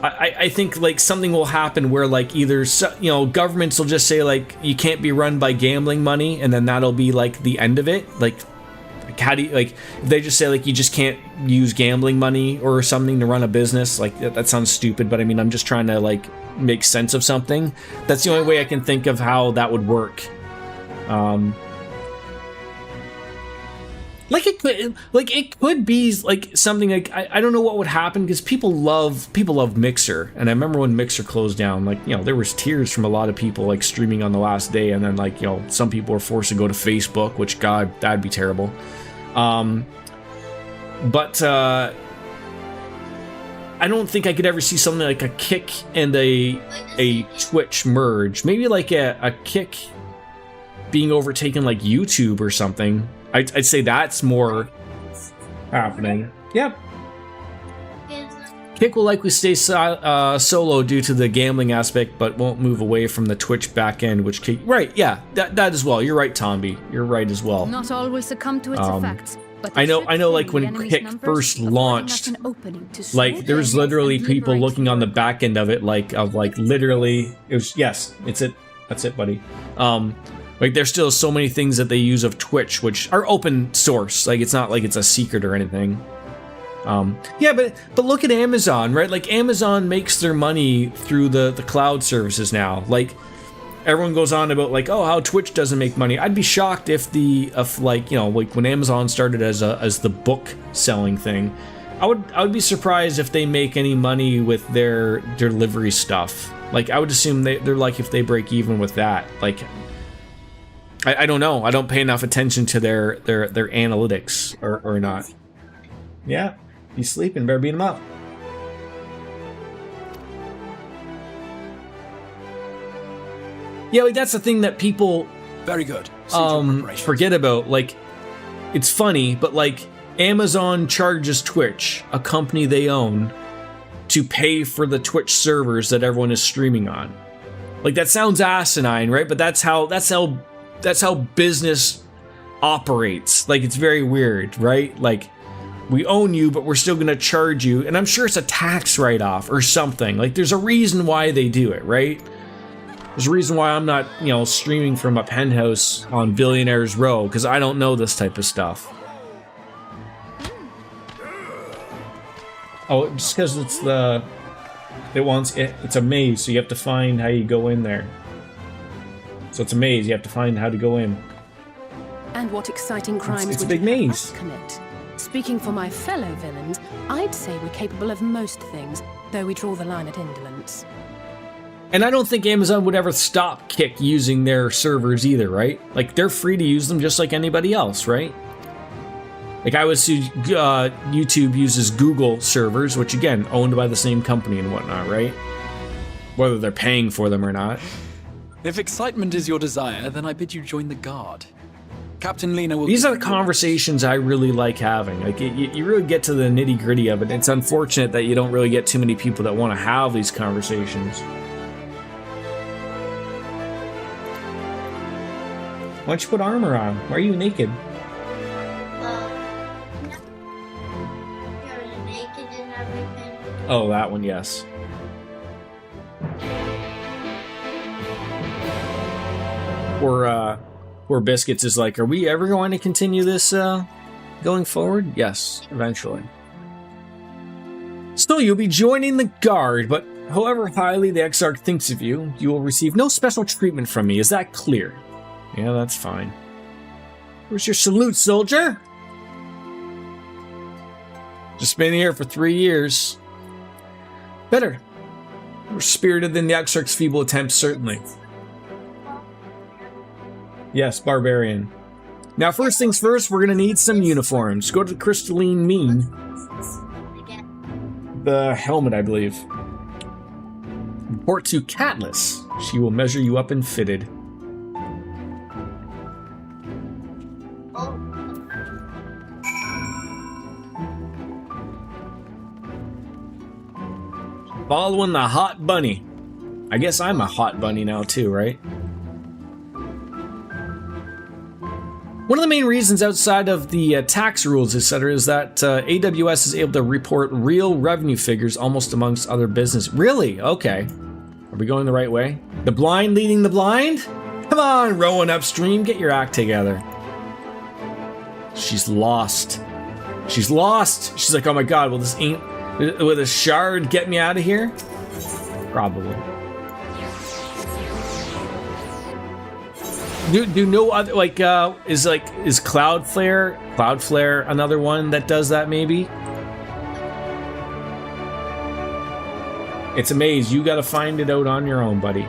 I think, like, something will happen where, like, either, you know, governments will just say, like, you can't be run by gambling money, and then that'll be, like, the end of it. Like how do you, like, if they just say, like, you just can't use gambling money or something to run a business, like, that sounds stupid, but I mean, I'm just trying to, like, make sense of something. That's the only way I can think of how that would work. Like, it could be, like, something like, I don't know what would happen, because people love Mixer, and I remember when Mixer closed down, like, you know, there was tears from a lot of people, like, streaming on the last day, and then, like, you know, some people were forced to go to Facebook, which, God, that'd be terrible. But I don't think I could ever see something like a Kick and a Twitch merge. Maybe like a Kick being overtaken like YouTube or something. I'd say that's more happening. Yep. Kick will likely stay solo due to the gambling aspect, but won't move away from the Twitch back end, which Kick... Right, yeah, that as well. You're right, Tomby. You're right as well. Not always succumb to its effects. But I know, like, when Kick first launched, like, there was literally people looking on the back end of it, like, literally, it was, yes, it's it. That's it, buddy. Like, there's still so many things that they use of Twitch, which are open source. Like, it's not like it's a secret or anything. Yeah, but look at Amazon, right? Like, Amazon makes their money through the cloud services now. Like, everyone goes on about, like, oh, how Twitch doesn't make money. I'd be shocked if like, you know, like, when Amazon started as the book selling thing, I would be surprised if they make any money with their delivery stuff. Like, I would assume they're like, if they break even with that. Like, I don't know. I don't pay enough attention to their analytics or not. Yeah, he's sleeping. Better beat him up. Yeah, like, that's the thing that people very good forget about. Like, it's funny, but, like, Amazon charges Twitch, a company they own, to pay for the Twitch servers that everyone is streaming on. Like, that sounds asinine, right? But that's how business operates. Like, it's very weird, right? Like, we own you, but we're still going to charge you, and I'm sure it's a tax write-off or something. Like, there's a reason why they do it, right? There's a reason why I'm not, you know, streaming from a penthouse on Billionaires Row, because I don't know this type of stuff. Oh, just because it's the It's a maze, so you have to find how you go in there. So it's a maze, you have to find how to go in. And what exciting crimes it's a would big you have maze. us commit? Speaking for my fellow villains, I'd say we're capable of most things, though we draw the line at indolence. And I don't think Amazon would ever stop Kick using their servers either, right? Like, they're free to use them just like anybody else, right? Like, I would see YouTube uses Google servers, which, again, owned by the same company and whatnot, right? Whether they're paying for them or not. If excitement is your desire, then I bid you join the Guard. Captain Lena will... These are the conversations I really like having. Like, you really get to the nitty-gritty of it. It's unfortunate that you don't really get too many people that want to have these conversations. Why don't you put armor on? Why are you naked? You're naked and everything. Oh, that one, yes. Poor Biscuits is like, are we ever going to continue this going forward? Yes, eventually. So you'll be joining the Guard, but however highly the Exarch thinks of you, you will receive no special treatment from me. Is that clear? Yeah, that's fine. Where's your salute, soldier? Just been here for 3 years. Better. More spirited than the Exarch's feeble attempts, certainly. Yes, barbarian. Now, first things first, we're gonna need some uniforms. Go to the Crystalline Mean. The helmet, I believe. Report to Catless. She will measure you up and fitted. Following the hot bunny. I guess I'm a hot bunny now too, right? One of the main reasons outside of the tax rules, etc., is that AWS is able to report real revenue figures almost amongst other business. Really? Okay. Are we going the right way? The blind leading the blind? Come on, rowing upstream, get your act together. She's lost. She's lost. She's like, oh my god, will a shard get me out of here? Probably. Do no other, like, is Cloudflare another one that does that, maybe? It's a maze. You gotta find it out on your own, buddy.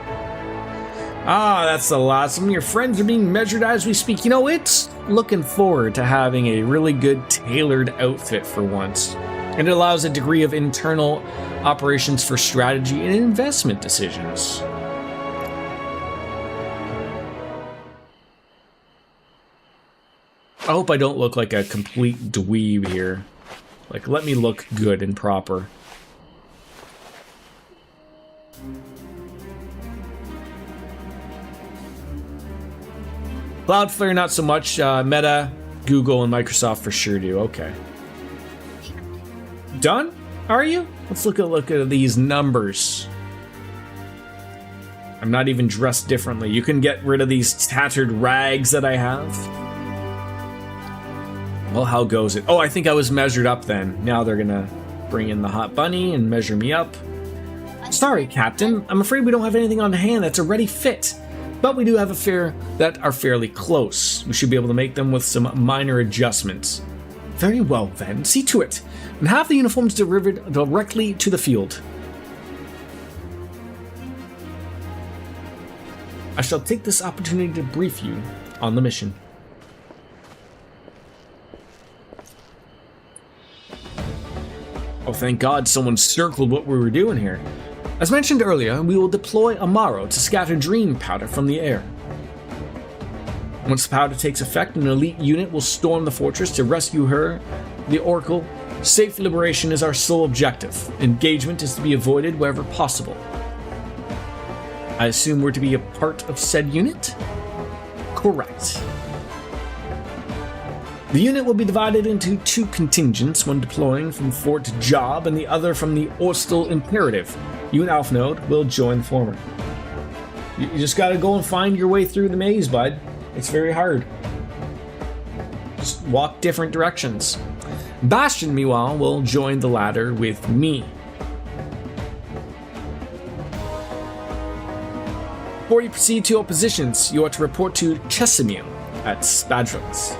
Ah, that's the last. Some of your friends are being measured as we speak. You know, it's looking forward to having a really good tailored outfit for once. And it allows a degree of internal operations for strategy and investment decisions. I hope I don't look like a complete dweeb here. Like, let me look good and proper. Cloudflare, not so much. Meta, Google, and Microsoft for sure do. Okay. Done? Are you? Let's look at these numbers. I'm not even dressed differently. You can get rid of these tattered rags that I have. Well, how goes it? Oh, I think I was measured up then. Now they're gonna bring in the hot bunny and measure me up. Sorry, Captain. I'm afraid we don't have anything on hand that's a ready fit. But we do have a pair that are fairly close. We should be able to make them with some minor adjustments. Very well then, see to it. And have the uniforms delivered directly to the field. I shall take this opportunity to brief you on the mission. Oh, thank God someone circled what we were doing here. As mentioned earlier, we will deploy Amaro to scatter dream powder from the air. Once the powder takes effect, an elite unit will storm the fortress to rescue her, the Oracle. Safe liberation is our sole objective. Engagement is to be avoided wherever possible. I assume we're to be a part of said unit? Correct. The unit will be divided into 2 contingents, one deploying from Fort Job and the other from the Orstal Imperative. You and Alphnode will join the former. You just gotta go and find your way through the maze, bud. It's very hard. Just walk different directions. Bastion, meanwhile, will join the latter with me. Before you proceed to your positions, you are to report to Chesimir at Spadrons.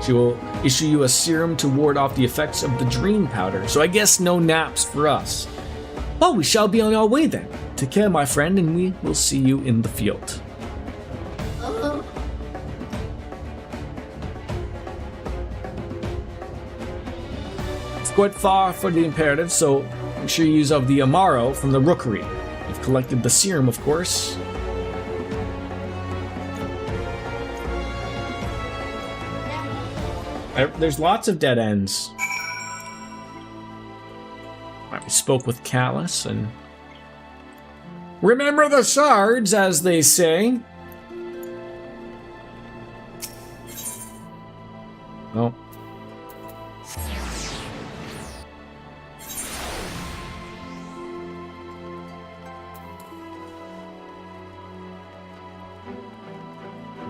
She will issue you a serum to ward off the effects of the dream powder, so I guess no naps for us. Well, we shall be on our way then. Take care, my friend, and we will see you in the field. It's quite far for the Imperative, so make sure you use of the Amaro from the Rookery. You've collected the serum, of course. There's lots of dead ends. I spoke with Callus and... Remember the shards, as they say. Oh.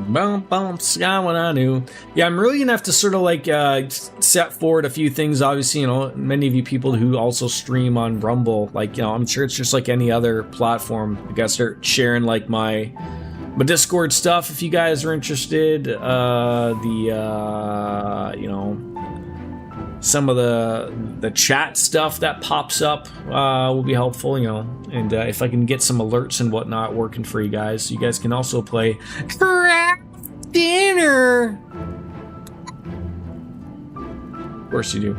Bump, bump, sky what I knew. Yeah, I'm really gonna have to sort of like set forward a few things. Obviously, you know, many of you people who also stream on Rumble, like, you know, I'm sure it's just like any other platform. I gotta start sharing like my Discord stuff if you guys are interested. You know, some of the chat stuff that pops up will be helpful, you know, and if I can get some alerts and whatnot working for you guys can also play Craft Dinner. Of course you do.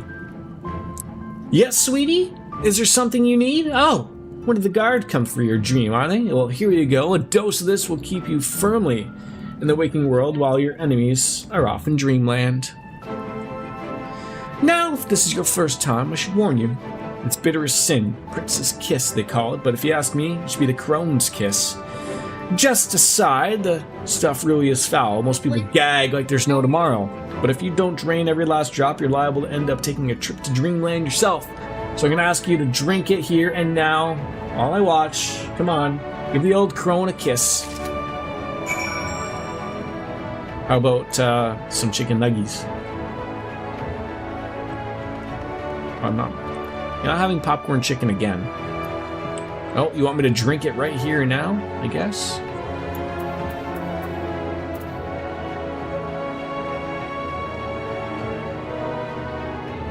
Yes, sweetie? Is there something you need? Oh, when did the guard come for your dream, are they? Well, here you go. A dose of this will keep you firmly in the waking world while your enemies are off in dreamland. Now, if this is your first time, I should warn you. It's bitter as sin. Prince's kiss, they call it, but if you ask me, it should be the crone's kiss. Just aside, the stuff really is foul. Most people gag like there's no tomorrow. But if you don't drain every last drop, you're liable to end up taking a trip to dreamland yourself. So I'm gonna ask you to drink it here and now, while I watch. Come on, give the old crone a kiss. How about some chicken nuggies? I'm not having popcorn chicken again. Oh, you want me to drink it right here and now, I guess?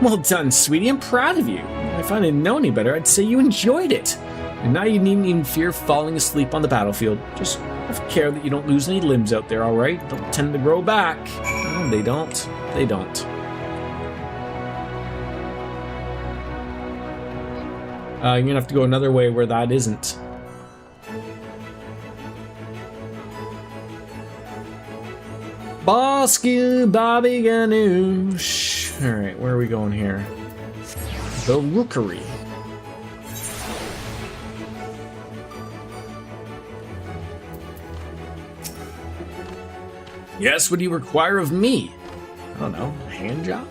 Well done, sweetie. I'm proud of you. If I didn't know any better, I'd say you enjoyed it. And now you needn't even fear falling asleep on the battlefield. Just have care that you don't lose any limbs out there, alright? They'll tend to grow back. No, they don't. They don't. You're gonna have to go another way where that isn't. Bosky Bobby Ganoush. Alright, where are we going here? The Rookery. Yes, what do you require of me? I don't know, a hand job?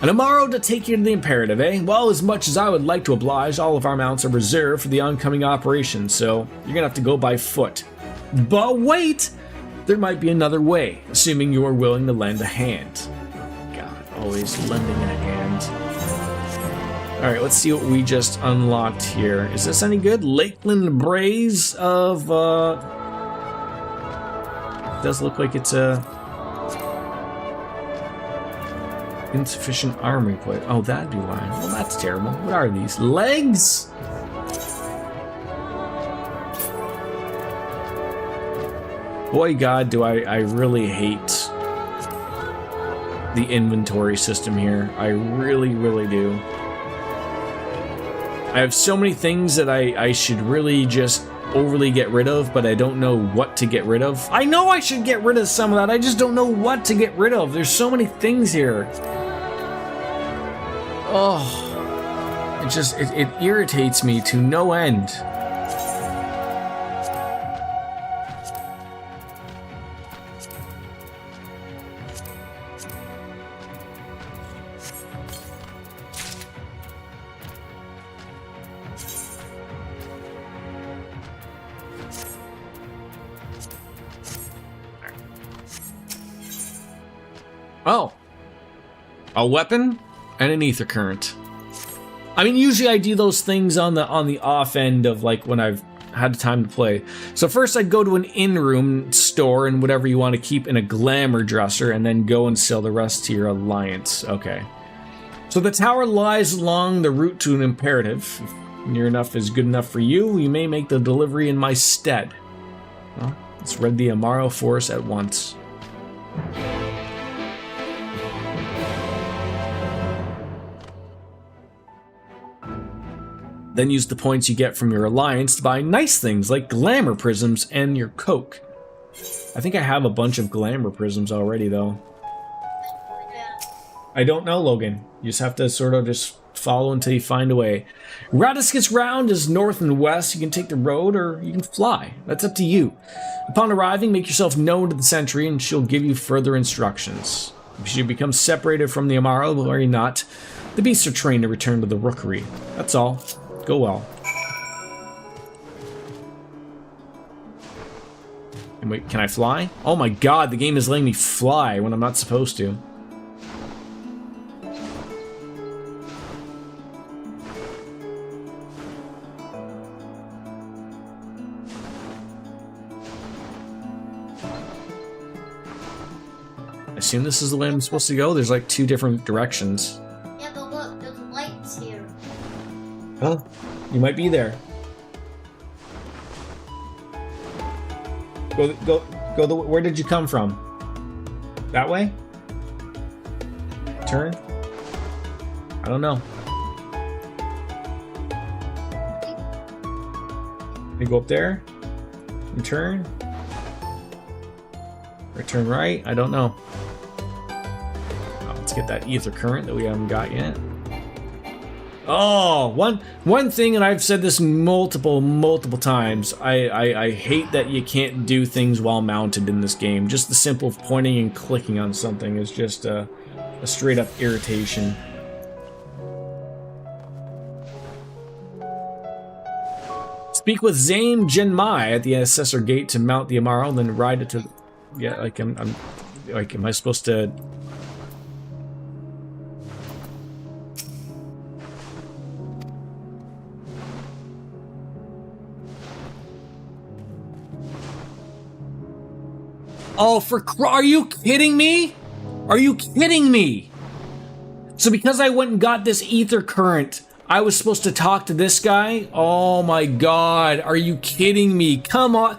An Amaro to take you to the Imperative, eh? Well, as much as I would like to oblige, all of our mounts are reserved for the oncoming operation, so you're gonna have to go by foot. But wait! There might be another way, assuming you are willing to lend a hand. Oh god, always lending a hand. Alright, let's see what we just unlocked here. Is this any good? Lakeland Braze of, it does look like it's a... insufficient armory plate. Oh, that'd be why. Well, that's terrible. What are these? Legs? Boy, God, do I really hate the inventory system here. I really, really do. I have so many things that I should really just overly get rid of, but I don't know what to get rid of. I know I should get rid of some of that. I just don't know what to get rid of. There's so many things here. Oh, it irritates me to no end. Oh, a weapon and an ether current. I mean, usually I do those things on the off end of like when I've had time to play. So first I'd go to an in-room store and whatever you want to keep in a glamour dresser, and then go and sell the rest to your alliance. Okay. So the tower lies along the route to an imperative. If near enough is good enough for you, you may make the delivery in my stead. Well, let's raid the Amaro force at once. Then use the points you get from your alliance to buy nice things like glamour prisms and your coke. I think I have a bunch of glamour prisms already, though. I don't know, Logan. You just have to sort of just follow until you find a way. Radiscus Round is north and west. You can take the road or you can fly. That's up to you. Upon arriving, make yourself known to the sentry and she'll give you further instructions. If you become separated from the Amaro, worry not. The beasts are trained to return to the rookery. That's all. Go well. And wait, can I fly? Oh my god, the game is letting me fly when I'm not supposed to. I assume this is the way I'm supposed to go. There's like 2 different directions. Yeah, but look, there's lights here. Oh, you might be there. Go. Where did you come from? That way? Turn? I don't know. You go up there and turn. Or turn right? I don't know. Oh, let's get that ether current that we haven't got yet. Oh, one thing, and I've said this multiple times, I hate that you can't do things while mounted in this game. Just the simple pointing and clicking on something is just a straight up irritation. Speak with Zane Genmai at the Assessor Gate to mount the Amaro, then ride it to... Yeah, like I'm like, am I supposed to... Oh, are you kidding me? Are you kidding me? So because I went and got this ether current, I was supposed to talk to this guy? Oh my god, are you kidding me? Come on.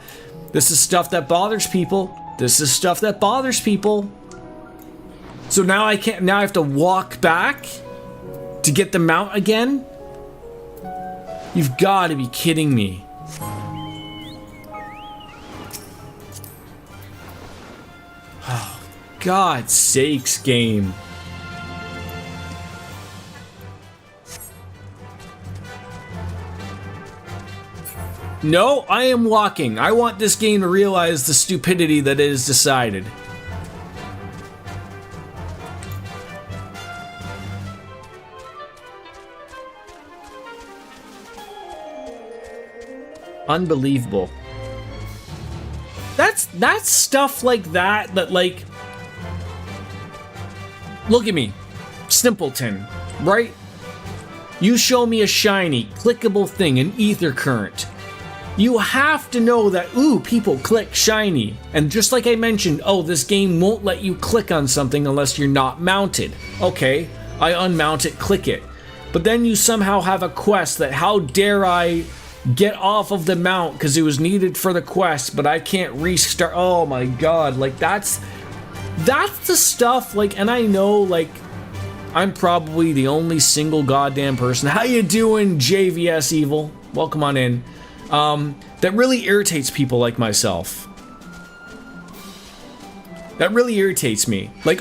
This is stuff that bothers people. This is stuff that bothers people. So now I can't, now I have to walk back to get the mount again? You've got to be kidding me. Oh, God's sakes, game. No, I am walking. I want this game to realize the stupidity that it has decided. Unbelievable. That's stuff like that like... Look at me. Simpleton, right? You show me a shiny, clickable thing, an ether current. You have to know that, ooh, people click shiny. And just like I mentioned, oh, this game won't let you click on something unless you're not mounted. Okay, I unmount it, click it. But then you somehow have a quest that, how dare I get off of the mount because it was needed for the quest, but I can't restart. Oh my god, like that's the stuff, like, and I know, like, I'm probably the only single goddamn person. How you doing, JVS Evil? Welcome on in. That really irritates people like myself. That really irritates me. Like,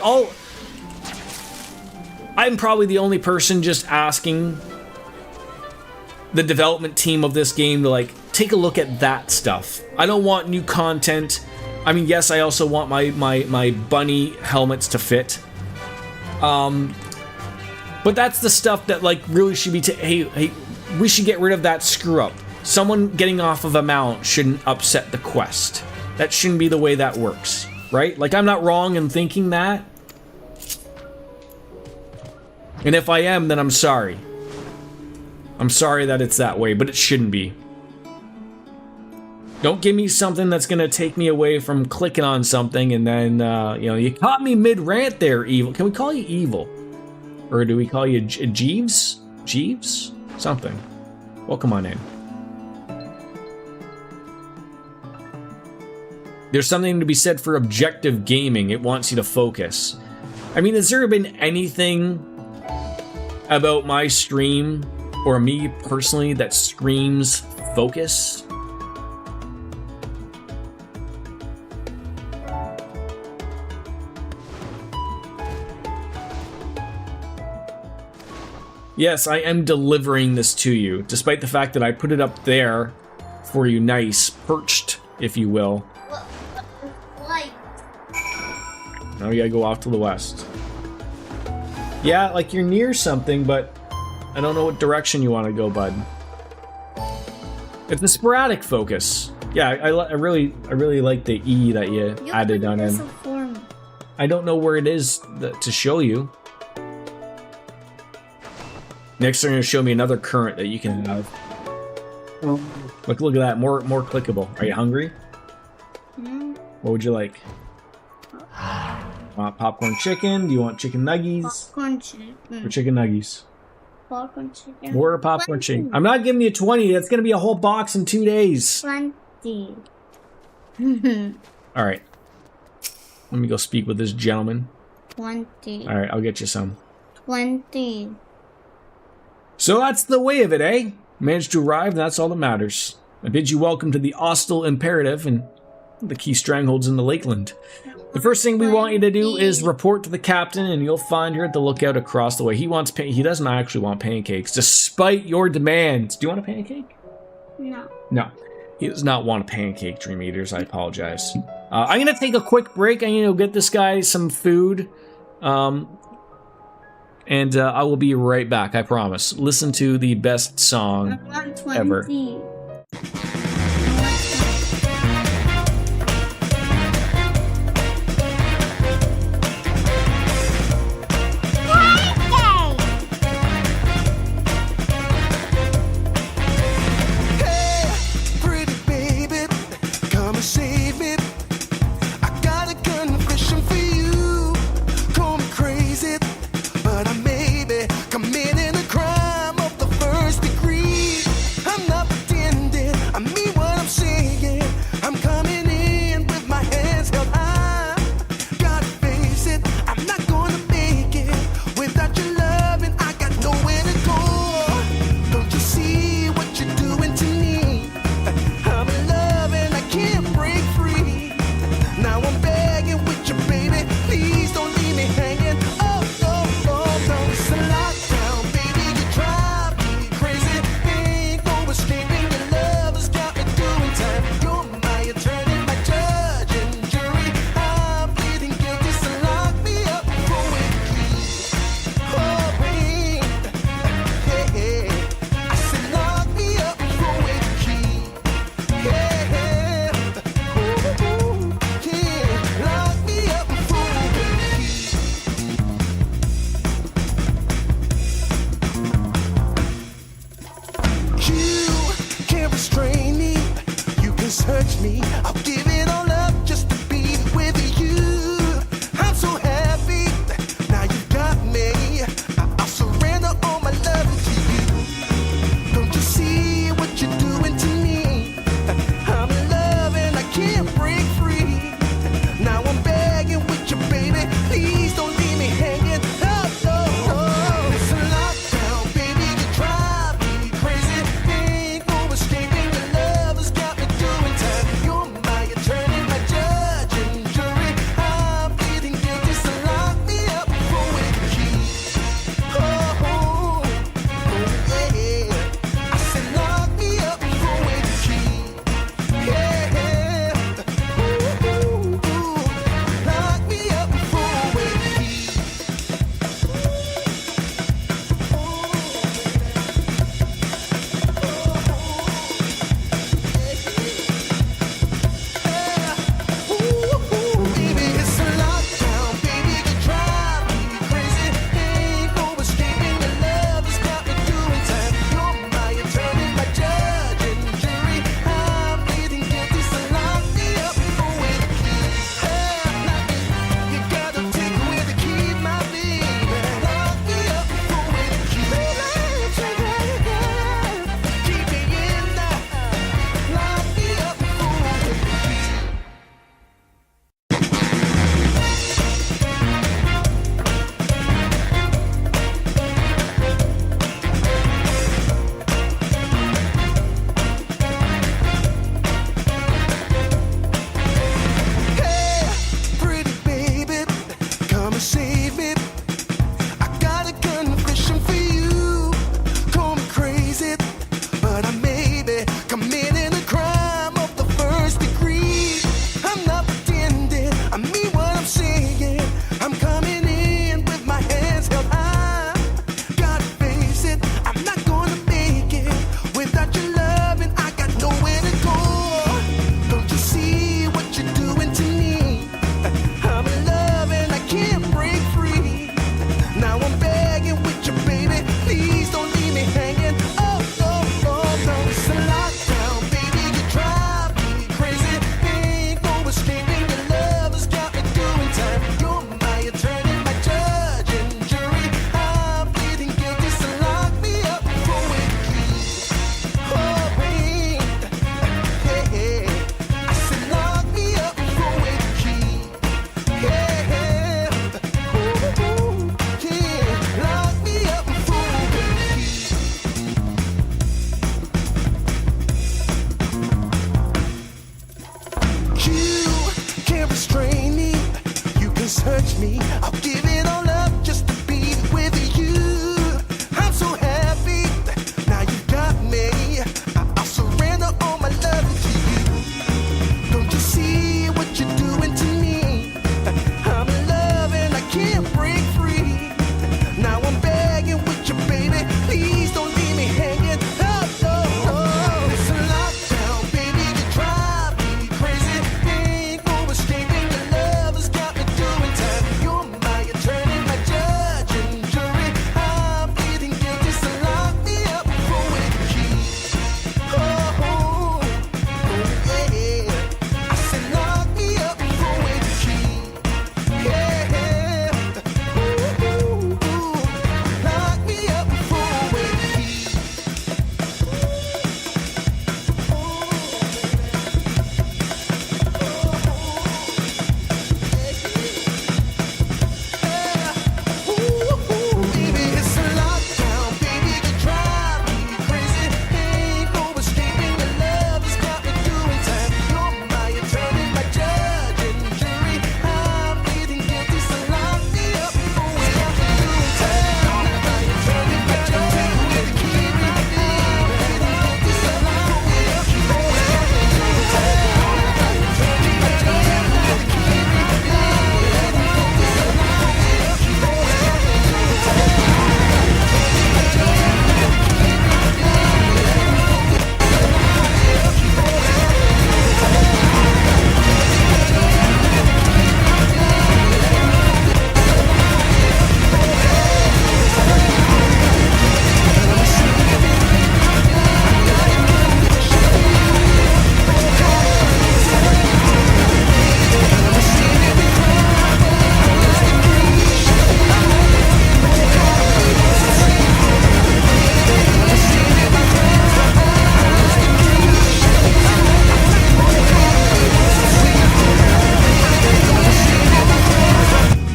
I'm probably the only person just asking the development team of this game to, like, take a look at that stuff. I don't want new content. I mean, yes, I also want my bunny helmets to fit. But that's the stuff that, like, really should be hey, we should get rid of that screw up. Someone getting off of a mount shouldn't upset the quest. That shouldn't be the way that works, right? Like, I'm not wrong in thinking that. And if I am, then I'm sorry. I'm sorry that it's that way, but it shouldn't be. Don't give me something that's gonna take me away from clicking on something and then, you know, you caught me mid-rant there, Evil. Can we call you Evil? Or do we call you Jeeves? Jeeves? Something. Welcome on in. There's something to be said for objective gaming. It wants you to focus. I mean, has there been anything about my stream or me personally that screams focus? Yes, I am delivering this to you, despite the fact that I put it up there for you, nice, perched, if you will. Now we gotta go off to the west. Yeah, like you're near something, but I don't know what direction you want to go, bud. It's a sporadic focus. Yeah, I really like the E that you added on in. I don't know where it is to show you. Next, they're gonna show me another current that you can have. Look at that, more clickable. Are you hungry? What would you like? Want popcorn chicken? Do you want chicken nuggies? Popcorn chicken. Or chicken nuggies? Popcorn chicken. Or popcorn chicken. I'm not giving you 20. That's going to be a whole box in 2 days. 20. All right. Let me go speak with this gentleman. 20. All right, I'll get you some. 20. So that's the way of it, eh? Managed to arrive, and that's all that matters. I bid you welcome to the Hostile Imperative and the key strangholds in the Lakeland. The first thing we want you to do is report to the captain, and you'll find her at the lookout across the way. He doesn't actually want pancakes, despite your demands. Do you want a pancake? No. No. He does not want a pancake, Dream Eaters. I apologize. I'm going to take a quick break. I'm going to get this guy some food. And I will be right back, I promise. Listen to the best song ever. committing a crime of the first degree. I'm not pretending, I mean what I'm saying. I'm coming in with my hands held high. Gotta face it, I'm not gonna make it without your love, and I got nowhere to go. Don't you see what you're doing to me? I'm in love and I can't break free. Now I'm begging with you, baby, please don't leave me hanging. Oh, oh, oh, no, it's a lockdown, baby, you drive me crazy. Ain't no escaping, your love has got me doing time. You're my attorney, my judge and jury. I'm pleading guilty, so lock me up for a key. Oh, wait, hey, I said lock me up for a key. Yeah, ooh, yeah, lock me up for a key. You can't restrain me, you can search me, I'll give it all up just to be with you. I'm so happy, now you got me, I'll surrender all my love to you. Don't you see what you're doing to me? I'm in love and I can't break free. Now I'm begging with you, baby, please don't leave me hanging. Oh, oh, oh. It's a lockdown, baby, you drive me crazy. Ain't no escaping, your love has got me doing time. You're my attorney, my judge and jury. I'm pleading guilty, so lock me up for a key. Oh, oh, yeah. I said lock me up for a key. Yeah, ooh, lock me up for a key. Baby, it's a lockdown, baby, you drive me crazy. Ain't no escaping, your love has got me doing time. You're my attorney, my judge and jury. I'm pleading guilty, so lock me up for a key. You're my attorney, my judge and jury. I'm pleading guilty, so lock me up for a key.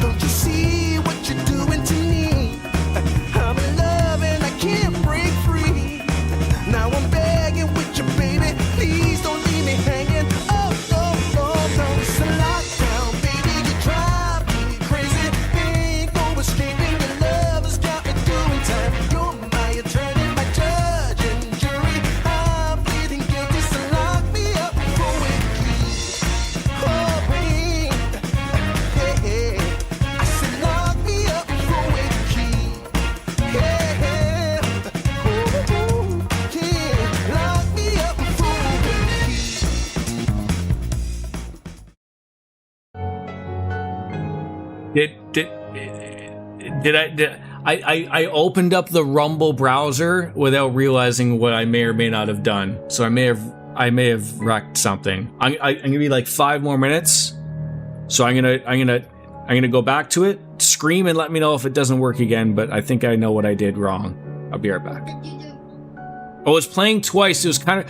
Don't you see what you're doing to me? I'm in love and I can't break free. Now I'm begging with you, baby, please don't leave me hanging. Oh, oh, oh, no, it's a lockdown, baby, you drive me crazy. Ain't no escaping, your love has got me doing time. You're my attorney, my judge and jury. I'm pleading guilty, so lock me up for a key. Oh, wait, hey, I said lock me up for a key. Yeah, ooh, yeah, lock me up for a key. I opened up the Rumble browser without realizing what I may or may not have done. So I may have wrecked something. I'm gonna be like 5 more minutes. So I'm gonna go back to it, scream, and let me know if it doesn't work again. But I think I know what I did wrong. I'll be right back. Oh, it's playing twice. It was kind of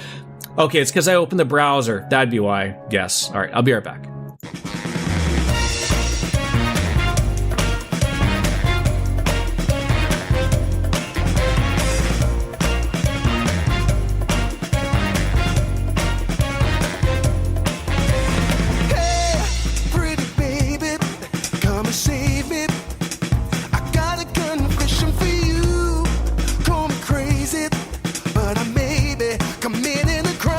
okay. It's because I opened the browser. That'd be why. Yes. All right. I'll be right back. Pretty baby, come and save me. I got a confession for you. Call me crazy, but I may be committing a crime.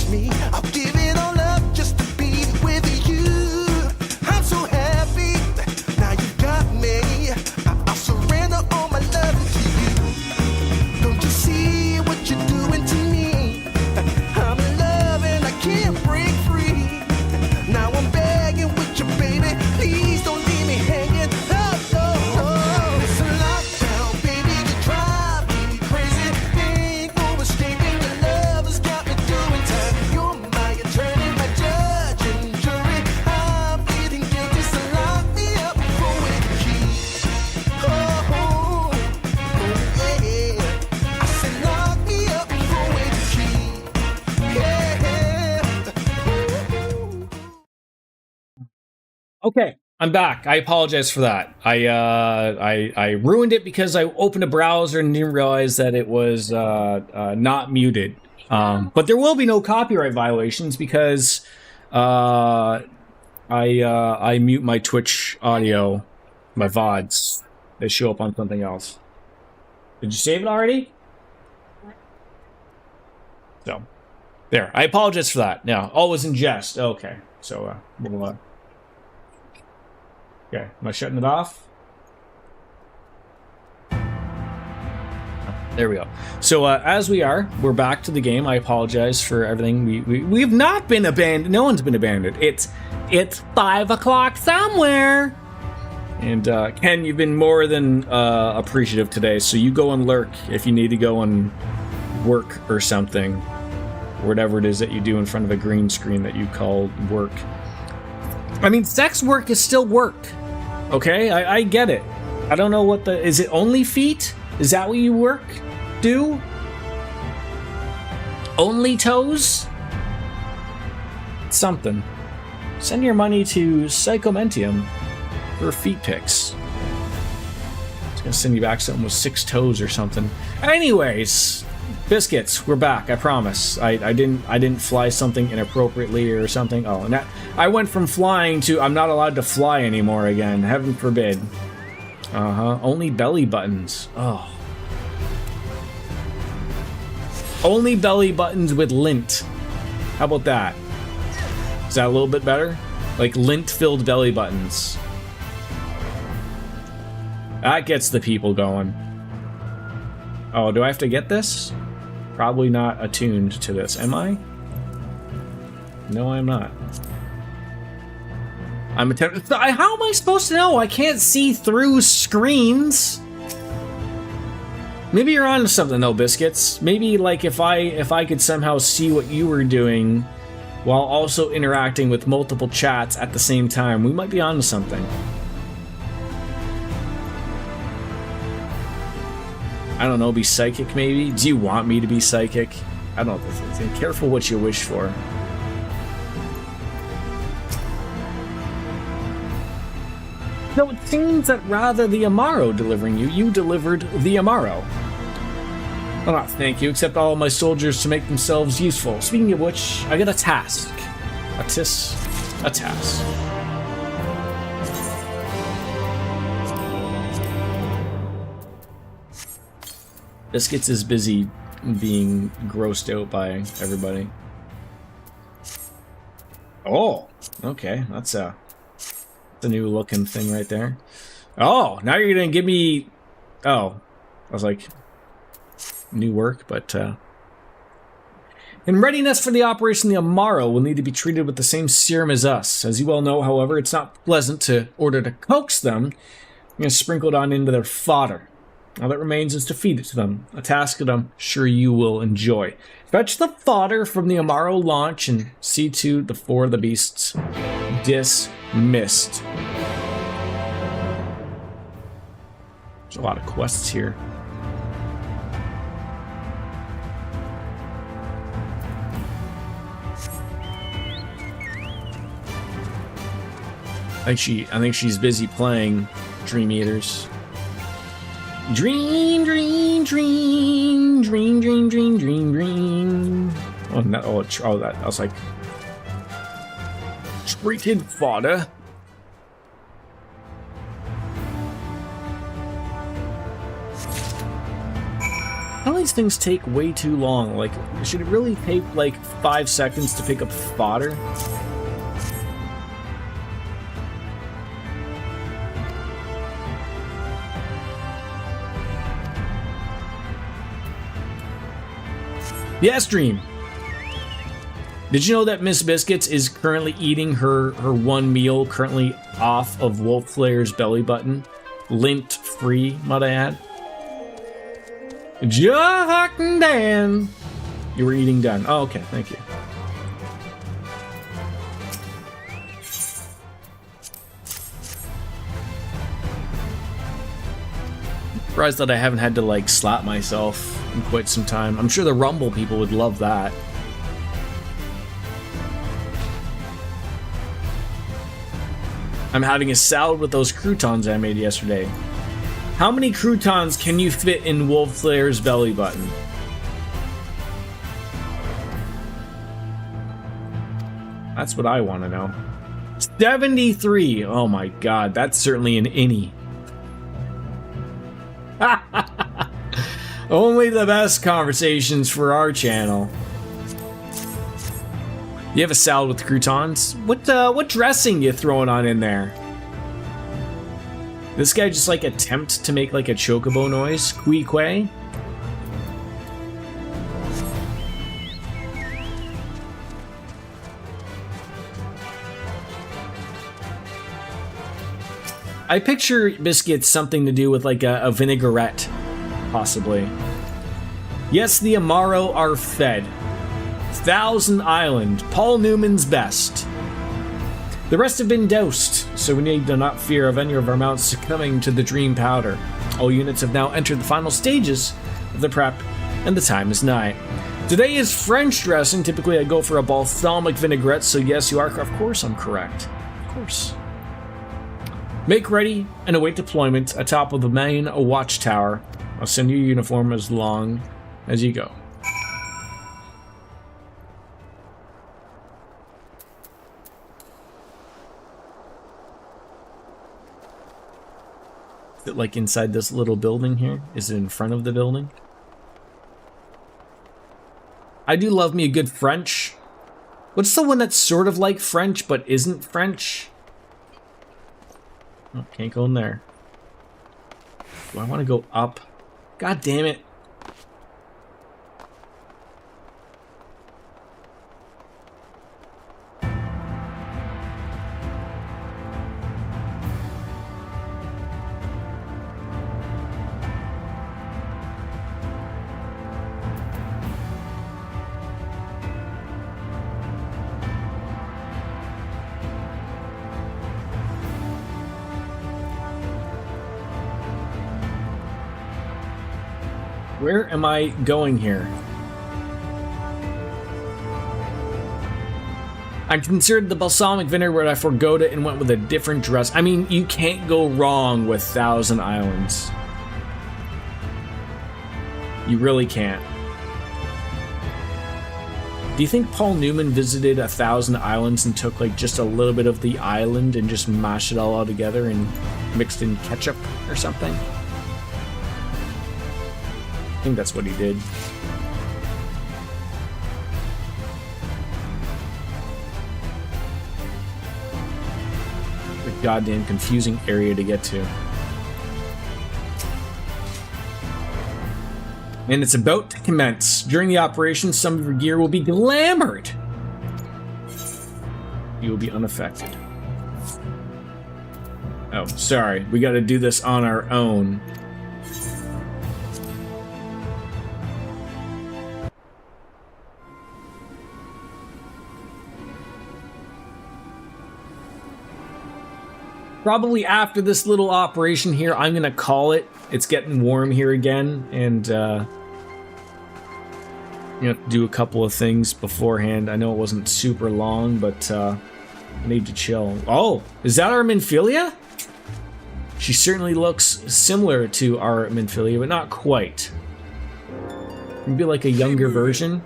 me. I'll give it all up just to be with you. I'm so happy, now you got me. I'll surrender all my love to you. Don't you see what you're doing to me? I'm in love and I can't break free. Now I'm begging with you, baby. Please don't leave me hanging. Oh, oh, oh. It's a lockdown, baby. You drive me crazy. Ain't no escaping. Your love has got me doing time. You're my attorney, my judge and jury. I'm pleading guilty, so lock me up for with the key. Oh, oh, oh, yeah. I said lock me up for with the key. Yeah. Okay, I'm back. I apologize for that. I ruined it because I opened a browser and didn't realize that it was not muted. But there will be no copyright violations because I mute my Twitch audio, my VODs. They show up on something else. Did you save it already? So, there. I apologize for that. Now, all was in jest. Okay, so we'll. Okay, am I shutting it off? There we go. So as we're back to the game. I apologize for everything. We've not been abandoned. No one's been abandoned. It's 5 o'clock somewhere. And Ken, you've been more than appreciative today. So you go and lurk if you need to go and work or something, whatever it is that you do in front of a green screen that you call work. I mean, sex work is still work. Okay, I get it. I don't know what is it only feet? Is that what you do? Only toes? Something. Send your money to Psychomentium for feet pics. It's gonna send you back something with 6 toes or something. Anyways, Biscuits, we're back, I promise. I didn't fly something inappropriately or something. Oh, and I went from flying to I'm not allowed to fly anymore again. Heaven forbid. Only belly buttons. Oh. Only belly buttons with lint. How about that? Is that a little bit better? Like lint-filled belly buttons. That gets the people going. Oh, do I have to get this? Probably not attuned to this, am I? No, I'm not. I'm attempting. How am I supposed to know? I can't see through screens. Maybe you're onto something, though, Biscuits. Maybe, like, if I could somehow see what you were doing while also interacting with multiple chats at the same time, we might be onto something. I don't know, be psychic maybe? Do you want me to be psychic? I don't know. Careful what you wish for. No, it seems that rather the Amaro delivering you delivered the Amaro. Well, not thank you, except all of my soldiers to make themselves useful. Speaking of which, I got a task. A task. Biscuits is busy being grossed out by everybody. Oh, okay, that's a new looking thing right there. Oh, now you're gonna give me. Oh, I was like, new work, but in readiness for the operation, the Amaro will need to be treated with the same serum as us. As you well know, however, it's not pleasant to order to coax them. I'm gonna sprinkle it on into their fodder. All that remains is to feed it to them, a task that I'm sure you will enjoy. Fetch the fodder from the Amaro launch and see to the 4 of the beasts dismissed. There's a lot of quests here. I think she's busy playing Dream Eaters. Dream. Oh, no, that I was like, treated fodder. How do these things take way too long? Like, should it really take like 5 seconds to pick up fodder? Yes, Dream. Did you know that Miss Biscuits is currently eating her one meal currently off of Wolf Flair's belly button? Lint free, might I add? Jack and Dan. You were eating done. Oh, okay, thank you. Surprised that I haven't had to like slap myself in quite some time. I'm sure the Rumble people would love that. I'm having a salad with those croutons I made yesterday. How many croutons can you fit in Wolf Flair's belly button? That's what I want to know. 73! Oh my god, that's certainly an innie. Only the best conversations for our channel. You have a salad with croutons? What dressing you throwing on in there? This guy just like attempt to make like a chocobo noise? Quee-quay? I picture Biscuits something to do with like a vinaigrette, possibly. Yes, the Amaro are fed. Thousand Island, Paul Newman's best. The rest have been doused, so we need to not fear of any of our mounts succumbing to the dream powder. All units have now entered the final stages of the prep, and the time is nigh. Today is French dressing. Typically I go for a balsamic vinaigrette, so yes, you are. Of course I'm correct. Of course. Make ready and await deployment atop of the main watchtower. I'll send you a uniform as long as you go. Is it like inside this little building here? Is it in front of the building? I do love me a good French. What's the one that's sort of like French but isn't French? Oh, can't go in there. Do I want to go up? God damn it. Where am I going here? I considered the balsamic vinegar, but I forgoed it and went with a different dress. I mean, you can't go wrong with Thousand Islands. You really can't. Do you think Paul Newman visited 1,000 islands and took like just a little bit of the island and just mashed it all together and mixed in ketchup or something? I think that's what he did. The goddamn confusing area to get to. And it's about to commence. During the operation, some of your gear will be glamored. You will be unaffected. Oh, sorry. We gotta do this on our own. Probably after this little operation here, I'm gonna call it. It's getting warm here again, and you have to do a couple of things beforehand. I know it wasn't super long, but I need to chill. Oh, is that our Minfilia? She certainly looks similar to our Minfilia, but not quite. Maybe like a younger version.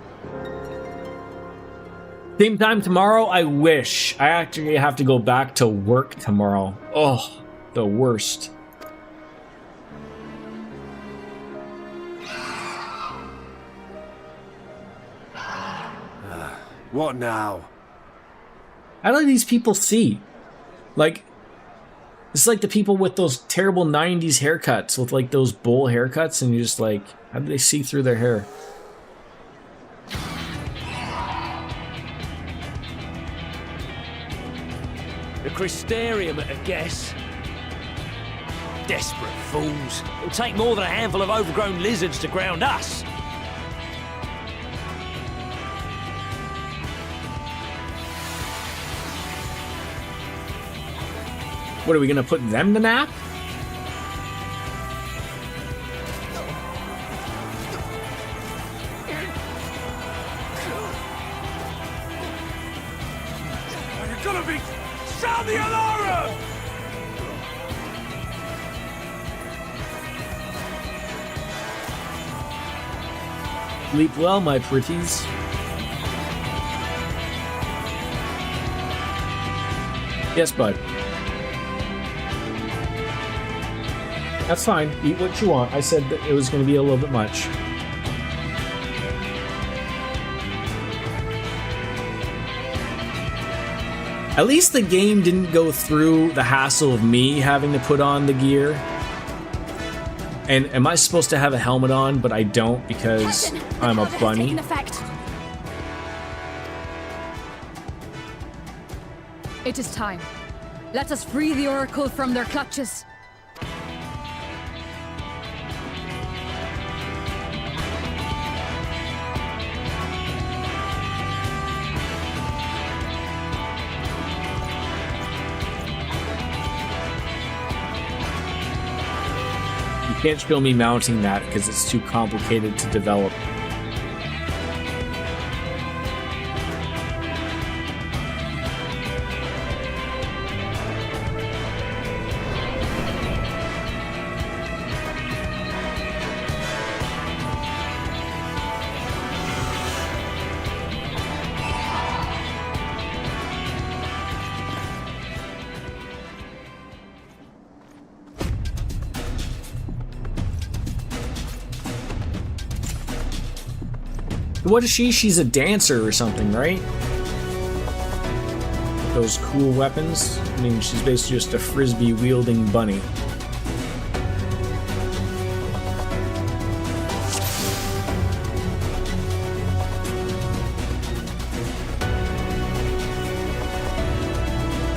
Same time tomorrow? I wish. I actually have to go back to work tomorrow. Oh, the worst. What now? How do these people see? Like, it's like the people with those terrible 90s haircuts with like those bowl haircuts, and you're just like, how do they see through their hair? The Crystarium at a guess. Desperate fools. It'll take more than a handful of overgrown lizards to ground us. What, are we gonna put them to nap? You're gonna be... Sound the alarm! Sleep well, my pretties. Yes, bud. That's fine. Eat what you want. I said that it was going to be a little bit much. At least the game didn't go through the hassle of me having to put on the gear. And am I supposed to have a helmet on, but I don't because I'm a bunny? It is time. Let us free the Oracle from their clutches. You can't show me mounting that because it's too complicated to develop. What is she? She's a dancer or something, right? Those cool weapons. I mean, she's basically just a frisbee wielding bunny.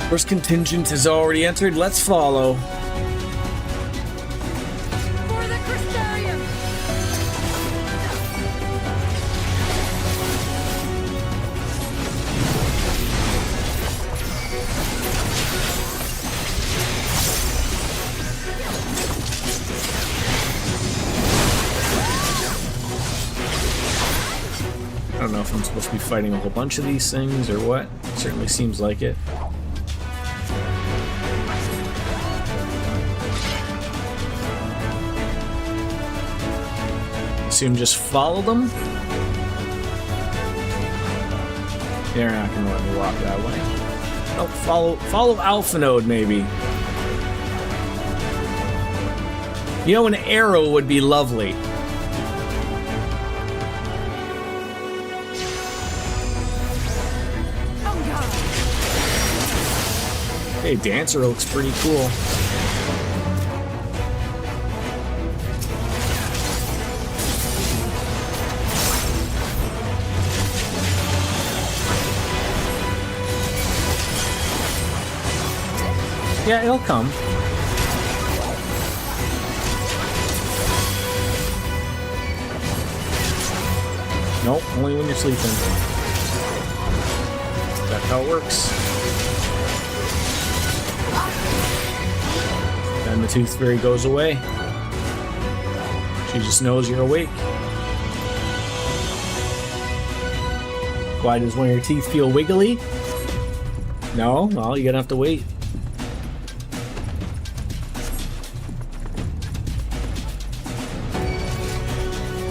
First contingent has already entered. Let's follow. I don't know if I'm supposed to be fighting a whole bunch of these things or what. It certainly seems like it. Assume just follow them? They're not gonna let me walk that way. Oh, follow Alpha Node maybe. You know, an arrow would be lovely. Hey, Dancer looks pretty cool. Yeah, it'll come. Nope, only when you're sleeping. That's how it works. Then the Tooth Fairy goes away. She just knows you're awake. Why does one of your teeth feel wiggly? No? Well, you're gonna have to wait.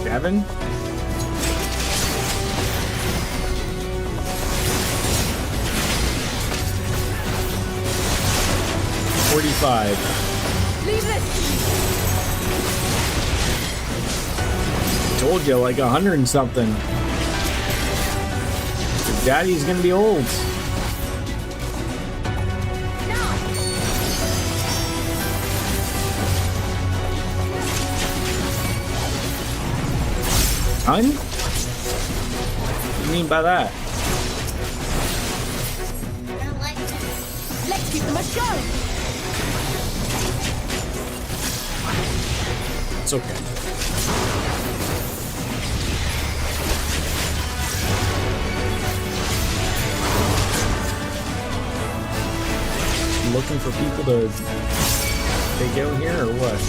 Seven? Leave this. Told you, like 100 and something. Daddy's gonna be old. What do you mean by that? Let's give them a show! It's okay. Looking for people to take out here or what?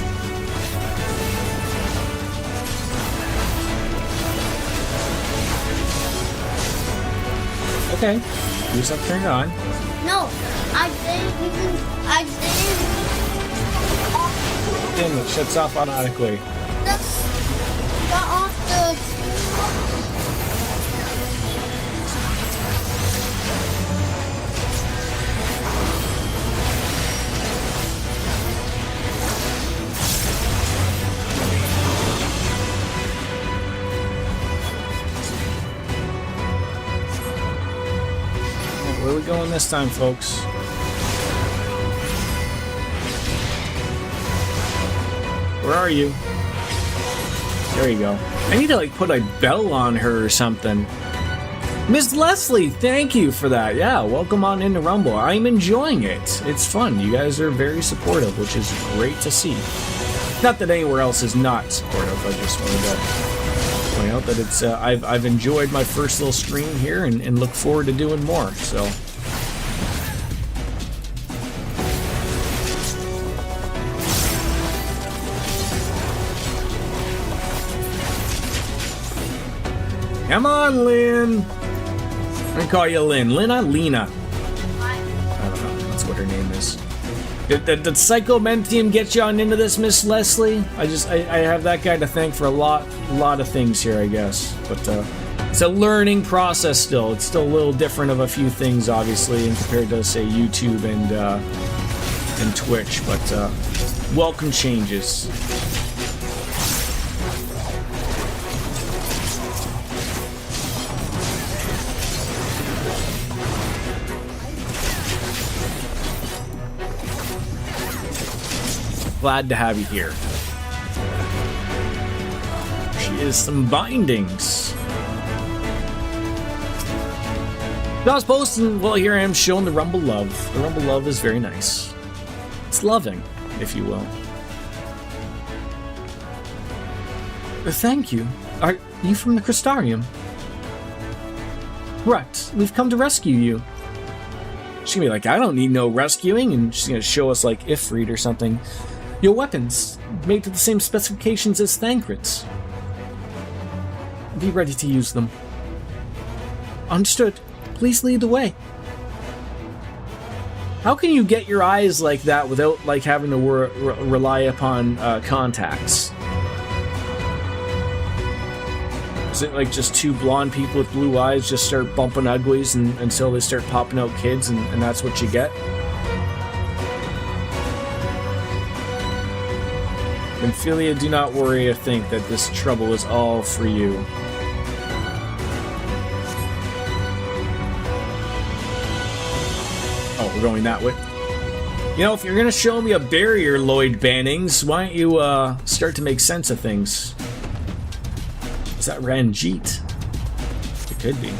Okay, do something, turn it on. No, I think we can. I think. Then it shuts off automatically. That's got off the. Where are we going this time, folks? Where are you? There you go. I need to like put a bell on her or something. Miss Leslie, thank you for that. Yeah, welcome on into Rumble. I'm enjoying it. It's fun. You guys are very supportive, which is great to see. Not that anywhere else is not supportive. I just wanted to point out that it's I've enjoyed my first little stream here and look forward to doing more. So. Come on, Lynn. I'm gonna call you Lynn. Lena? Lena. I don't know. That's what her name is. Did Psycho Mentium get you on into this, Miss Leslie? I have that guy to thank for a lot of things here, I guess. But it's a learning process still. It's still a little different of a few things, obviously, and compared to, say, YouTube and Twitch. But welcome changes. Glad to have you here. She is some bindings. I was posting, well, here I am showing the Rumble Love. The Rumble Love is very nice. It's loving, if you will. Thank you. Are you from the Crystarium? Correct. We've come to rescue you. She's gonna be like, I don't need no rescuing, and she's gonna show us like Ifrit or something. Your weapons, made to the same specifications as Thancred's. Be ready to use them. Understood. Please lead the way. How can you get your eyes like that without like having to rely upon contacts? Is it like just two blonde people with blue eyes just start bumping uglies until they start popping out kids and that's what you get? Minfilia, do not worry or think that this trouble is all for you. Oh, we're going that way. You know, if you're gonna show me a barrier, Lloyd Bannings, why don't you start to make sense of things? Is that Ranjit? It could be.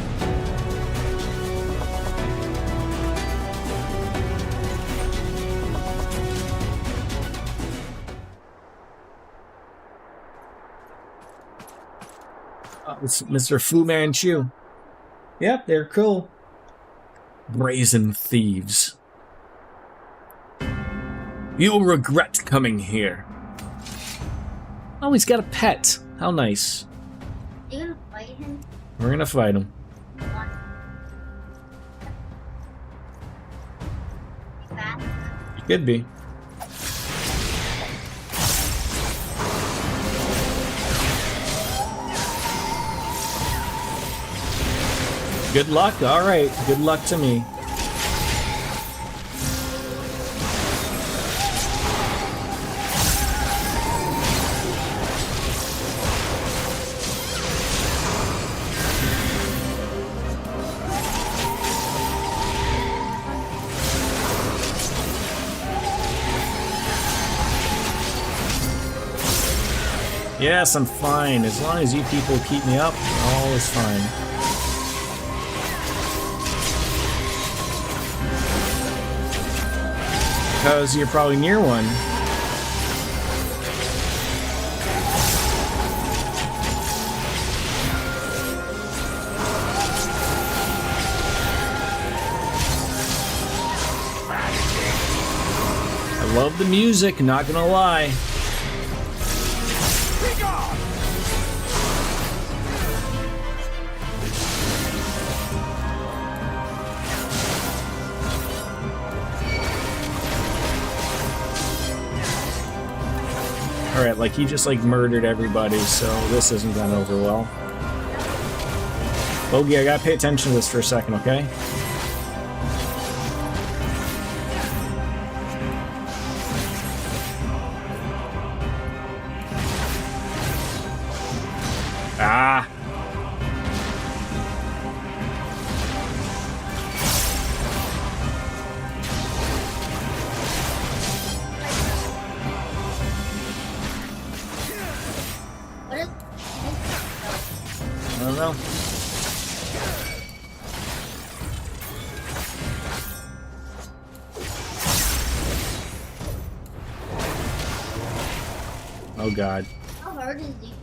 It's Mr. Fu Manchu. Yep, they're cool. Brazen thieves. You'll regret coming here. Oh, he's got a pet. How nice. You gonna fight him? We're gonna fight him. He could be. Good luck? Alright, good luck to me. Yes, I'm fine. As long as you people keep me up, all is fine. Because you're probably near one. I love the music, not gonna lie. Alright, like he just like murdered everybody, so this isn't gone over well. Bogey, I gotta pay attention to this for a second, okay? Ah! I don't know. Oh God. How hard is he?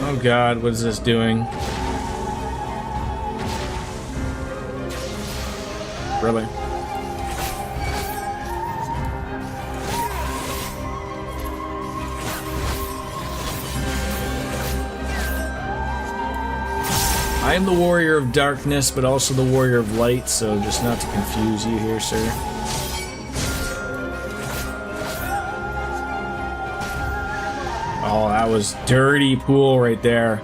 Oh God, what is this doing? Really? I am the warrior of darkness, but also the warrior of light, so just not to confuse you here, sir. Oh, that was dirty pool right there.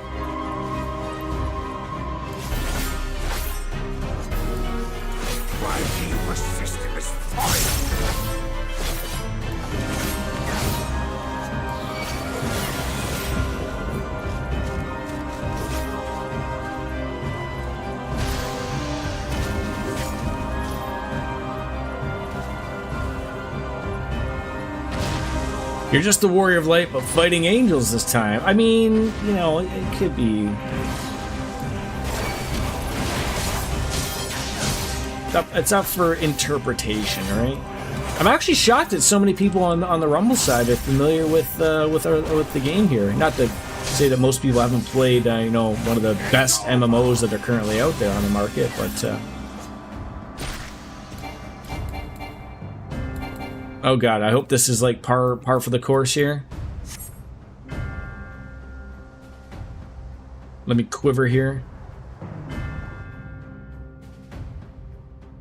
Why do you persist in this folly? You're just the warrior of light, but fighting angels this time. I mean, you know, it could be. It's up for interpretation, right? I'm actually shocked that so many people on the Rumble side are familiar with the game here. Not to say that most people haven't played, you know, one of the best MMOs that are currently out there on the market, but. Oh God, I hope this is like par for the course here. Let me quiver here.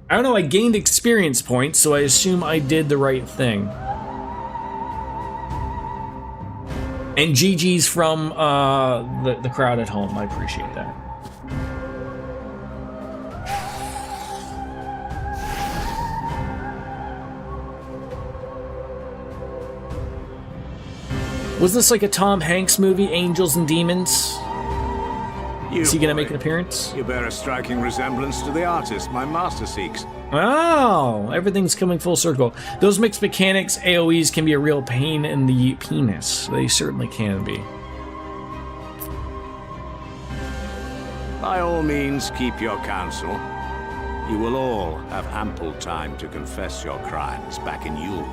I don't know, I gained experience points, so I assume I did the right thing. And GG's from the crowd at home, I appreciate that. Was this like a Tom Hanks movie, Angels and Demons? Is he gonna make an appearance? You bear a striking resemblance to the artist my master seeks. Oh, everything's coming full circle. Those mixed mechanics, AoEs, can be a real pain in the penis. They certainly can be. By all means, keep your counsel. You will all have ample time to confess your crimes back in Yule.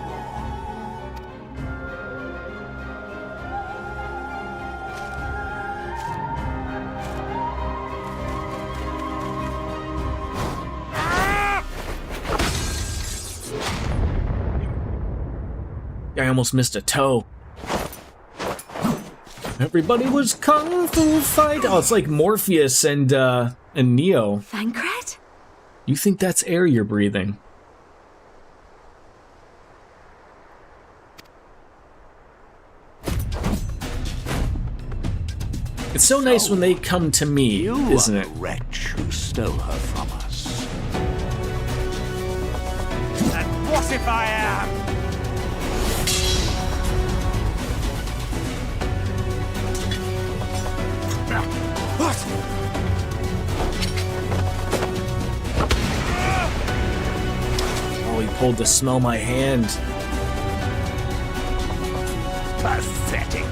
I almost missed a toe. Everybody was kung fu fight. Oh, it's like Morpheus and Neo. Thancred? You think that's air you're breathing? It's so nice when they come to me, isn't it? You are the wretch who stole her from us. And what if I am? What? Oh, he pulled the smell my hand. Pathetic.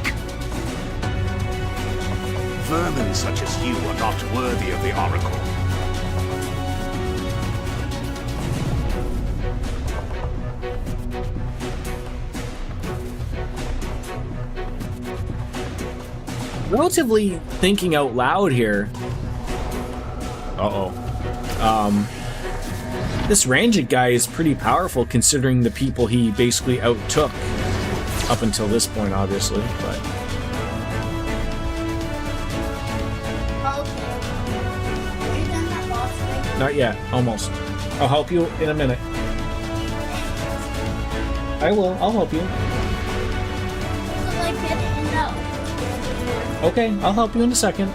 Vermin such as you are not worthy of the Oracle. Relatively thinking out loud here. This Ranjit guy is pretty powerful considering the people he basically outtook up until this point, obviously, but not yet. Almost. I'll help you in a minute. I will. I'll help you. Okay, I'll help you in a second.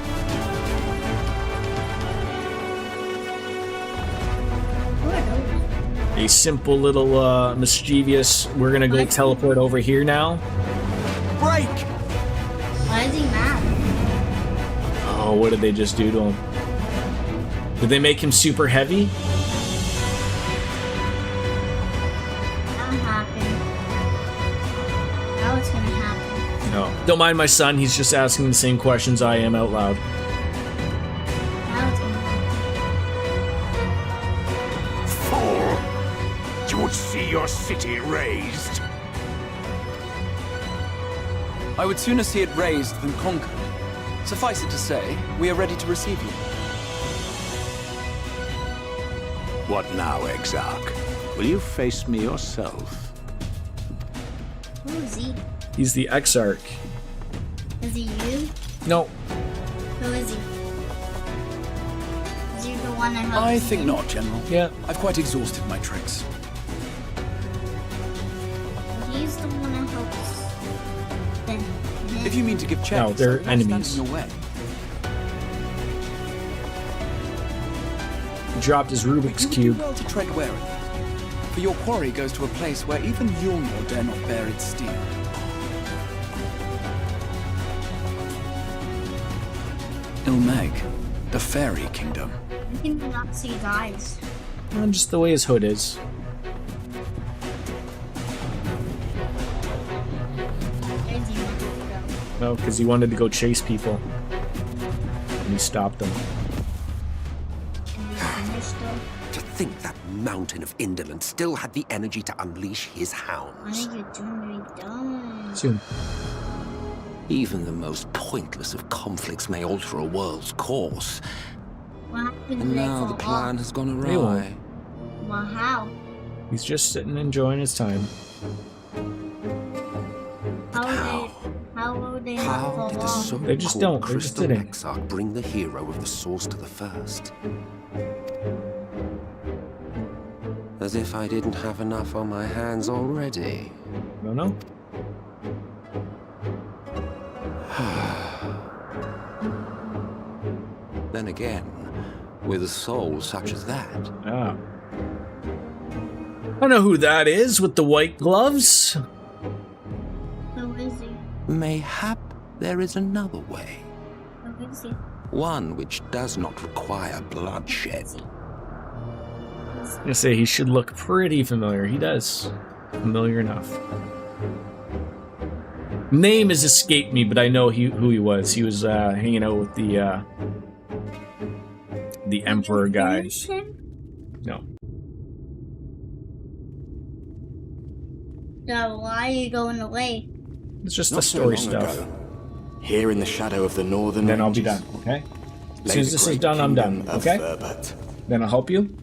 A simple little mischievous, we're gonna go teleport over here now. Break! Why is he mad? Oh, what did they just do to him? Did they make him super heavy? That happened. Now it's gonna happen. No. Don't mind my son, he's just asking the same questions I am out loud. Now it's gonna Fool! You would see your city razed. I would sooner see it razed than conquered. Suffice it to say, we are ready to receive you. What now, Exarch? Will you face me yourself? Who is he? He's the Exarch. Is he you? No. Who is he? Is he the one that helped I think not, General. Yeah. I've quite exhausted my tricks. He's the one that helps. Then If you mean to give checks, No, they're I will not enemies. stand in your way. He dropped his Rubik's You would do Cube. well to tread warily, for your quarry goes to a place where even Mjolnir dare not bear its steel. Ilmeg, the fairy kingdom. I can not see his eyes. Just the way his hood is. Where's he want to go? No, because he wanted to go chase people. And he stopped them. Can we finish though? To think that mountain of indolence still had the energy to unleash his I hounds. think you're doing really dumb. Soon. Even the most pointless of conflicts may alter a world's course. What happens And when they now the fall plan off? has gone They awry. won't. Well, how? He's just sitting enjoying his time. How will they not How fall did the off? so-called They just don't. They're just crystal sitting. Exarch bring the hero of the source to the first? As if I didn't have enough on my hands already. No. Then again, with a soul such as that, Ah. I know who that is with the white gloves. Who is he? mayhap there is another way. Who is he? One which does not require bloodshed. I say he should look pretty familiar. He does. Familiar enough. Name has escaped me, but I know who he was. He was hanging out with the Emperor guy. No. So why are you going away? It's just Not the story so long stuff. ago, here in the shadow of the northern Then I'll be ranges, done, okay? As lay soon as the this is great done, I'm done, kingdom of okay? Verbert, Then I'll help you.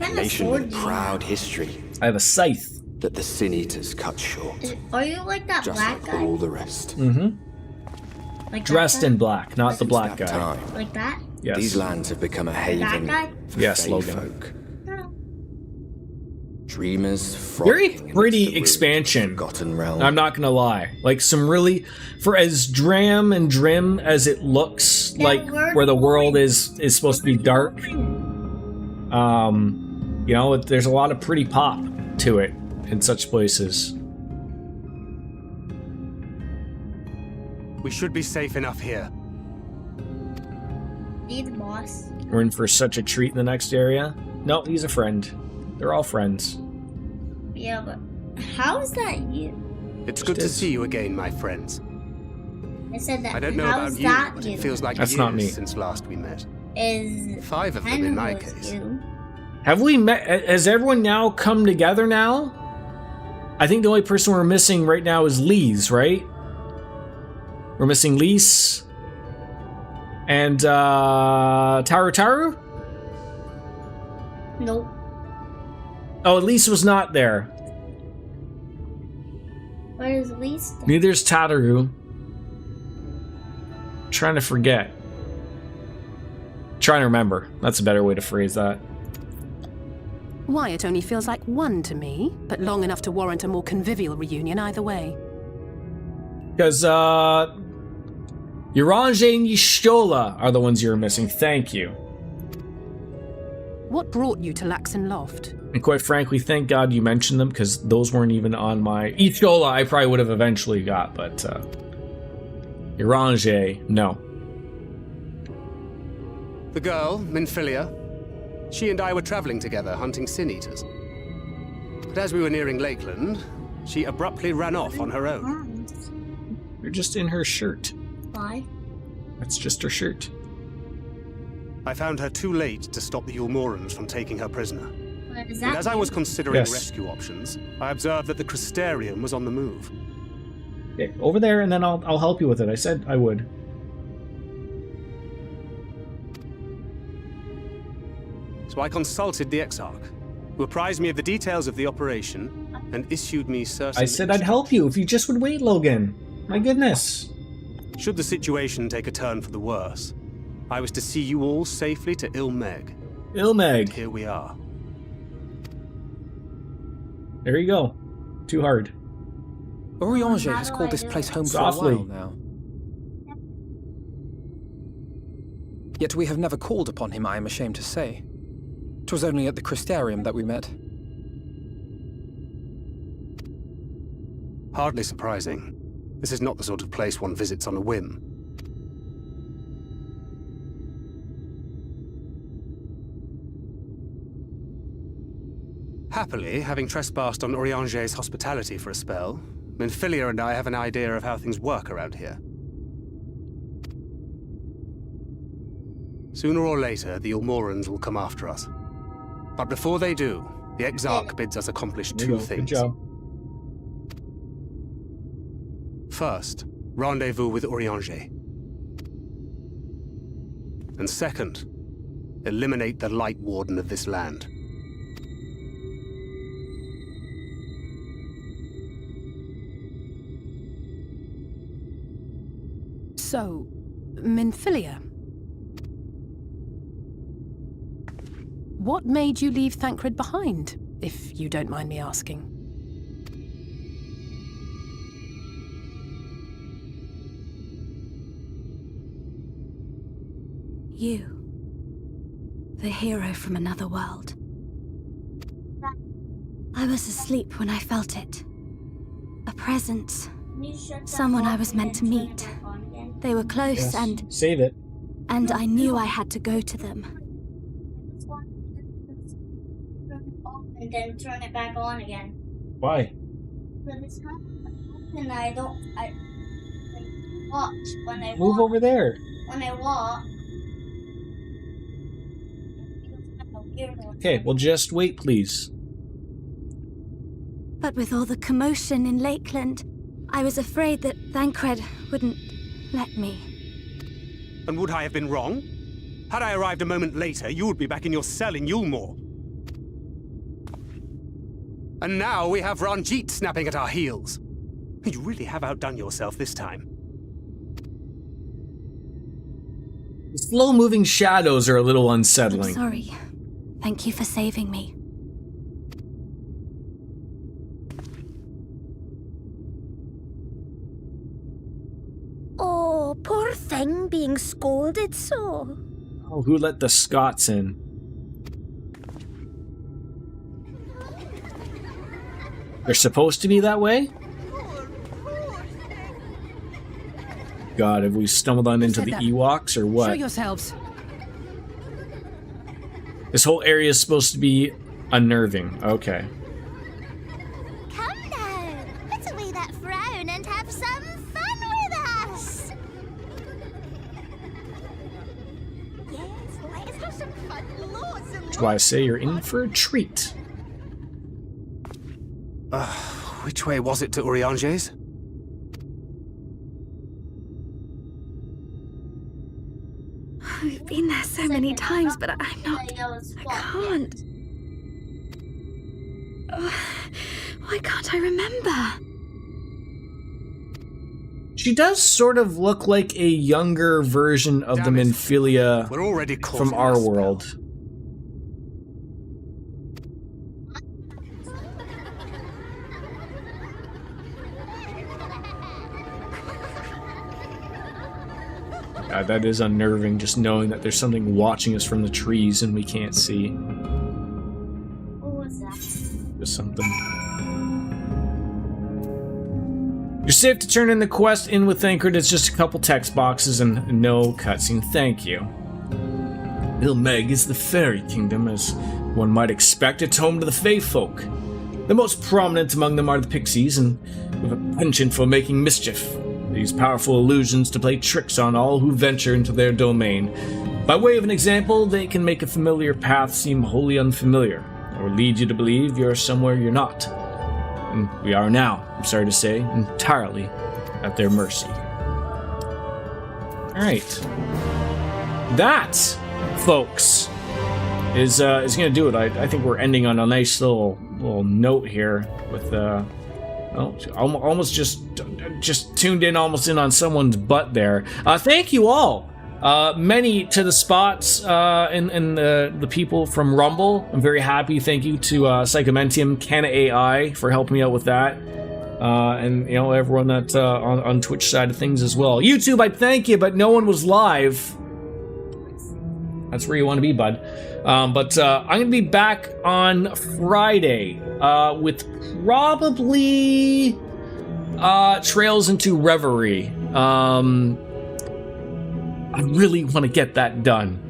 a nation with a proud history I have a scythe. that the Sin Eaters cut short, Are you like that just black like guy? all the rest. Mm-hmm. Like Dressed that in black, not the Since black that guy. time, Like that? Yes. these lands have become a That haven guy? for Yes, Fey Logan. folk. No. Dreamers, very pretty expansion. I'm not gonna lie. Like some really, for as dram and trim as it looks, like where the world is supposed to be dark. You know, there's a lot of pretty pop to it in such places. We should be safe enough here. Need the boss. We're in for such a treat in the next area. No, he's a friend. They're all friends. Yeah, but how is that you? It's good to see you again, my friends. I said that. I don't know How's about you, that but it feels like That's years not me. since last we met. Is 5 of them in my case. You. Have we met? Has everyone now come together now? I think the only person we're missing right now is Lise, right? We're missing Lise and Taru? Nope. Oh, Lise was not there. Where is Lisa? Neither's Tataru. Trying to forget. Trying to remember. That's a better way to phrase that. Why, it only feels like one to me, but long enough to warrant a more convivial reunion either way. Because, Yorange and Y'shtola are the ones you're missing. Thank you. What brought you to Laxon Loft? And quite frankly, thank God you mentioned them, because those weren't even on my... Y'shtola I probably would have eventually got, but, Yorange, no. The girl, Minfilia, she and I were traveling together hunting sin-eaters. But as we were nearing Lakeland, she abruptly ran off on her own. You're just in her shirt. Why? That's just her shirt. I found her too late to stop the Ulmorans from taking her prisoner. What does And that as I was considering Yes. rescue options, I observed that the Crystarium was on the move. Okay, over there, and then I'll help you with it. I said I would. So I consulted the Exarch, who apprised me of the details of the operation and issued me certain... I said I'd help you if you just would wait, Logan. My goodness. Should the situation take a turn for the worse, I was to see you all safely to Ilmeg. Ilmeg. Here we are. There you go. Too hard. Oriange has called this place home Softly. for a while now. Yet we have never called upon him, I am ashamed to say. 'Twas only at the Crystarium that we met. Hardly surprising. This is not the sort of place one visits on a whim. Happily, having trespassed on Oriange's hospitality for a spell, Minfilia and I have an idea of how things work around here. Sooner or later, the Ulmorans will come after us. But before they do, the Exarch bids us accomplish two things. Good job. First, rendezvous with Oriange. And second, eliminate the Light Warden of this land. So, Minfilia. What made you leave Thancred behind, if you don't mind me asking? You. The hero from another world. I was asleep when I felt it. A presence. Someone I was meant to meet. They were close Yes. and... Save it. And I knew I had to go to them. And then turn it back on again. Why? But it's not. And I watch when I Move walk. over there. When I walk. Okay, well just wait, please. But with all the commotion in Lakeland, I was afraid that Thancred wouldn't let me. And would I have been wrong? Had I arrived a moment later, you would be back in your cell in Yulmore. And now we have Ranjit snapping at our heels. You really have outdone yourself this time. The slow-moving shadows are a little unsettling. I'm sorry. Thank you for saving me. Feng being scalded sore. Oh, who let the Scots in? They're supposed to be that way? God, have we stumbled on into the Ewoks or what? Show yourselves. This whole area is supposed to be unnerving. Okay. Come now, put away that frown and have some fun with us. Yes, let us have some fun. Lots and That's why I say you're in for a treat. Which way was it to Urianger's? We've been there so many times, but I can't. Why can't I remember? She does sort of look like a younger version of the Minfilia from our world. God, that is unnerving, just knowing that there's something watching us from the trees and we can't see. What was that? Just something. You're safe to turn in the quest in with Thancred. It's just a couple text boxes and no cutscene. Thank you. Il Meg is the fairy kingdom, as one might expect. It's home to the Fae folk. The most prominent among them are the pixies, and with a penchant for making mischief. These powerful illusions to play tricks on all who venture into their domain. By way of an example, they can make a familiar path seem wholly unfamiliar, or lead you to believe you're somewhere you're not. And we are now, I'm sorry to say, entirely at their mercy. Alright. That, folks, is gonna do it. I think we're ending on a nice little note here with well, almost just tuned in almost in on someone's butt there. Thank you all. Many to the spots and the people from Rumble. I'm very happy. Thank you to Psychomentium, Canna AI for helping me out with that. And you know, everyone that on Twitch side of things as well. YouTube, I thank you, but no one was live. That's where you want to be, bud. But I'm going to be back on Friday with probably Trails into Reverie. I really want to get that done.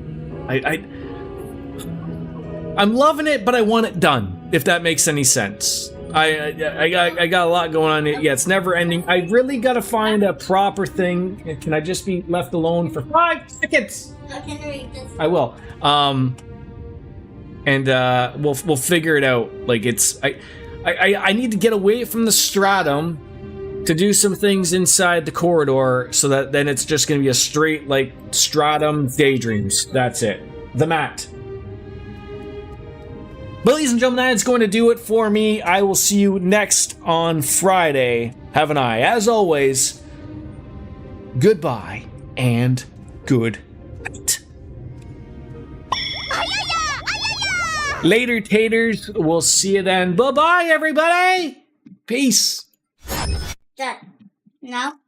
I'm loving it, but I want it done, if that makes any sense. I got a lot going on. Yeah, it's never ending. I really got to find a proper thing. Can I just be left alone for 5 seconds? I can read this. I will. And we'll figure it out. Like I need to get away from the stratum to do some things inside the corridor, so that then it's just going to be a straight like stratum daydreams. That's it. The mat. But ladies and gentlemen, that's going to do it for me. I will see you next on Friday. Have an eye. As always, goodbye and good night. Later, taters. We'll see you then. Bye-bye, everybody. Peace. Done. Now?